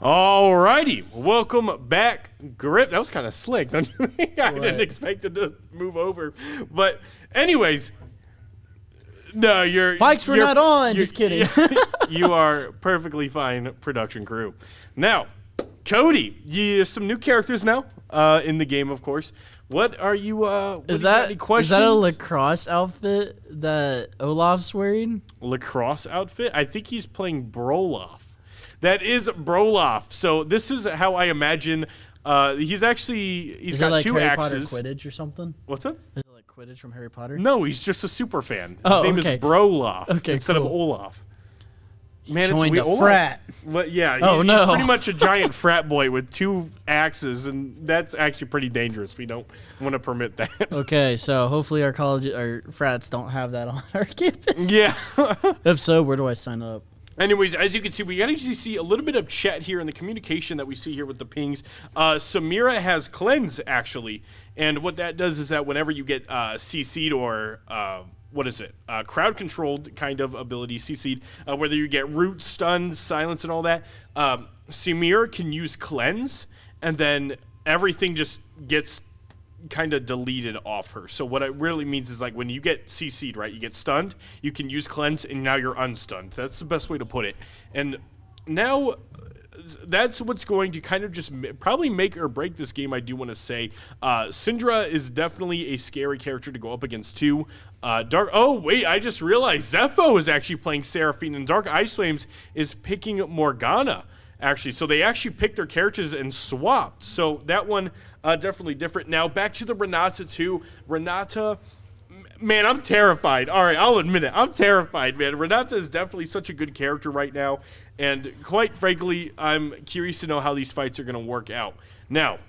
Alrighty, welcome back, Grip. That was kind of slick, don't you think? I didn't expect it to move over, but anyways, no, Bikes were not on. Just kidding. You are perfectly fine, production crew. Now, Cody, some new characters now in the game, of course. What are you? Is any questions? that a lacrosse outfit that Olaf's wearing? Lacrosse outfit? I think he's playing Broloff. That is Broloff. So this is how I imagine. He's got like two Harry axes. Potter Quidditch or something? What's up? Is it like Quidditch from Harry Potter? No, he's just a super fan. Oh, His name is Broloff instead of cool. Olaf. Man, Joined it's a frat. Well, yeah, Oh, he's no. pretty much a giant frat boy with two axes, and that's actually pretty dangerous. We don't want to permit that. Okay, so hopefully our frats don't have that on our campus. Yeah. If so, where do I sign up? Anyways, as you can see, we actually see a little bit of chat here in the communication that we see here with the pings. Samira has cleanse, actually. And what that does is that whenever you get CC'd or, crowd controlled kind of ability, CC'd, whether you get root, stun, silence, and all that, Samira can use cleanse, and then everything just gets kind of deleted off her. So what it really means is, like, when you get CC'd, right, you get stunned, you can use cleanse, and now you're unstunned. That's the best way to put it. And now that's what's going to kind of just probably make or break this game, I do want to say. Syndra is definitely a scary character to go up against too. I just realized Zepho is actually playing Seraphine, and Dark Ice Flames is picking Morgana. Actually, so they actually picked their characters and swapped. So that one definitely different. Now back to the Renata too. Renata, man, I'm terrified. All right, I'll admit it. I'm terrified, man. Renata is definitely such a good character right now, and quite frankly, I'm curious to know how these fights are going to work out. Now,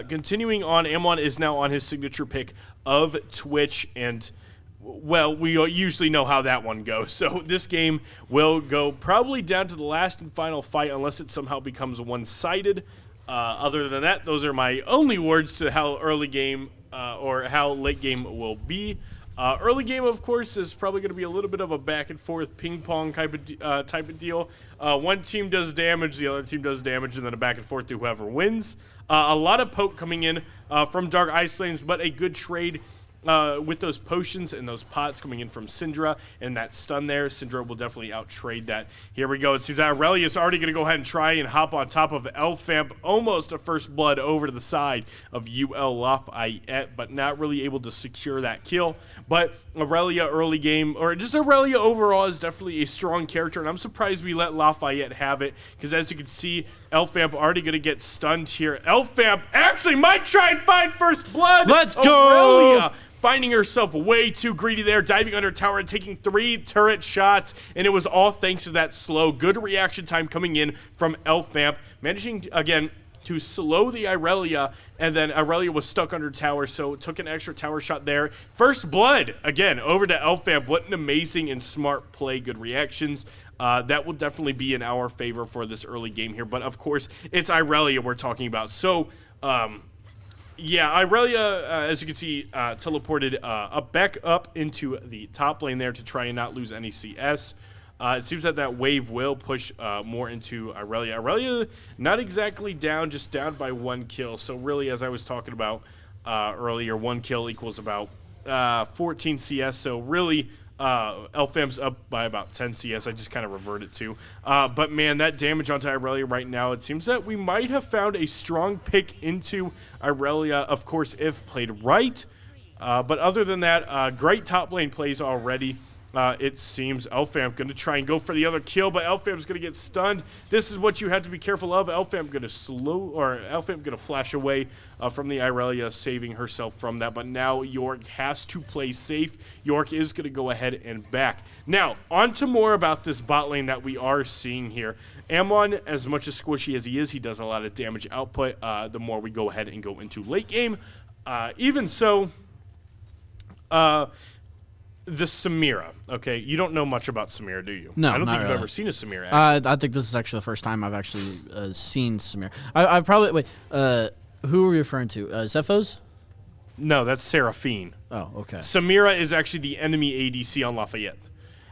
continuing on, Amon is now on his signature pick of Twitch, and well, we usually know how that one goes. So this game will go probably down to the last and final fight unless it somehow becomes one-sided. Other than that, those are my only words to how early game or how late game will be. Early game, of course, is probably going to be a little bit of a back-and-forth ping-pong type of deal. One team does damage, the other team does damage, and then a back-and-forth to whoever wins. A lot of poke coming in from Dark Ice Flames, but a good trade with those potions and those pots coming in from Syndra and that stun there. Syndra will definitely out-trade that. Here we go. It seems that Aurelia is already going to go ahead and try and hop on top of Elfamp. Almost a first blood over to the side of UL Lafayette, but not really able to secure that kill. But Aurelia early game, or just Aurelia overall, is definitely a strong character, and I'm surprised we let Lafayette have it, because as you can see, Elfamp already going to get stunned here. Elfamp actually might try and find first blood. Let's go! Aurelia finding herself way too greedy there, diving under tower and taking 3 turret shots, and it was all thanks to that slow, good reaction time coming in from Elfamp, managing, again, to slow the Irelia, and then Irelia was stuck under tower, so took an extra tower shot there. First blood, again, over to Elfamp. What an amazing and smart play, good reactions. That will definitely be in our favor for this early game here, but of course, it's Irelia we're talking about. So, yeah, Irelia, as you can see, teleported back up into the top lane there to try and not lose any CS. It seems that wave will push more into Irelia. Irelia not exactly down, just down by 1 kill. So really, as I was talking about earlier, 1 kill equals about 14 CS. So really, Elfamp's up by about 10 CS. I just kind of reverted to. But man, that damage onto Irelia right now, it seems that we might have found a strong pick into Irelia, of course, if played right. But other than that, great top lane plays already. It seems Elfamp going to try and go for the other kill, but Elfamp's going to get stunned. This is what you have to be careful of. Elfamp going to flash away from the Irelia, saving herself from that. But now York has to play safe. York is going to go ahead and back. Now, on to more about this bot lane that we are seeing here. Amon, as much as squishy as he is, he does a lot of damage output the more we go ahead and go into late game. Even so, the Samira, okay? You don't know much about Samira, do you? No, I don't think really. you've ever seen a Samira, actually. I think this is actually the first time I've actually seen Samira. I've probably... Wait, who are we referring to? Zephos? No, that's Seraphine. Oh, okay. Samira is actually the enemy ADC on Lafayette.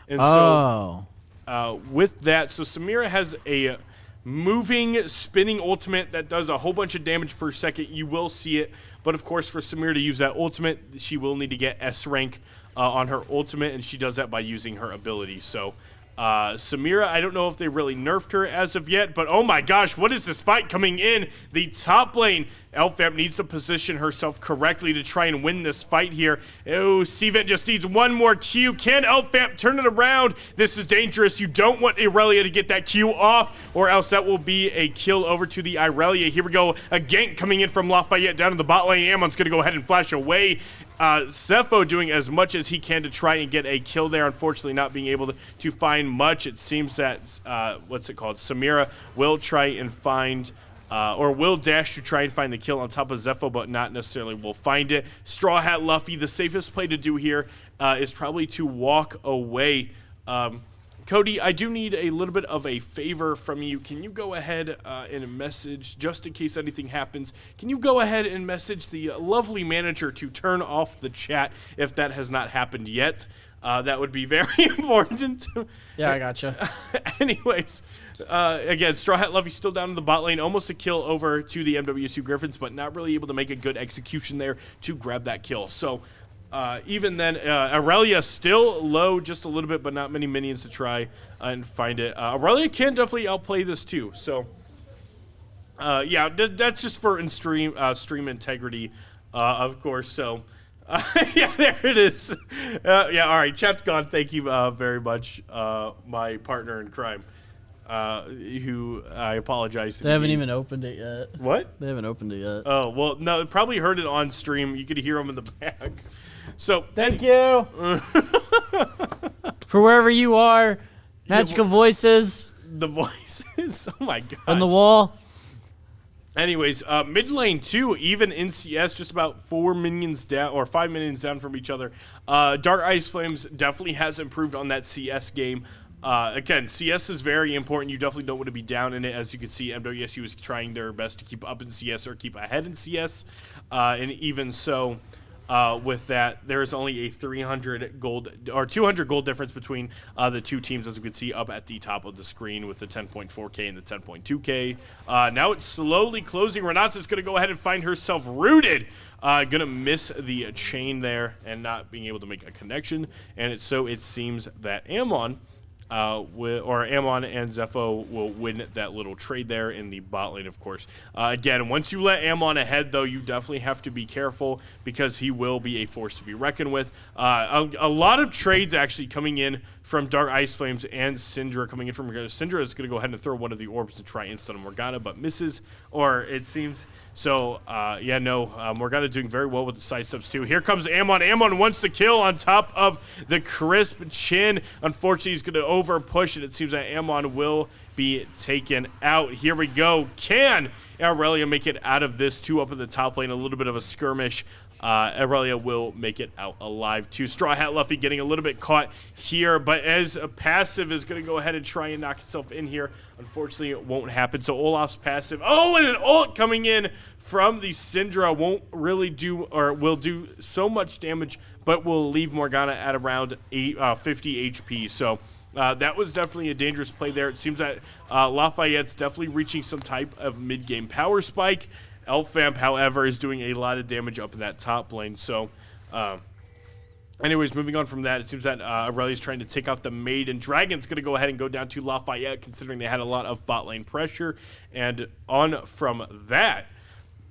And oh. so, with that, so Samira has a moving, spinning ultimate that does a whole bunch of damage per second. You will see it. But, of course, for Samira to use that ultimate, she will need to get S rank on her ultimate, and she does that by using her ability. So, Samira, I don't know if they really nerfed her as of yet, but oh my gosh, what is this fight coming in? The top lane, Elfamp needs to position herself correctly to try and win this fight here. Oh, Cvent just needs one more Q. Can Elfamp turn it around? This is dangerous. You don't want Irelia to get that Q off, or else that will be a kill over to the Irelia. Here we go, a gank coming in from Lafayette down to the bot lane. Ammon's going to go ahead and flash away. Zepho doing as much as he can to try and get a kill there. Unfortunately, not being able to find much. It seems that, Samira will try and find, or will dash to try and find the kill on top of Zepho, but not necessarily will find it. Straw Hat Luffy, the safest play to do here is probably to walk away. Cody, I do need a little bit of a favor from you. Can you go ahead and message, just in case anything happens, can you go ahead and message the lovely manager to turn off the chat if that has not happened yet? That would be very important. Yeah, I gotcha. Anyways, again, Straw Hat Luffy still down in the bot lane, almost a kill over to the MWSU Griffins, but not really able to make a good execution there to grab that kill. So, even then, Aurelia still low just a little bit, but not many minions to try and find it. Aurelia can definitely outplay this too. So, yeah, that's just for stream integrity, of course. So, yeah, there it is. Yeah, all right, chat's gone. Thank you very much, my partner in crime, who I apologize to. They haven't even opened it yet. What? They haven't opened it yet. Oh, well, no, probably heard it on stream. You could hear them in the back. So thank you for wherever you are. Magical voices. The voices. Oh my god. On the wall. Anyways, mid lane too, even in CS, just about 4 minions down or 5 minions down from each other. Dark Ice Flames definitely has improved on that CS game. Again, CS is very important. You definitely don't want to be down in it. As you can see, MWSU is trying their best to keep up in CS or keep ahead in CS. And even so, with that, there is only a 300 gold or 200 gold difference between the two teams, as you can see up at the top of the screen with the 10.4K and the 10.2K. Now it's slowly closing. Renata's going to go ahead and find herself rooted. Going to miss the chain there and not being able to make a connection. And so it seems that Ammon and Zepho will win that little trade there in the bot lane, of course. Again, once you let Ammon ahead, though, you definitely have to be careful because he will be a force to be reckoned with. A lot of trades actually coming in from Dark Ice Flames and Syndra coming in from Morgana. Syndra is going to go ahead and throw one of the orbs to try and stun Morgana, but misses, or it seems. So, Morgana doing very well with the side steps, too. Here comes Ammon. Ammon wants the kill on top of the crisp chin. Unfortunately, he's going to over push, and it seems that Ammon will be taken out. Here we go. Can Aurelia make it out of this? 2 up in the top lane, a little bit of a skirmish. Aurelia will make it out alive too. Straw Hat Luffy getting a little bit caught here, but as a passive is going to go ahead and try and knock itself in here. Unfortunately, it won't happen. So Olaf's passive. Oh, and an ult coming in from the Syndra won't really do, or will do so much damage, but will leave Morgana at around 50 HP. So that was definitely a dangerous play there. It seems that Lafayette's definitely reaching some type of mid-game power spike. Elfamp, however, is doing a lot of damage up in that top lane. So, anyways, moving on from that, it seems that Aurelia's trying to take out the Maiden. Dragon's going to go ahead and go down to Lafayette, considering they had a lot of bot lane pressure. And on from that,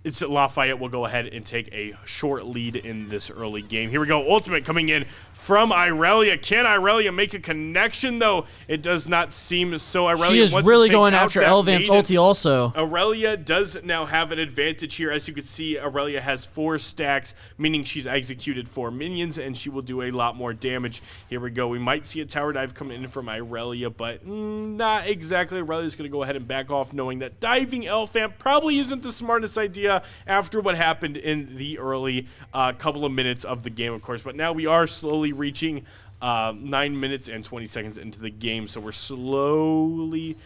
it's Lafayette will go ahead and take a short lead in this early game. Here we go. Ultimate coming in from Aurelia. Can Aurelia make a connection, though? It does not seem so. Aurelia she is wants really to take going out after that Elvamp's Maiden. ulti also. Aurelia does now have an advantage here. As you can see, Aurelia has 4 stacks, meaning she's executed 4 minions, and she will do a lot more damage. Here we go. We might see a tower dive come in from Aurelia, but not exactly. Aurelia's going to go ahead and back off, knowing that diving Elfamp probably isn't the smartest idea after what happened in the early couple of minutes of the game, of course. But now we are slowly reaching 9 minutes and 20 seconds into the game, so we're slowly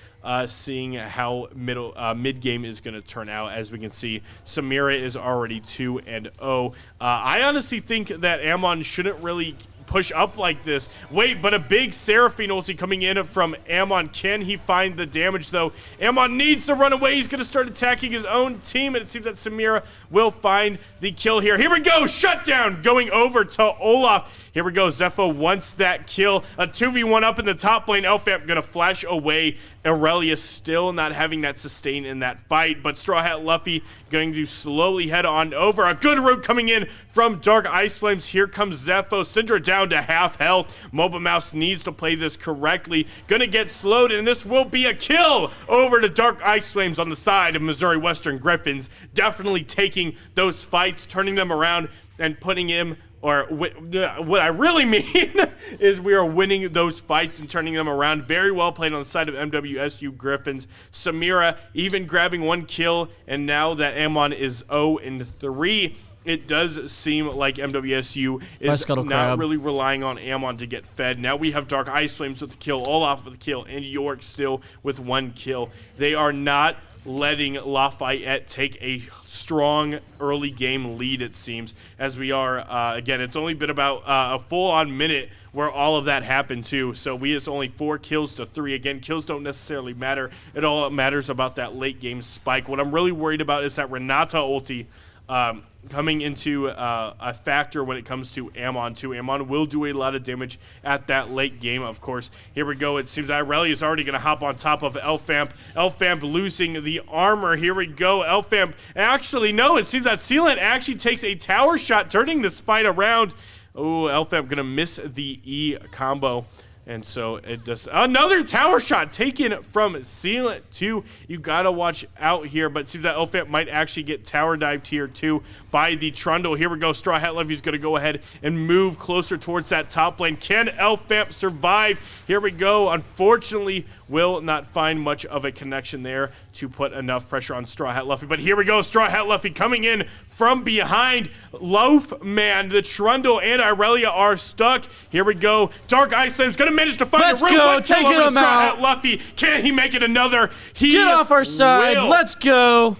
seeing how mid-game is going to turn out. As we can see, Samira is already 2-0. I honestly think that Ammon shouldn't really push up like this. Wait, but a big Seraphine ulti coming in from Ammon. Can he find the damage, though? Ammon needs to run away. He's going to start attacking his own team, and it seems that Samira will find the kill here. Here we go. Shutdown going over to Olaf. Here we go. Zepho wants that kill. A 2v1 up in the top lane. Elfamp going to flash away. Aurelia still not having that sustain in that fight, but Straw Hat Luffy going to slowly head on over. A good route coming in from Dark Ice Flames. Here comes Zepho. Syndra down to half health. Moba Mouse needs to play this correctly. Gonna get slowed, and this will be a kill over to Dark Ice Flames on the side of Missouri Western Griffins. Definitely taking those fights, turning them around, and putting him, or what I really mean is we are winning those fights and turning them around. Very well played on the side of MWSU Griffins. Samira even grabbing 1 kill, and now that Ammon is 0-3, it does seem like MWSU is not really relying on Ammon to get fed. Now we have Dark Ice Flames with the kill, Olaf with the kill, and York still with 1 kill. They are not letting Lafayette take a strong early game lead, it seems, as we are, again, it's only been about a full-on minute where all of that happened too, so it's only 4 kills to 3. Again, kills don't necessarily matter. It all matters about that late game spike. What I'm really worried about is that Renata ulti coming into a factor when it comes to Ammon too. Ammon will do a lot of damage at that late game, of course. Here we go. It seems Aurelia is already going to hop on top of Elfamp. Elfamp losing the armor. Here we go. Elfamp, actually, no, it seems that Sealant actually takes a tower shot, turning this fight around. Oh, Elfamp going to miss the E combo. And so it does. Another tower shot taken from Sealant 2. You got to watch out here, but it seems that Elfamp might actually get tower dived here too by the Trundle. Here we go. Straw Hat Luffy's going to go ahead and move closer towards that top lane. Can Elfamp survive? Here we go. Unfortunately, will not find much of a connection there to put enough pressure on Straw Hat Luffy. But here we go. Straw Hat Luffy coming in from behind. Loafman, the Trundle, and Irelia are stuck. Here we go. Dark Ice Flame's going to manage to find Let's a room. go. One kill Taking over to him Straw out. Hat Luffy. Can he make it another? He Get off our side. will. Let's go.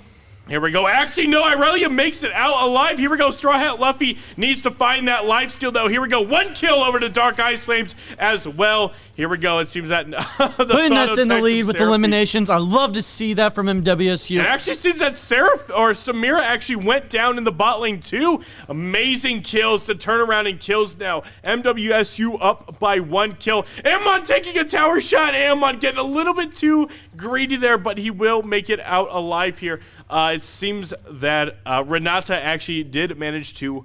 Here we go. Actually, no, Irelia makes it out alive. Here we go. Straw Hat Luffy needs to find that life steal, though. Here we go. One kill over to Dark Ice Flames as well. Here we go. It seems that putting us in the lead with eliminations. I love to see that from MWSU. It actually seems that Samira actually went down in the bot lane too. Amazing kills to turn around and kills now. MWSU up by 1 kill. Amon taking a tower shot. Amon getting a little bit too greedy there, but he will make it out alive here. It seems that Renata actually did manage to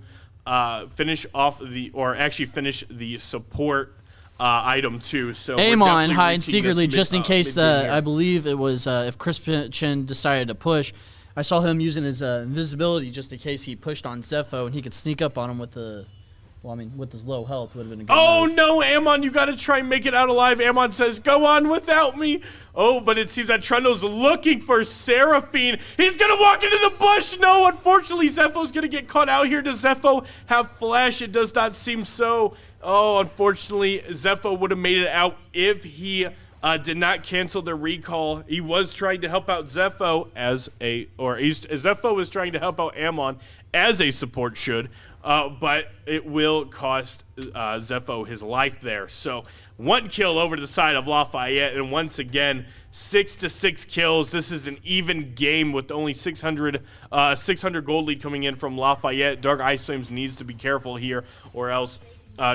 finish the support item too. So Amon hiding secretly just in case I believe it was if Crispin decided to push. I saw him using his invisibility just in case he pushed on Zepho and he could sneak up on him with the. Well, I mean, with his low health would have been a good move. No, Amon, you got to try and make it out alive. Amon says, go on without me. Oh, but it seems that Trundle's looking for Seraphine. He's going to walk into the bush. No, unfortunately, Zepho's going to get caught out here. Does Zepho have flash? It does not seem so. Oh, unfortunately, Zepho would have made it out if he did not cancel the recall. He was trying to help out Zepho Zepho was trying to help out Amon as a support should, but it will cost Zepho his life there. So 1 kill over to the side of Lafayette, and once again, 6-6 kills. This is an even game with only 600 gold lead coming in from Lafayette. Dark Ice Flames needs to be careful here, or else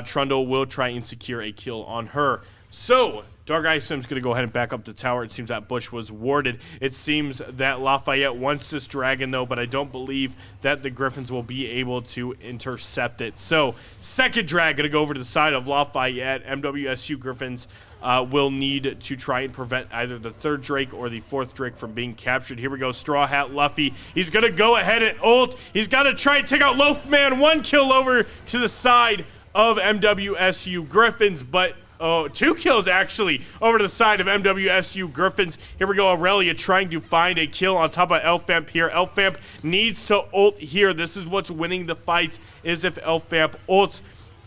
Trundle will try and secure a kill on her. So Dark Ice Flame's going to go ahead and back up the tower. It seems that bush was warded. It seems that Lafayette wants this dragon, though, but I don't believe that the Griffins will be able to intercept it. So, second drag going to go over to the side of Lafayette. MWSU Griffins will need to try and prevent either the third Drake or the fourth Drake from being captured. Here we go. Straw Hat Luffy. He's going to go ahead and ult. He's got to try and take out Loafman. 1 kill over to the side of MWSU Griffins, but 2 kills actually over to the side of MWSU Griffins. Here we go. Aurelia trying to find a kill on top of Elfamp here. Elfamp needs to ult here. This is what's winning the fight, is if Elfamp ults.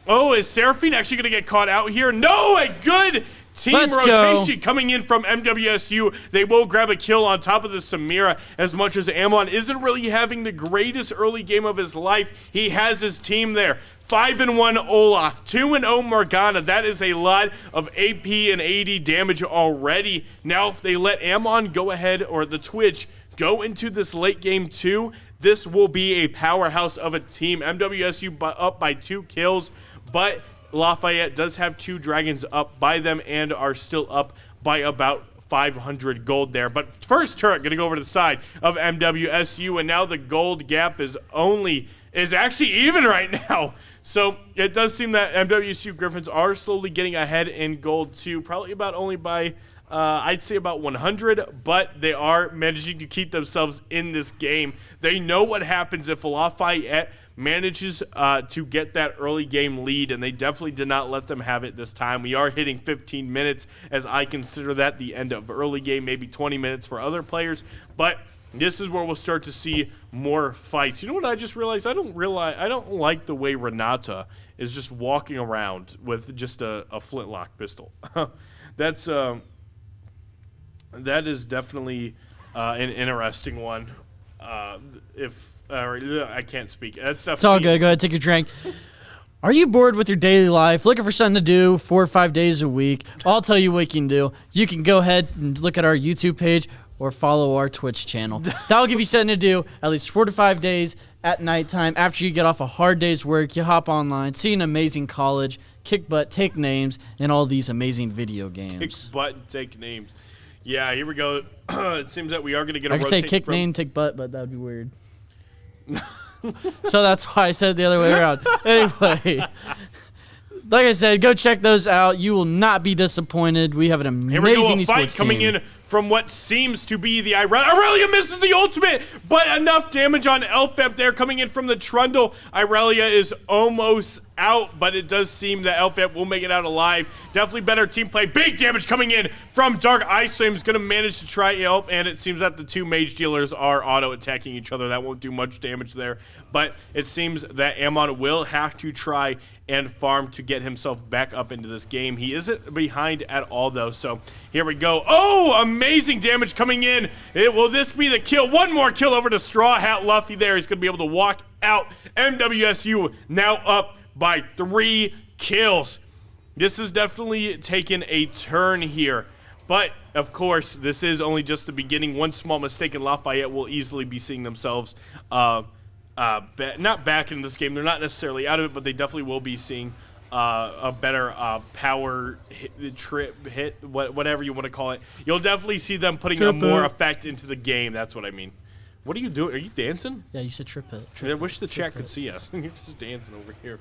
Oh, is Seraphine actually going to get caught out here? No, a good team rotation coming in from MWSU. They will grab a kill on top of the Samira. As much as Amon isn't really having the greatest early game of his life, he has his team there. 5-1 Olaf, 2-0 Morgana. That is a lot of AP and AD damage already. Now, if they let Amon go ahead, or the Twitch go into this late game too, this will be a powerhouse of a team. MWSU up by 2 kills, but Lafayette does have 2 dragons up by them and are still up by about 500 gold there. But first turret going to go over to the side of MWSU, and now the gold gap is actually even right now. So it does seem that MWSU Griffins are slowly getting ahead in gold too, probably about only by I'd say about 100, but they are managing to keep themselves in this game. They know what happens if Lafayette manages to get that early game lead, and they definitely did not let them have it this time. We are hitting 15 minutes, as I consider that the end of early game, maybe 20 minutes for other players, but this is where we'll start to see more fights. You know what I just realized? I don't like the way Renata is just walking around with just a flintlock pistol. That is definitely an interesting one. I can't speak. That's definitely. It's all good. Go ahead, take your drink. Are you bored with your daily life, looking for something to do 4 or 5 days a week? I'll tell you what you can do. You can go ahead and look at our YouTube page or follow our Twitch channel. That'll give you something to do at least 4 to 5 days at nighttime. After you get off a hard day's work, you hop online, see an amazing college, kick butt, take names, and all these amazing video games. Kick butt and take names. Yeah, here we go. It seems that we are going to get a rotate. I could say kick name, take butt, but that would be weird. So that's why I said it the other way around. Anyway, like I said, go check those out. You will not be disappointed. We have an amazing Here we go, a esports fight coming team. in from what seems to be the Irelia misses the ultimate, but enough damage on Elfamp there coming in from the Trundle. Irelia is almost out, but it does seem that Elfamp will make it out alive. Definitely better team play. Big damage coming in from Dark Ice Flame. Is going to manage to try Elp, and it seems that the two mage dealers are auto-attacking each other. That won't do much damage there, but it seems that Ammon will have to try and farm to get himself back up into this game. He isn't behind at all, though, so here we go. Oh, amazing damage coming in. Will this be the kill? One more kill over to Straw Hat Luffy there. He's going to be able to walk out. MWSU now up by 3 kills. This is definitely taken a turn here. But, of course, this is only just the beginning. One small mistake and Lafayette will easily be seeing themselves not back in this game. They're not necessarily out of it, but they definitely will be seeing a better power hit, whatever you want to call it. You'll definitely see them putting a more effect into the game. That's what I mean. What are you doing? Are you dancing? Yeah, you said trip it. I wish the chat could see us. You're just dancing over here.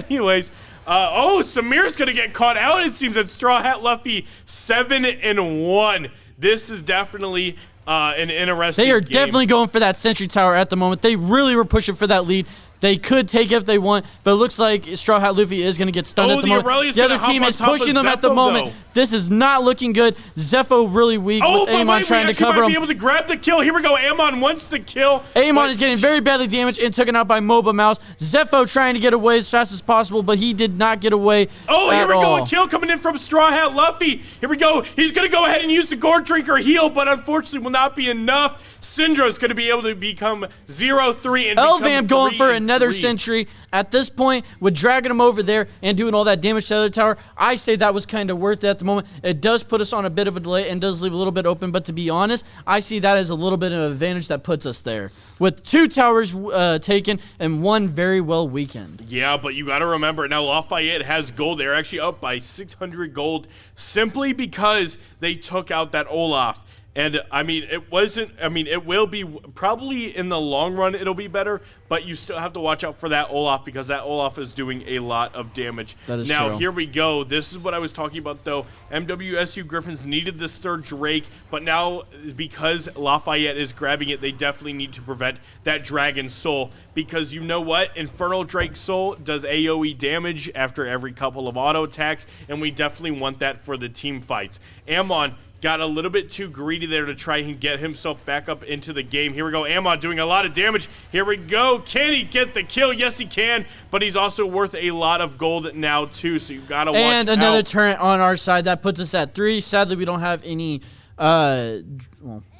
Anyways, oh, Samir's going to get caught out. It seems that Straw Hat Luffy 7-1. This is definitely an interesting They are game. definitely going for that Sentry Tower at the moment. They really were pushing for that lead. They could take it if they want, but it looks like Straw Hat Luffy is going to get stunned at the moment. Aurelia's The other gonna team hop is on top pushing of them at the Zepho, moment. though. This is not looking good. Zepho really weak with Amon trying to cover might him. be able to grab the kill. Here we go. Amon wants the kill. Amon is getting very badly damaged and taken out by Moba Mouse. Zepho trying to get away as fast as possible, but he did not get away. Oh, here we go. all. A kill coming in from Straw Hat Luffy. Here we go. He's going to go ahead and use the Gourd Drinker heal, but unfortunately will not be enough. Syndra's going to be able to become 0-3 and Elvamp going for 3-3. another Sentry. At this point, with dragging him over there and doing all that damage to the other tower, I say that was kind of worth it at the moment. It does put us on a bit of a delay and does leave a little bit open, but to be honest, I see that as a little bit of an advantage that puts us there. With 2 towers taken and 1 very well weakened. Yeah, but you got to remember, now Lafayette has gold. They're actually up by 600 gold simply because they took out that Olaf. And, I mean, it will be, probably in the long run, it'll be better, but you still have to watch out for that Olaf because that Olaf is doing a lot of damage. That is now, true. here we go. This is what I was talking about, though. MWSU Griffins needed this 3rd Drake, but now, because Lafayette is grabbing it, they definitely need to prevent that Dragon Soul because you know what? Infernal Drake Soul does AoE damage after every couple of auto attacks, and we definitely want that for the team fights. Ammon got a little bit too greedy there to try and get himself back up into the game. Here we go. Ammon doing a lot of damage. Here we go. Can he get the kill? Yes, he can, but he's also worth a lot of gold now, too, so you've got to watch out. And another turret on our side. That puts us at 3. Sadly, we don't have any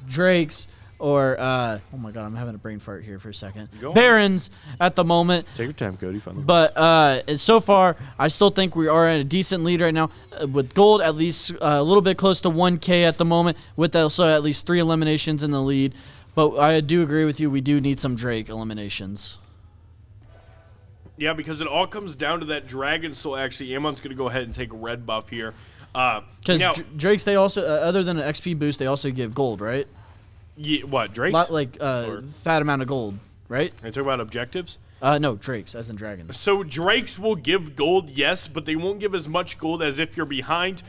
Drakes or, oh my god, I'm having a brain fart here for a second. Barons at the moment. Take your time, Cody. But so far, I still think we are at a decent lead right now. With gold at least a little bit close to 1K at the moment, with also at least 3 eliminations in the lead. But I do agree with you, we do need some Drake eliminations. Yeah, because it all comes down to that Dragon Soul. Actually, Ammon's going to go ahead and take a red buff here. Because Drakes, they also, other than an XP boost, they also give gold, right? Yeah, what, Drakes? Like, fat amount of gold, right? Are you talking about objectives? No, Drakes, as in dragons. So Drakes will give gold, yes, but they won't give as much gold as if you're behind.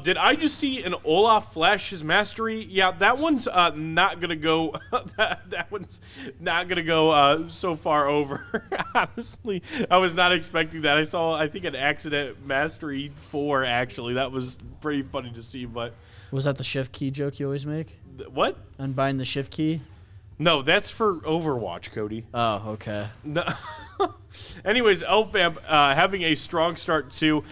Did I just see an Olaf flash his mastery? Yeah, that one's not gonna go. that one's not gonna go so far over. Honestly, I was not expecting that. I saw, I think, an accident mastery 4. Actually, that was pretty funny to see. But was that the shift key joke you always make? What? Unbind the shift key. No, that's for Overwatch, Cody. Oh, okay. No. Anyways, Elfamp having a strong start too.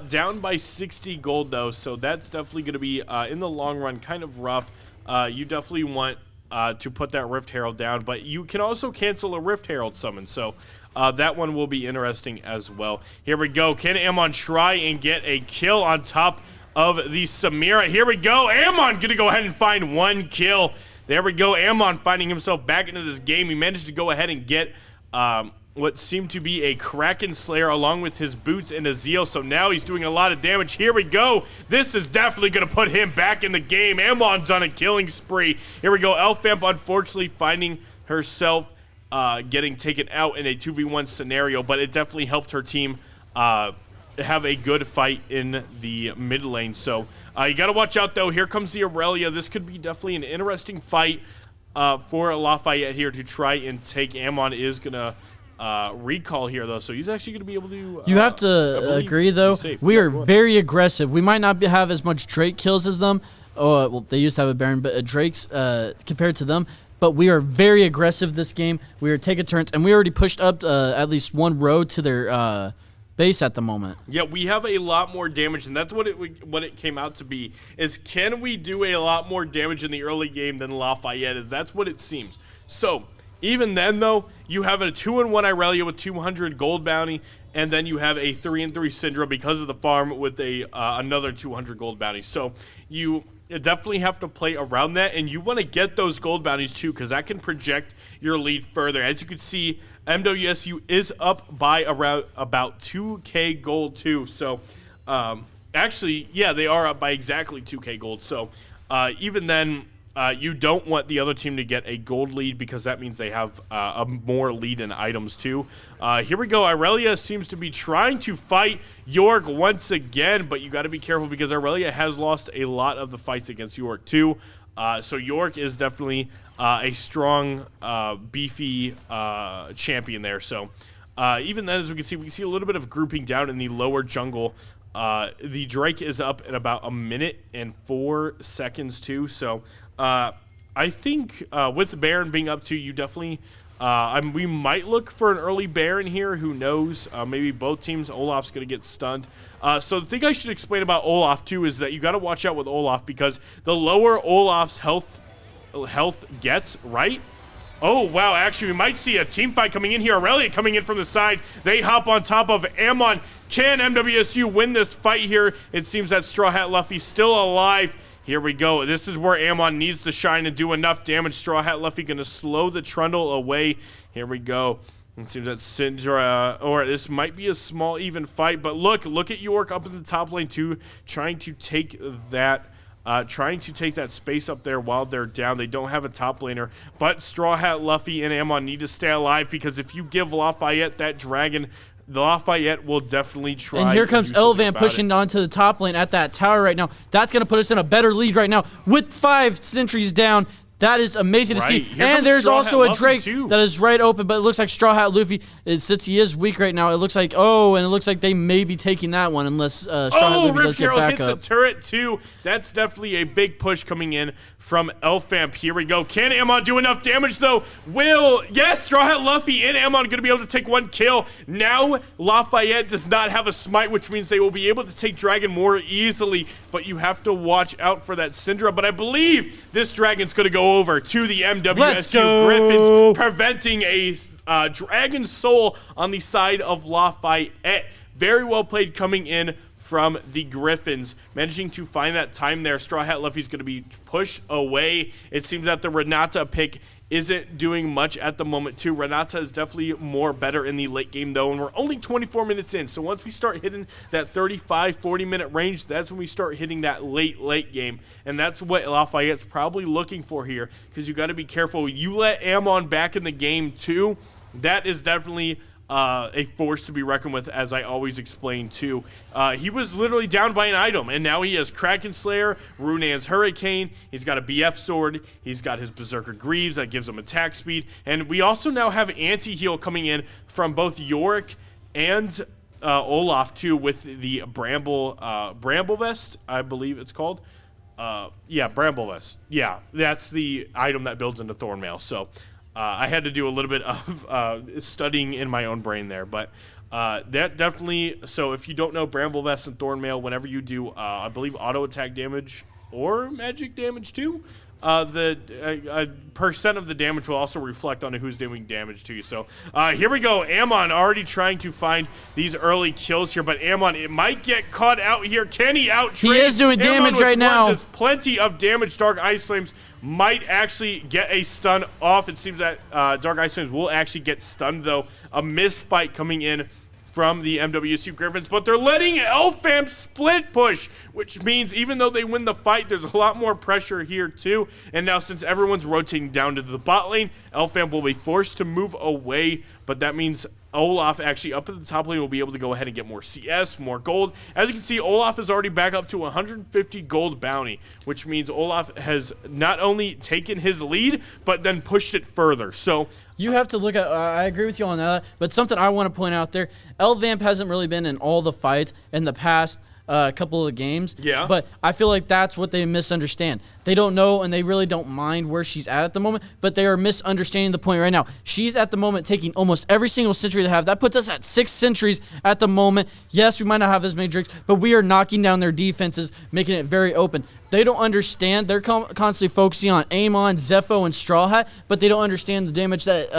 Down by 60 gold though, so that's definitely going to be in the long run kind of rough. You definitely want to put that Rift Herald down, but you can also cancel a Rift Herald summon, so that one will be interesting as well. Here we go. Can Ammon try and get a kill on top of the Samira? Here we go. Ammon going to go ahead and find 1 kill. There we go. Ammon finding himself back into this game. He managed to go ahead and get what seemed to be a Kraken Slayer along with his boots and a Zeal. So now he's doing a lot of damage. Here we go. This is definitely going to put him back in the game. Ammon's on a killing spree. Here we go. Elfamp unfortunately finding herself getting taken out in a 2v1 scenario, but it definitely helped her team have a good fight in the mid lane. So you got to watch out, though. Here comes the Aurelia. This could be definitely an interesting fight for Lafayette here to try and take. Ammon is going to recall here, though, so he's actually going to be able to... you have to agree, though. We are very aggressive. We might not have as much Drake kills as them. Oh, well, they used to have a Baron, but Drake's compared to them. But we are very aggressive this game. We are taking turns, and we already pushed up at least one row to their base at the moment. Yeah, we have a lot more damage, and that's what it came out to be, is can we do a lot more damage in the early game than Lafayette is? That's what it seems. So, even then, though, you have a 2-1 Irelia with 200 gold bounty, and then you have a 3-3 Syndra because of the farm with a another 200 gold bounty. So, you definitely have to play around that, and you want to get those gold bounties too, because that can project your lead further. As you can see, MWSU is up by around about 2k gold too. So actually, yeah, they are up by exactly 2k gold. So even then, you don't want the other team to get a gold lead, because that means they have a more lead in items too. Here we go. Irelia seems to be trying to fight York once again, but you got to be careful because Irelia has lost a lot of the fights against York too. So York is definitely a strong, beefy champion there. So even then, as we can see a little bit of grouping down in the lower jungle. The Drake is up in about 1 minute and 4 seconds too. So I think with the Baron being up 2, you definitely we might look for an early Baron here. Who knows? Maybe both teams. Olaf's going to get stunned. So the thing I should explain about Olaf too is that you got to watch out with Olaf, because the lower Olaf's health gets, right? Oh, wow, actually, we might see a team fight coming in here. Aurelia coming in from the side. They hop on top of Ammon. Can MWSU win this fight here? It seems that Straw Hat Luffy still alive. Here we go. This is where Ammon needs to shine and do enough damage. Straw Hat Luffy going to slow the Trundle away. Here we go. It seems that Syndra, or this might be a small even fight. But look at York up in the top lane too, trying to take that space up there while they're down. They don't have a top laner, but Straw Hat Luffy and Ammon need to stay alive, because if you give Lafayette that dragon, the Lafayette will definitely try. And here comes Elvan pushing onto the top lane at that tower right now. That's going to put us in a better lead right now with 5 sentries down. That is amazing to see. And there's also a Drake that is right open, but it looks like Straw Hat Luffy, since he is weak right now, it looks like, and it looks like they may be taking that one unless Straw Hat Luffy does get back up. Hits a turret too. That's definitely a big push coming in from Elfamp. Here we go. Can Ammon do enough damage though? Yes, Straw Hat Luffy and Ammon are going to be able to take 1 kill. Now Lafayette does not have a smite, which means they will be able to take Dragon more easily, but you have to watch out for that Syndra. But I believe this Dragon's going to go over to the MWSU Griffins, preventing a Dragon Soul on the side of Lafayette. Very well played coming in from the Griffins, managing to find that time there. Straw Hat Luffy's going to be pushed away. It seems that the Renata pick isn't doing much at the moment too. Renata is definitely more better in the late game though, and we're only 24 minutes in. So once we start hitting that 35-40 minute range, that's when we start hitting that late game, and that's what Lafayette's probably looking for here, because you got to be careful. You let Ammon back in the game too, that is definitely a force to be reckoned with, as I always explain too. He was literally down by an item, and now he has Kraken Slayer, Runan's Hurricane, he's got a BF Sword, he's got his Berserker Greaves that gives him attack speed, and we also now have anti-heal coming in from both Yorick and Olaf too, with the Bramble Vest, I believe it's called. Yeah, Bramble Vest. Yeah, that's the item that builds into Thornmail. So I had to do a little bit of studying in my own brain there, but that definitely. So if you don't know Bramble Vest and Thornmail, whenever you do, I believe auto attack damage or magic damage too, the percent of the damage will also reflect on who's doing damage to you. So here we go. Ammon already trying to find these early kills here, but Ammon, it might get caught out here. Can he out-trade? He is doing damage right now. Does plenty of damage. Dark Ice Flames might actually get a stun off. It seems that Dark Ice Flames will actually get stunned though. A misfight coming in from the MWSU Griffins, but they're letting Elfamp split push, which means even though they win the fight, there's a lot more pressure here too. And now since everyone's rotating down to the bot lane, Elfamp will be forced to move away, but that means Olaf actually up at the top lane will be able to go ahead and get more CS, more gold. As you can see, Olaf is already back up to 150 gold bounty, which means Olaf has not only taken his lead, but then pushed it further. So you have to look at, I agree with you on that, but something I want to point out there, LVamp hasn't really been in all the fights in the past couple of games. Yeah. But I feel like that's what they misunderstand. They don't know and they really don't mind where she's at the moment, but they are misunderstanding the point right now. She's at the moment taking almost every single century they have. That puts us at 6 centuries at the moment. Yes, we might not have as many drinks, but we are knocking down their defenses, making it very open. They don't understand. They're constantly focusing on Amon, Zepho, and Straw Hat, but they don't understand the damage that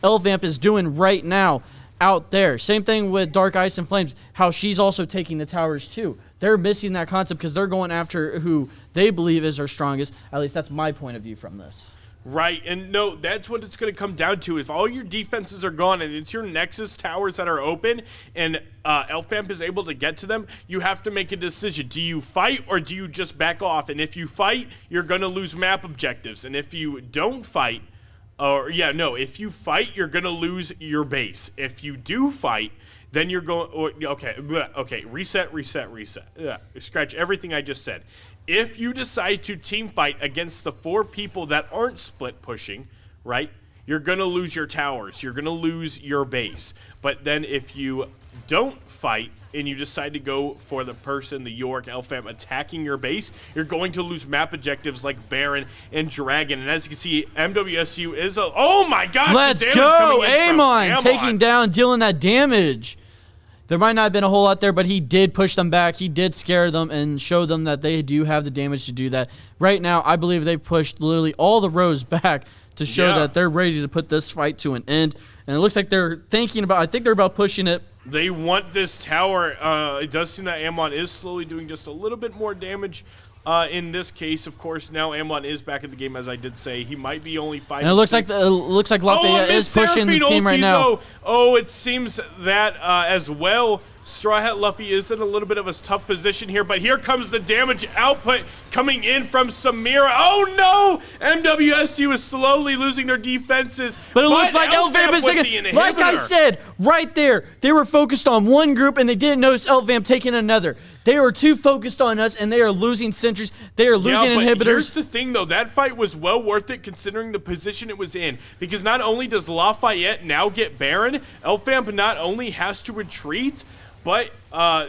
LVamp is doing right now out there. Same thing with Dark Ice and Flames, how she's also taking the towers too. They're missing that concept because they're going after who they believe is our strongest. At least that's my point of view from this. Right, and no, that's what it's going to come down to. If all your defenses are gone and it's your Nexus towers that are open and LVamp is able to get to them, you have to make a decision. Do you fight or do you just back off? And if you fight, you're going to lose map objectives. And if you don't fight, if you fight, you're going to lose your base. If you do fight, then you're going, reset. Scratch everything I just said. If you decide to team fight against the 4 people that aren't split pushing, right, you're going to lose your towers. You're going to lose your base. But then if you don't fight and you decide to go for the person, the York, LVamp, attacking your base, you're going to lose map objectives like Baron and Dragon. And as you can see, MWSU is a... Oh my gosh! Let's go! Amon taking down, dealing that damage. There might not have been a whole lot there, but he did push them back. He did scare them and show them that they do have the damage to do that. Right now, I believe they've pushed literally all the rows back to show that they're ready to put this fight to an end. And it looks like they're thinking about, I think they're about pushing it. They want this tower. It does seem that Amon is slowly doing just a little bit more damage in this case. Of course, now Amon is back in the game, as I did say. He might be only 5. And it looks like Lafayette is pushing the team right now. Though. Oh, it seems that as well. Straw Hat Luffy is in a little bit of a tough position here, but here comes the damage output coming in from Samira. Oh no! MWSU is slowly losing their defenses. But it looks like LVamp is taking, like I said, right there, they were focused on one group and they didn't notice LVamp taking another. They were too focused on us and they are losing sentries. They are losing inhibitors. Here's the thing though, that fight was well worth it considering the position it was in. Because not only does Lafayette now get Baron, LVamp not only has to retreat, but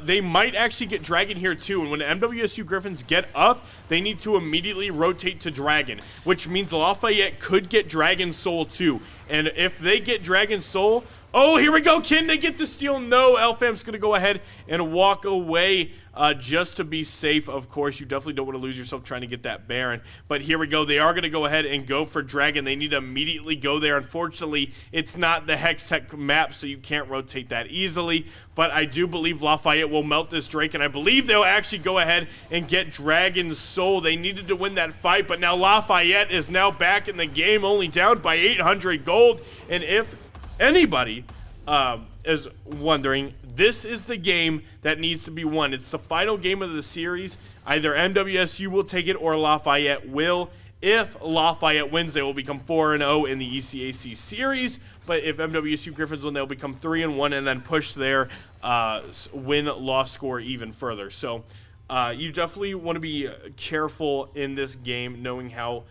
they might actually get Dragon here too. And when MWSU Griffins get up, they need to immediately rotate to Dragon, which means Lafayette could get Dragon Soul too. And if they get Dragon Soul, oh, here we go. Can they get the steal? No, LVamp's going to go ahead and walk away just to be safe. Of course, you definitely don't want to lose yourself trying to get that Baron. But here we go. They are going to go ahead and go for Dragon. They need to immediately go there. Unfortunately, it's not the Hextech map, so you can't rotate that easily. But I do believe Lafayette will melt this Drake, and I believe they'll actually go ahead and get Dragon's Soul. They needed to win that fight, but now Lafayette is now back in the game, only down by 800 gold. And if anybody is wondering, this is the game that needs to be won. It's the final game of the series. Either MWSU will take it or Lafayette will. If Lafayette wins, they will become 4-0 in the ECAC series. But if MWSU Griffins win, they'll become 3-1 and then push their win-loss score even further. So you definitely want to be careful in this game, knowing how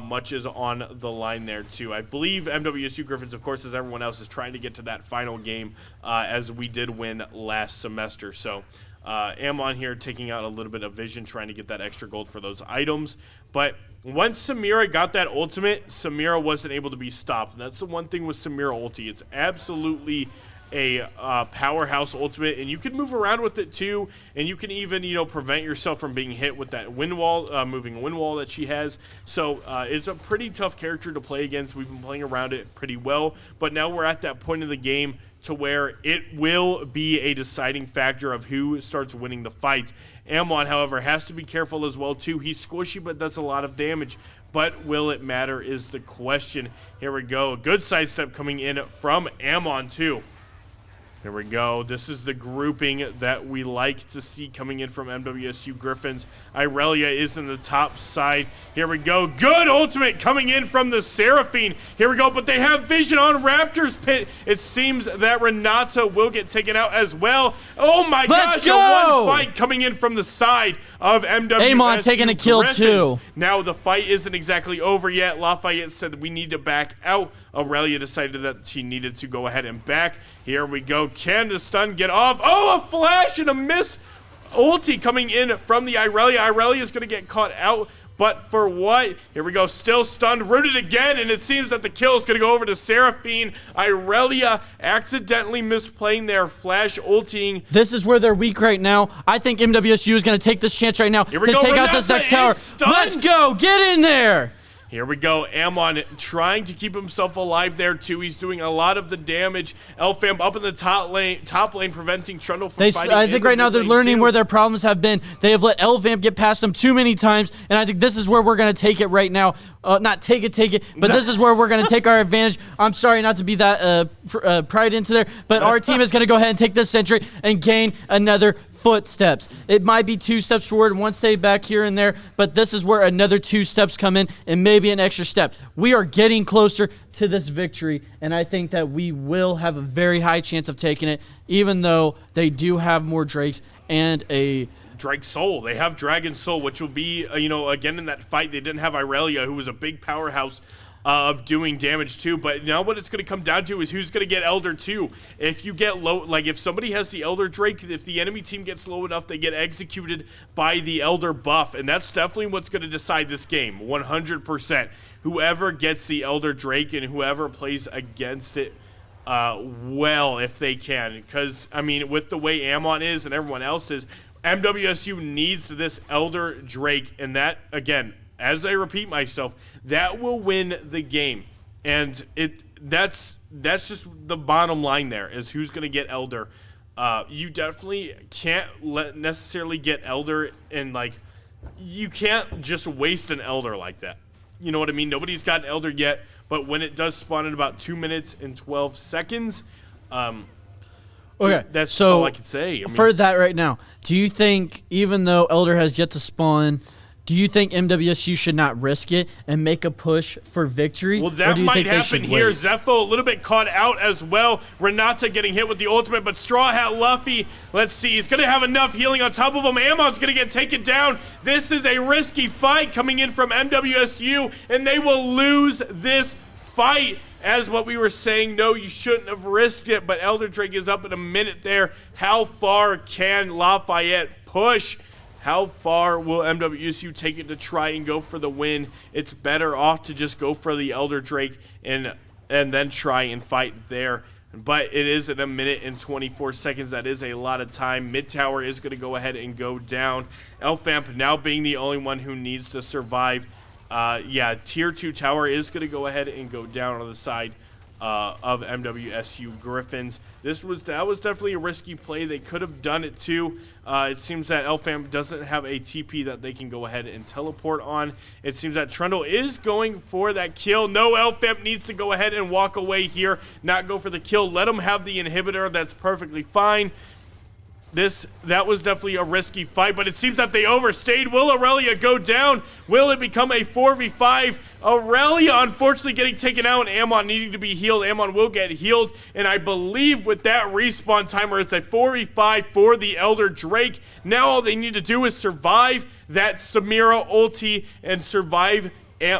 much is on the line there too. I believe MWSU Griffins, of course, as everyone else, is trying to get to that final game as we did win last semester. So Amon here taking out a little bit of vision, trying to get that extra gold for those items. But once Samira got that ultimate, Samira wasn't able to be stopped. And that's the one thing with Samira ulti. It's absolutely a powerhouse ultimate, and you can move around with it too, and you can even, you know, prevent yourself from being hit with that wind wall, moving wind wall that she has. So it's a pretty tough character to play against. We've been playing around it pretty well, but now we're at that point of the game to where it will be a deciding factor of who starts winning the fight. Amon, however, has to be careful as well too. He's squishy but does a lot of damage, but will it matter is the question. Here we go, a good sidestep coming in from Amon too. Here we go. This is the grouping that we like to see coming in from MWSU Griffins. Irelia is in the top side. Here we go. Good ultimate coming in from the Seraphine. Here we go, but they have vision on Raptors Pit. It seems that Renata will get taken out as well. Oh my gosh, a one fight coming in from the side of MWSU Amon taking a kill Griffins. too. Now the fight isn't exactly over yet. Lafayette said that we need to back out. Aurelia decided that she needed to go ahead and back. Here we go. Can the stun get off? Oh, a flash and a miss. Ulti coming in from the Irelia. Irelia is going to get caught out. But for what? Here we go. Still stunned. Rooted again. And it seems that the kill is going to go over to Seraphine. Irelia accidentally misplaying their flash ulting. This is where they're weak right now. I think MWSU is going to take this chance right now to take out this next tower. Let's go. Get in there. Here we go. Amon trying to keep himself alive there too. He's doing a lot of the damage. Elfam up in the top lane, preventing Trundle from fighting. I think right now they're learning where their problems have been. They have let Elvamp get past them too many times, and I think this is where we're going to take it right now. Not take it, but this is where we're going to take our advantage. I'm sorry not to be that pried into there, but our team is going to go ahead and take this sentry and gain another footsteps. It might be 2 steps forward, 1 step back here and there, but this is where another 2 steps come in and maybe an extra step. We are getting closer to this victory, and I think that we will have a very high chance of taking it, even though they do have more Drakes and a Drake Soul. They have Dragon Soul, which will be, again in that fight, they didn't have Irelia, who was a big powerhouse of doing damage too. But now what it's going to come down to is who's going to get Elder too. If you get low, like if somebody has the Elder Drake, if the enemy team gets low enough, they get executed by the Elder buff. And that's definitely what's going to decide this game, 100%. Whoever gets the Elder Drake and whoever plays against it well, if they can. Because, I mean, with the way Amon is and everyone else is, MWSU needs this Elder Drake. And that, again, as I repeat myself, that will win the game. And that's just the bottom line there, is who's going to get Elder. You definitely can't necessarily get Elder, and like, you can't just waste an Elder like that. You know what I mean? Nobody's got an Elder yet, but when it does spawn in about 2 minutes and 12 seconds, okay, that's so all I can say. I mean, for that right now, do you think, even though Elder has yet to spawn, do you think MWSU should not risk it and make a push for victory? Well, that might happen here. Zepho a little bit caught out as well. Renata getting hit with the ultimate, but Straw Hat Luffy, let's see, he's going to have enough healing on top of him. Amon's going to get taken down. This is a risky fight coming in from MWSU, and they will lose this fight. As what we were saying, no, you shouldn't have risked it, but Elder Drake is up in a minute there. How far can Lafayette push? How far will MWSU take it to try and go for the win? It's better off to just go for the Elder Drake and then try and fight there. But it is in a minute and 24 seconds. That is a lot of time. Mid tower is going to go ahead and go down. Elfamp now being the only one who needs to survive. Yeah, tier 2 tower is going to go ahead and go down on the side of MWSU Griffins. That was definitely a risky play. They could have done it too. It seems that Elfam doesn't have a TP that they can go ahead and teleport on. It seems that Trundle is going for that kill. No, Elfam needs to go ahead and walk away here, not go for the kill. Let him have the inhibitor. That's perfectly fine. That was definitely a risky fight, but it seems that they overstayed. Will Aurelia go down? Will it become a 4v5? Aurelia unfortunately getting taken out, and Amon needing to be healed. Amon will get healed, and I believe with that respawn timer, it's a 4v5 for the Elder Drake. Now all they need to do is survive that Samira ulti and survive,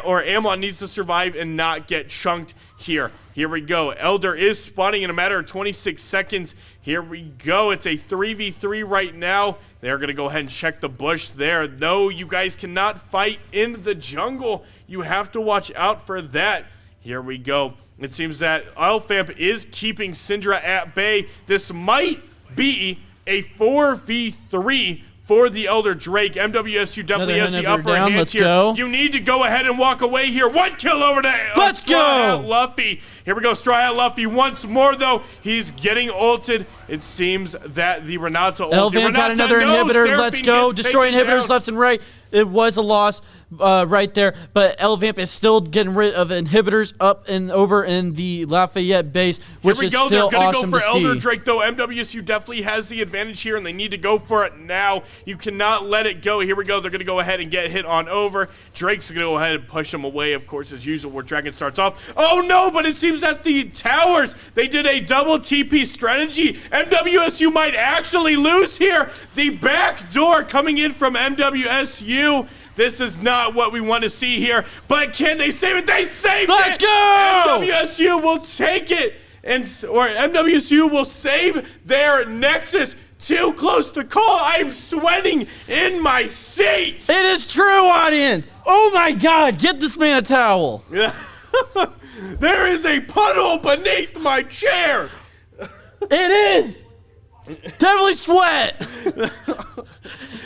or Amon needs to survive and not get chunked here. Here we go. Elder is spawning in a matter of 26 seconds. Here we go. It's a 3v3 right now. They're going to go ahead and check the bush there. No, you guys cannot fight in the jungle. You have to watch out for that. Here we go. It seems that Elfamp is keeping Syndra at bay. This might be a 4v3 for the Elder Drake. MWSU definitely has the upper hand here. Go. You need to go ahead and walk away here. One kill over to Straw Hat Luffy. Here we go, Straw Hat Luffy once more, though. He's getting ulted. It seems that the Renata ulted. Elfam got another inhibitor. Let's go. Destroy inhibitors left and right. It was a loss right there, but Elvamp is still getting rid of inhibitors up and over in the Lafayette base, which is still awesome to see. They're going to go for Elder Drake, though. MWSU definitely has the advantage here, and they need to go for it now. You cannot let it go. Here we go. They're going to go ahead and get hit on over. Drake's going to go ahead and push them away, of course, as usual, where Dragon starts off. Oh, no, but it seems that the towers, they did a double TP strategy. MWSU might actually lose here. The back door coming in from MWSU. This is not what we want to see here, but can they save it? They saved it! Let's go! MWSU will take it, or MWSU will save their Nexus. Too close to call. I'm sweating in my seat. It is true, audience. Oh my God, get this man a towel. There is a puddle beneath my chair. It is. Definitely sweat.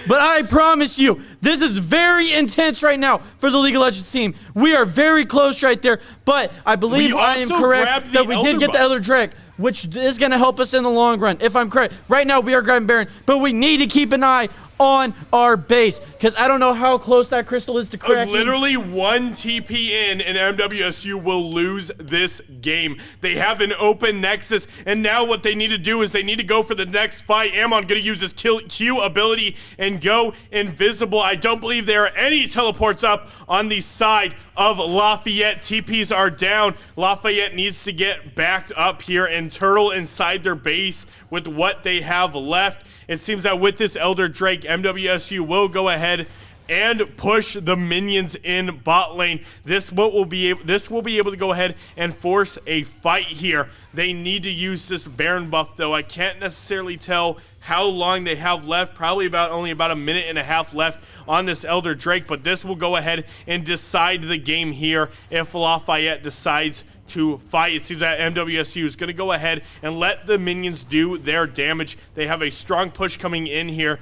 But I promise you, this is very intense right now for the League of Legends team. We are very close right there, but I believe I am correct that we did get the Elder Drake, which is going to help us in the long run, if I'm correct. Right now, we are grabbing Baron, but we need to keep an eye on our base, because I don't know how close that crystal is to cracking. Literally one TP in, and MWSU will lose this game. They have an open Nexus, and now what they need to do is they need to go for the next fight. Ammon going to use his Q ability and go invisible. I don't believe there are any teleports up on the side of Lafayette. TPs are down. Lafayette needs to get backed up here and turtle inside their base with what they have left. It seems that with this Elder Drake, MWSU will go ahead and push the minions in bot lane. This will be able to go ahead and force a fight here. They need to use this Baron buff, though. I can't necessarily tell how long they have left. Probably only about a minute and a half left on this Elder Drake, but this will go ahead and decide the game here if Lafayette decides to fight. It seems that MWSU is going to go ahead and let the minions do their damage. They have a strong push coming in here.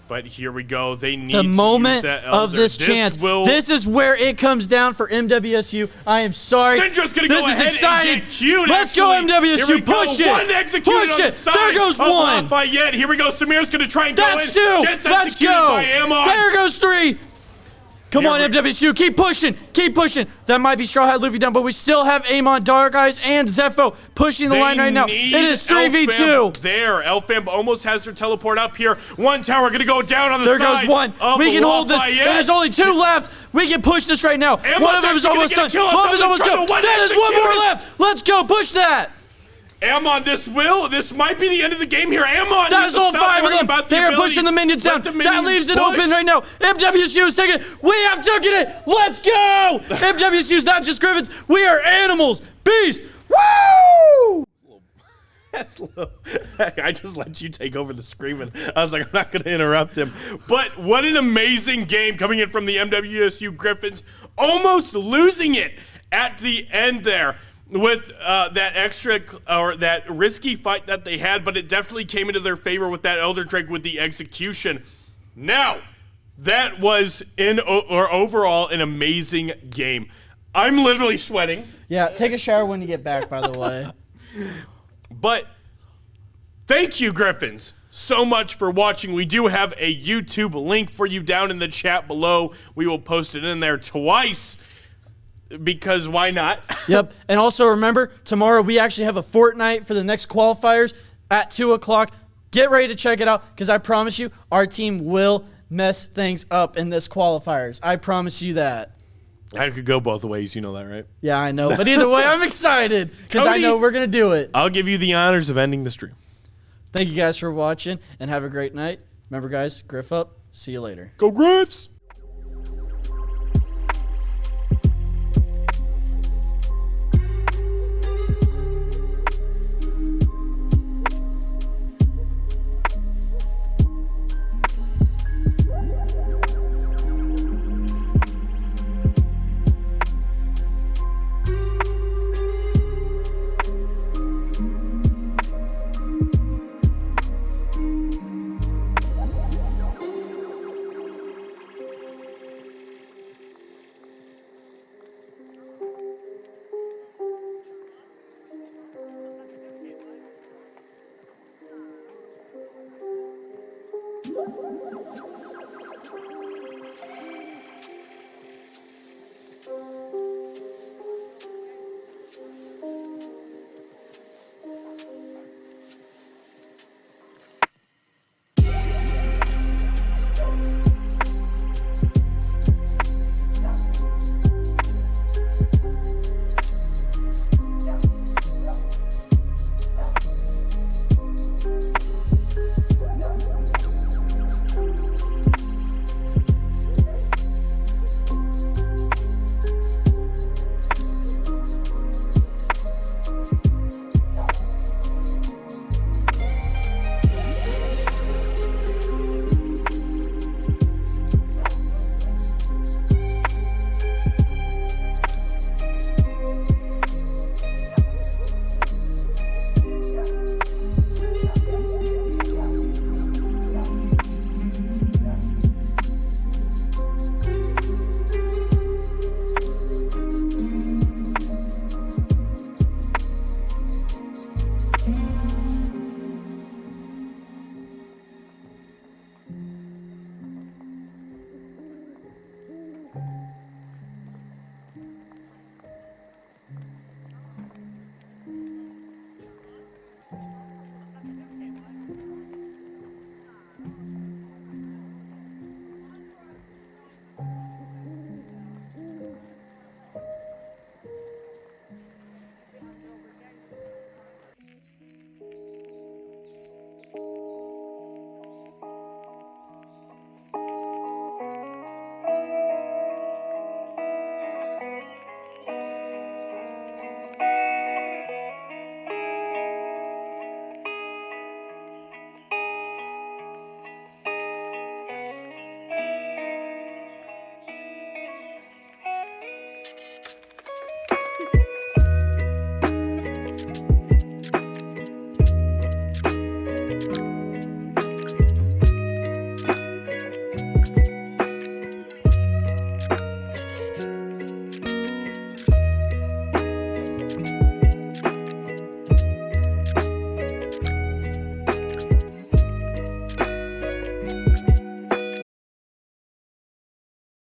But here we go. They need the to moment use that Elder. of this chance. This is where it comes down for MWSU. I am sorry. Syndra's going to go ahead and get cute. Let's go, MWSU. Push it. One executed on the side. There goes one. Lafayette. Here we go. Samir's going to try and go in. That's two. Let's go. There goes three. Come on, MWSU. Keep pushing. Keep pushing. That might be Straw Hat Luffy down, but we still have Amon, Dark Eyes, and Zepho pushing the line right now. It is 3v2. There. Elfam almost has her teleport up here. One tower going to go down on the side. There goes one. We can hold this. There's only two left. We can push this right now. One of them is almost done. One of them is almost done. That is one more left. Let's go. Push that. Ammon, this might be the end of the game here. Ammon, that is all five of them. They are pushing the minions down. That leaves it open right now. MWSU is taking it. We have taken it. Let's go. MWSU is not just Griffins. We are animals. Beast. Woo! I just let you take over the screaming. I was like, I'm not going to interrupt him. But what an amazing game coming in from the MWSU Griffins. Almost losing it at the end there. With that extra or that risky fight that they had, but it definitely came into their favor with that Elder Drake with the execution. Now, that was overall an amazing game. I'm literally sweating. Yeah, take a shower when you get back, by the way. But thank you, Griffins, so much for watching. We do have a YouTube link for you down in the chat below. We will post it in there twice. Because why not? Yep. And also remember, tomorrow we actually have a Fortnite for the next qualifiers at 2 o'clock. Get ready to check it out, because I promise you, our team will mess things up in this qualifiers. I promise you that. I could go both ways. You know that, right? Yeah, I know. But either way, I'm excited, because I know we're going to do it. I'll give you the honors of ending the stream. Thank you guys for watching, and have a great night. Remember, guys, Griff up. See you later. Go Griffs!